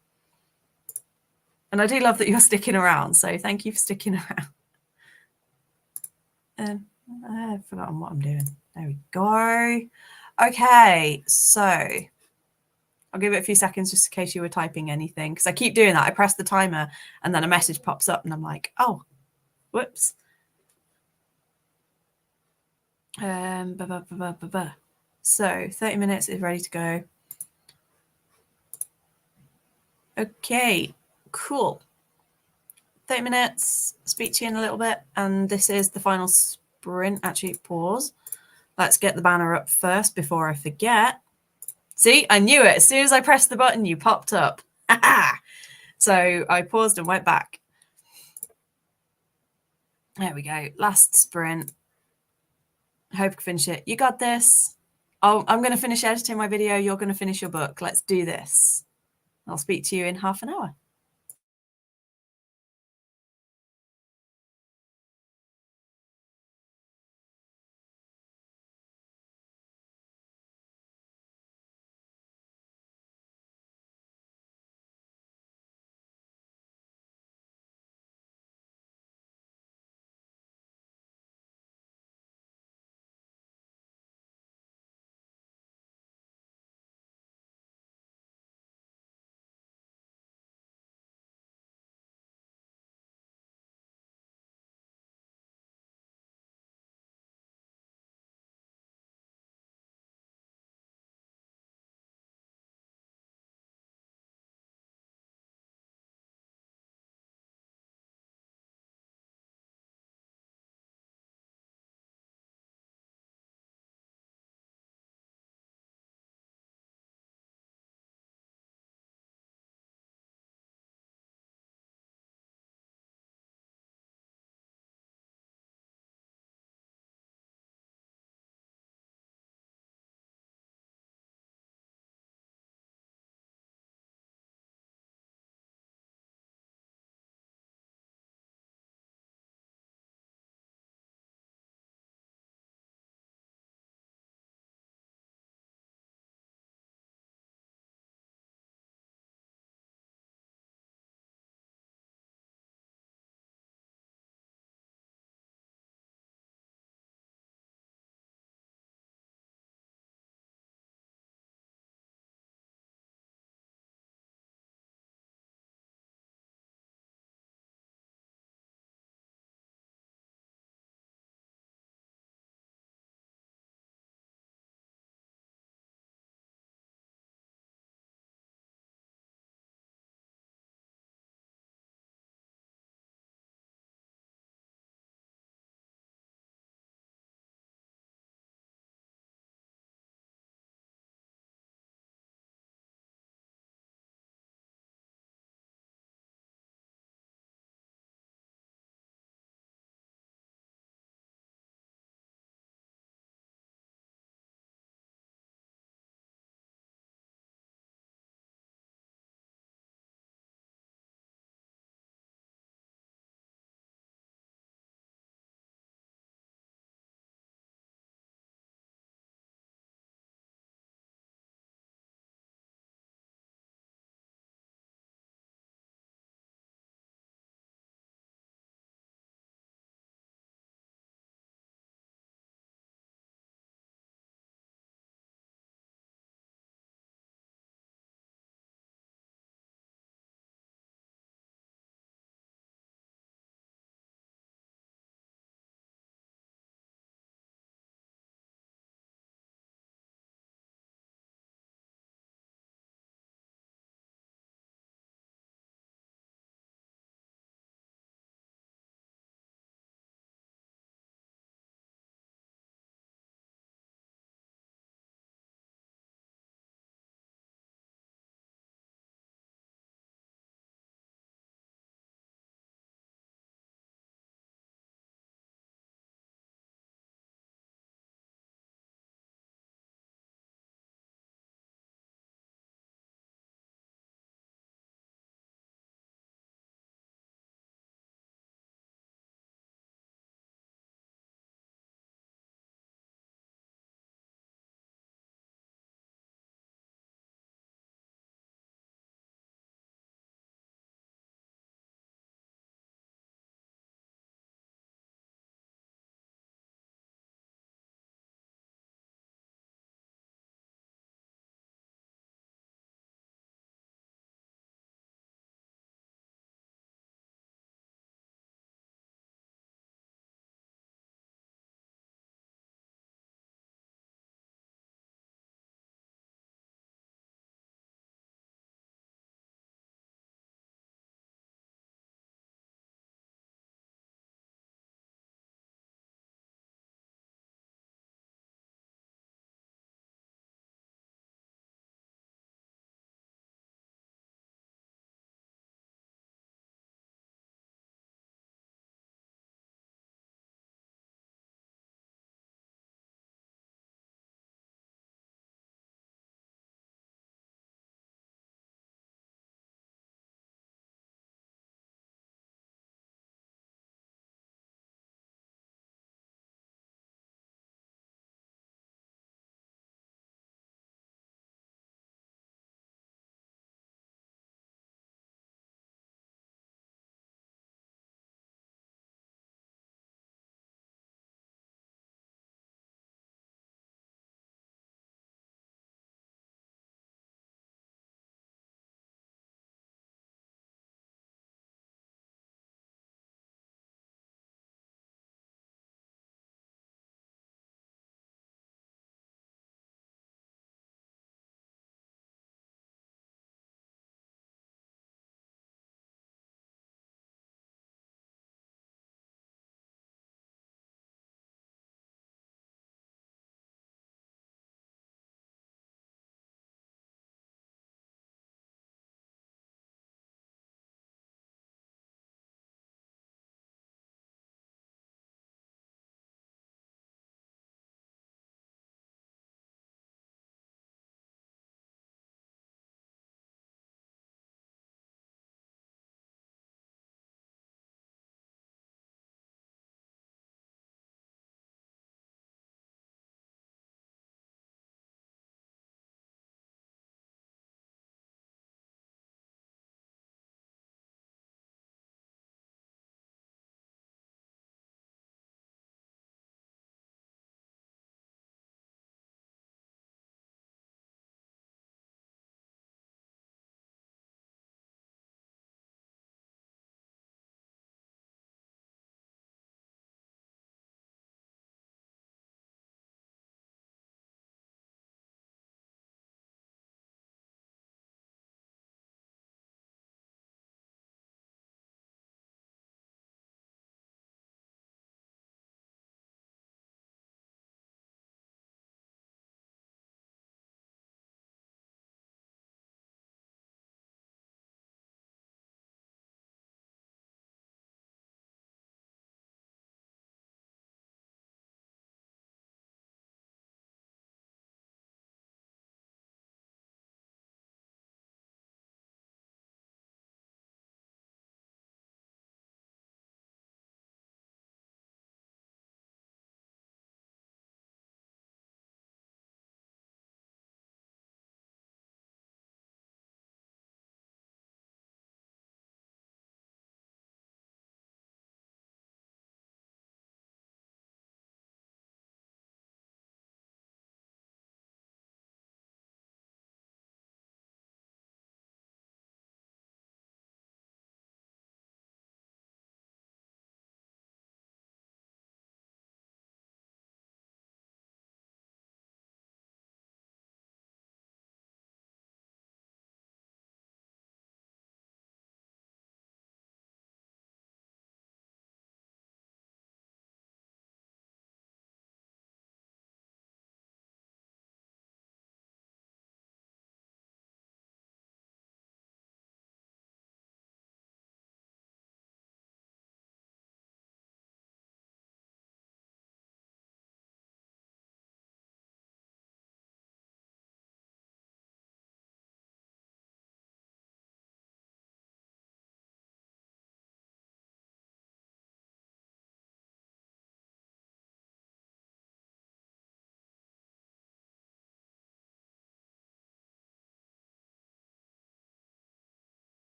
And I do love that you're sticking around, so thank you for sticking around. I've forgotten what I'm doing. There we go. Okay, so I'll give it a few seconds just in case you were typing anything, because I keep doing that. I press the timer and then a message pops up and I'm like, oh, whoops. So 30 minutes is ready to go. Okay, cool. 30 minutes, speak to you in a little bit. And this is the final sprint. Actually, pause. Let's get the banner up first before I forget. See, I knew it. As soon as I pressed the button, you popped up. So I paused and went back. There we go. Last sprint. I hope I can finish it. You got this. Oh, I'm going to finish editing my video. You're going to finish your book. Let's do this. I'll speak to you in half an hour.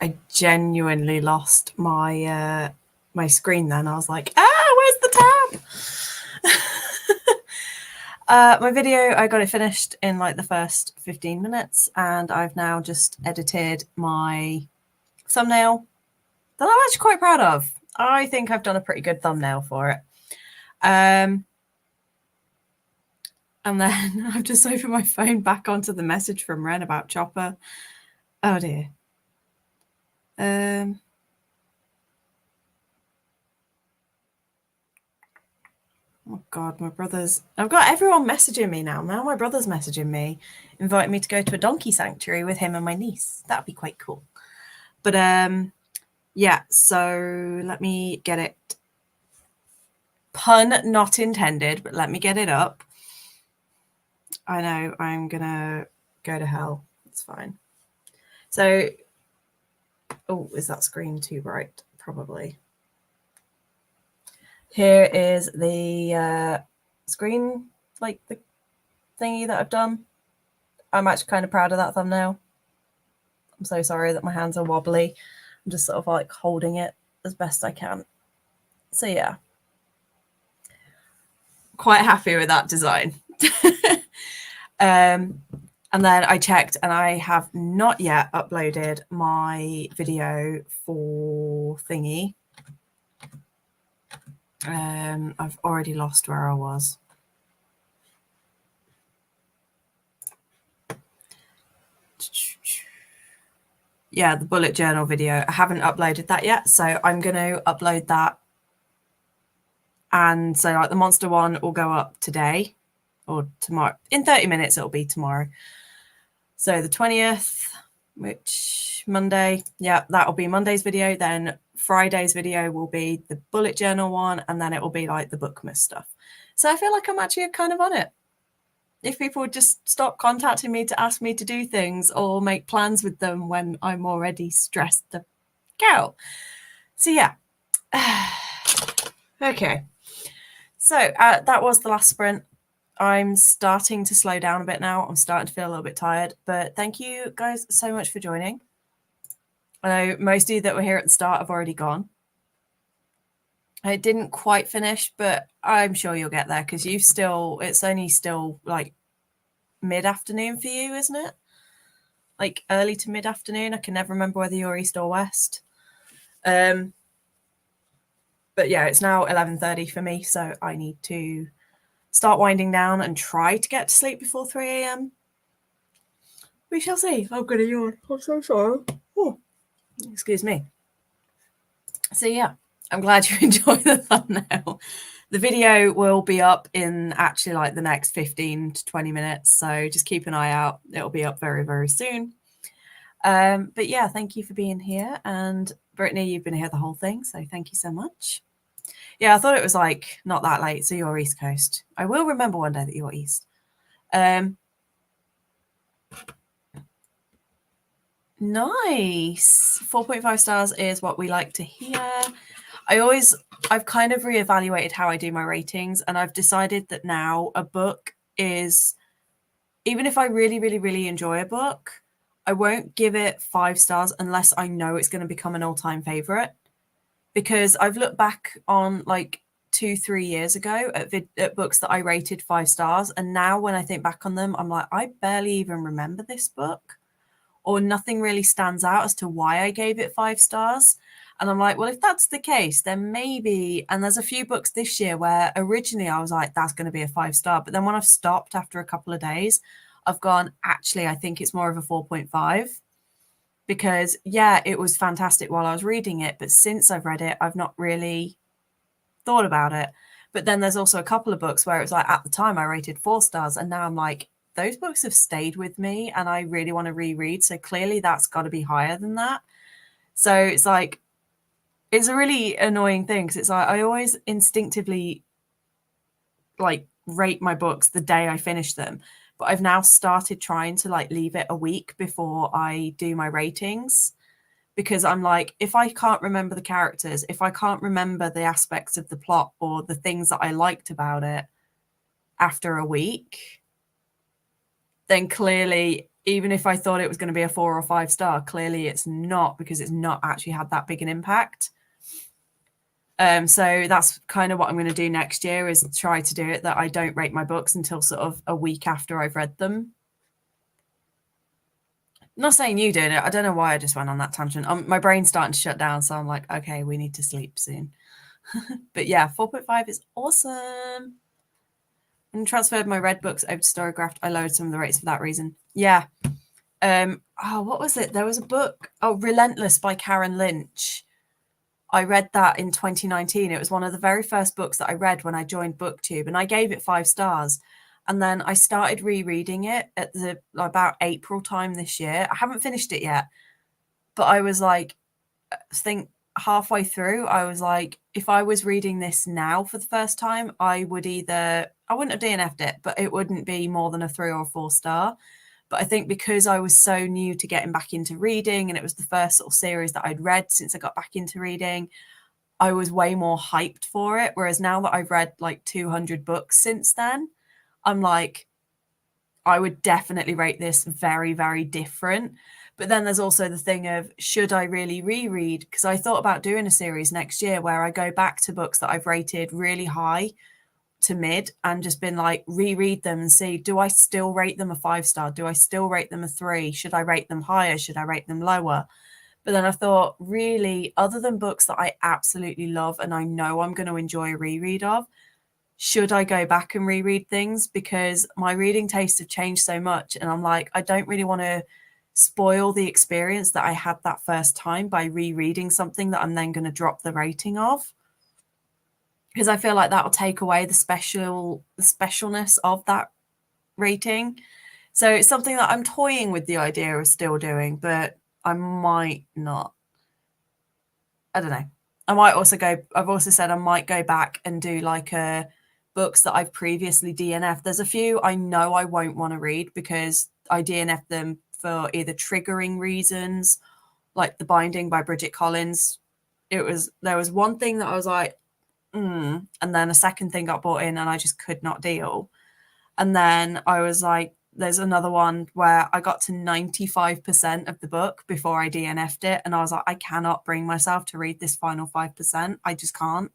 I genuinely lost my my screen then. I was like, where's the tab? My video, I got it finished in like the first 15 minutes, and I've now just edited my thumbnail that I'm actually quite proud of. I think I've done a pretty good thumbnail for it. And then I've just opened my phone back onto the message from Ren about Chopper. Oh dear. Oh God, my brother's... I've got everyone messaging me now. Now my brother's messaging me, inviting me to go to a donkey sanctuary with him and my niece. That'd be quite cool. But yeah, so let me get it. Pun not intended, but let me get it up. I know I'm gonna go to hell. It's fine. So, oh, is that screen too bright? Probably. Here is the screen, like the thingy that I've done. I'm actually kind of proud of that thumbnail. I'm so sorry that my hands are wobbly. I'm just sort of like holding it as best I can. So yeah, quite happy with that design. And then I checked and I have not yet uploaded my video for thingy. I've already lost where I was. Yeah, the bullet journal video. I haven't uploaded that yet, so I'm going to upload that. And so like the monster one will go up today or tomorrow. In 30 minutes, it'll be tomorrow. So the 20th, which Monday, yeah, that'll be Monday's video. Then Friday's video will be the bullet journal one, and then it will be like the Bookmas stuff. So I feel like I'm actually kind of on it. If people would just stop contacting me to ask me to do things or make plans with them when I'm already stressed the out. So yeah. Okay. So that was the last sprint. I'm starting to slow down a bit now. I'm starting to feel a little bit tired, but thank you guys so much for joining. I know most of you that were here at the start have already gone. I didn't quite finish, but I'm sure you'll get there because it's only still like mid-afternoon for you, isn't it? Like early to mid-afternoon. I can never remember whether you're east or west. But yeah, it's now 11:30 for me, so I need to start winding down and try to get to sleep before 3 a.m. We shall see. I'm gonna yawn. I'm so sorry. Oh, excuse me. So yeah, I'm glad you enjoyed the thumbnail. The video will be up in actually like the next 15 to 20 minutes. So just keep an eye out. It'll be up very, very soon. But yeah, thank you for being here. And Brittany, you've been here the whole thing. So thank you so much. Yeah, I thought it was like not that late. So you're East Coast. I will remember one day that you're East. Nice. 4.5 stars is what we like to hear. I've kind of reevaluated how I do my ratings, and I've decided that now a book is, even if I really, really, really enjoy a book, I won't give it 5 stars unless I know it's going to become an all-time favorite. Because I've looked back on like 2-3 years ago at books that I rated 5 stars, and now when I think back on them, I'm like, I barely even remember this book, or nothing really stands out as to why I gave it 5 stars. And I'm like, well, if that's the case, then maybe, and there's a few books this year where originally I was like, that's going to be a 5 star. But then when I've stopped after a couple of days, I've gone, actually, I think it's more of a 4.5. Because, yeah, it was fantastic while I was reading it. But since I've read it, I've not really thought about it. But then there's also a couple of books where it was like, at the time, I rated 4 stars. And now I'm like, those books have stayed with me and I really want to reread. So clearly that's got to be higher than that. So it's like, it's a really annoying thing because it's like I always instinctively like rate my books the day I finish them. But I've now started trying to like leave it a week before I do my ratings, because I'm like, if I can't remember the characters, if I can't remember the aspects of the plot or the things that I liked about it after a week, then clearly even if I thought it was going to be a 4 or 5 star, clearly it's not, because it's not actually had that big an impact. So that's kind of what I'm going to do next year, is try to do it that I don't rate my books until sort of a week after I've read them. I'm not saying you did it. I don't know why I just went on that tangent. My brain's starting to shut down, so I'm like, okay, we need to sleep soon. But yeah, 4.5 is awesome. And transferred my red books over to Storygraph. I lowered some of the rates for that reason. Yeah. What was it? There was a book. Oh, Relentless by Karen Lynch. I read that in 2019. It was one of the very first books that I read when I joined BookTube, and I gave it 5 stars. And then I started rereading it at about April time this year. I haven't finished it yet, but I was like, I think halfway through, I was like, if I was reading this now for the first time, I wouldn't have DNF'd it, but it wouldn't be more than a 3 or 4 star. But I think because I was so new to getting back into reading, and it was the first sort of series that I'd read since I got back into reading, I was way more hyped for it. Whereas now that I've read like 200 books since then, I'm like, I would definitely rate this very, very different. But then there's also the thing of, should I really reread? Because I thought about doing a series next year where I go back to books that I've rated really high to mid and just been like, reread them and see, do I still rate them a 5 star? Do I still rate them a 3? Should I rate them higher? Should I rate them lower? But then I thought, really, other than books that I absolutely love and I know I'm going to enjoy a reread of, should I go back and reread things? Because my reading tastes have changed so much. And I'm like, I don't really want to spoil the experience that I had that first time by rereading something that I'm then going to drop the rating of. Because I feel like that will take away the specialness of that rating. So it's something that I'm toying with the idea of still doing, but I might not. I don't know. I've also said I might go back and do like books that I've previously DNF'd. There's a few I know I won't want to read because I DNF'd them for either triggering reasons, like The Binding by Bridget Collins. There was one thing that I was like, and then a second thing got brought in and I just could not deal. And then I was like, there's another one where I got to 95% of the book before I DNF'd it. And I was like, I cannot bring myself to read this final 5%. I just can't.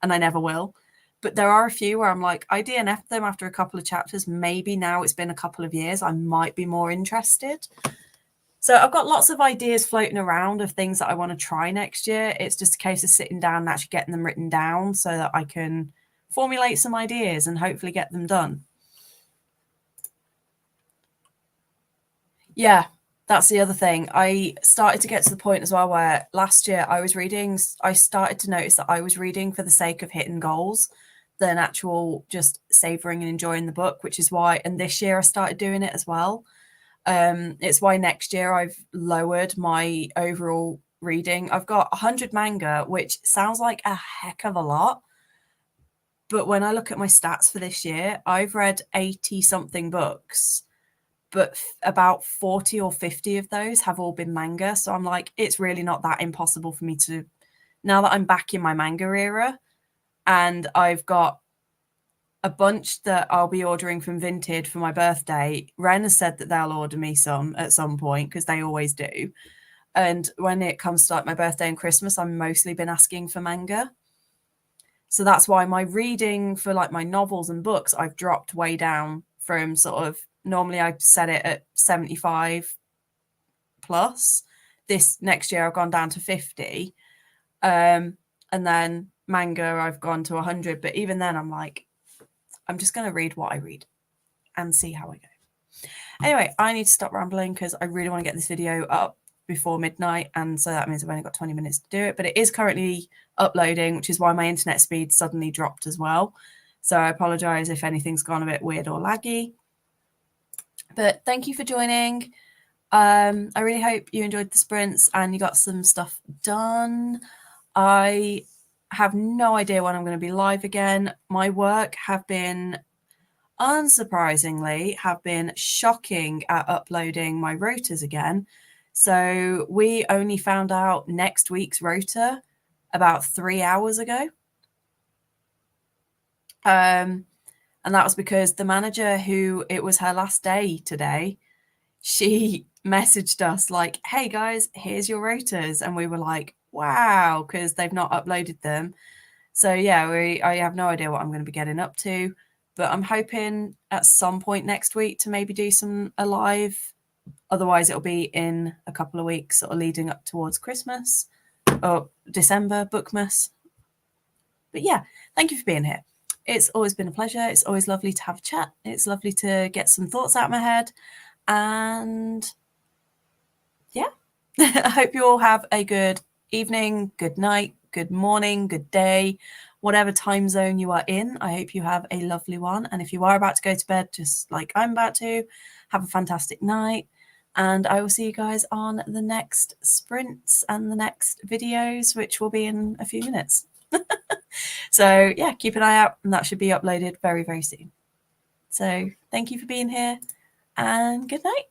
And I never will. But there are a few where I'm like, I DNF'd them after a couple of chapters. Maybe now it's been a couple of years, I might be more interested. So I've got lots of ideas floating around of things that I want to try next year. It's just a case of sitting down and actually getting them written down so that I can formulate some ideas and hopefully get them done. Yeah, that's the other thing. I started to get to the point as well where last year I started to notice that I was reading for the sake of hitting goals than actual just savoring and enjoying the book, which is why, and this year I started doing it as well. It's why next year I've lowered my overall reading. I've got 100 manga, which sounds like a heck of a lot. But when I look at my stats for this year, I've read 80 something books, but about 40 or 50 of those have all been manga. So I'm like, it's really not that impossible for me to, now that I'm back in my manga era and I've got a bunch that I'll be ordering from Vinted for my birthday. Ren has said that they'll order me some at some point because they always do. And when it comes to like my birthday and Christmas, I've mostly been asking for manga. So that's why my reading for like my novels and books, I've dropped way down from sort of, normally I set it at 75 plus. This next year I've gone down to 50. And then manga I've gone to 100. But even then I'm like, I'm just going to read what I read and see how I go. Anyway, I need to stop rambling because I really want to get this video up before midnight. And so that means I've only got 20 minutes to do it. But it is currently uploading, which is why my internet speed suddenly dropped as well. So I apologize if anything's gone a bit weird or laggy. But thank you for joining. I really hope you enjoyed the sprints and you got some stuff done. I have no idea when I'm going to be live again. My work have been, unsurprisingly, shocking at uploading my rotas again. So we only found out next week's rota about 3 hours ago. And that was because the manager, who it was her last day today, she messaged us like, hey guys, here's your rotas. And we were like, wow, because they've not uploaded them. So yeah, I have no idea what I'm going to be getting up to, but I'm hoping at some point next week to maybe do some live. Otherwise, it'll be in a couple of weeks, sort of leading up towards Christmas or December, Bookmas. But yeah, thank you for being here. It's always been a pleasure. It's always lovely to have a chat. It's lovely to get some thoughts out of my head. And yeah, I hope you all have a good evening, good night, good morning, good day, whatever time zone you are in. I hope you have a lovely one. And if you are about to go to bed, just like I'm about to, have a fantastic night. And I will see you guys on the next sprints and the next videos, which will be in a few minutes. So yeah, keep an eye out, and that should be uploaded very, very soon. So thank you for being here, and good night.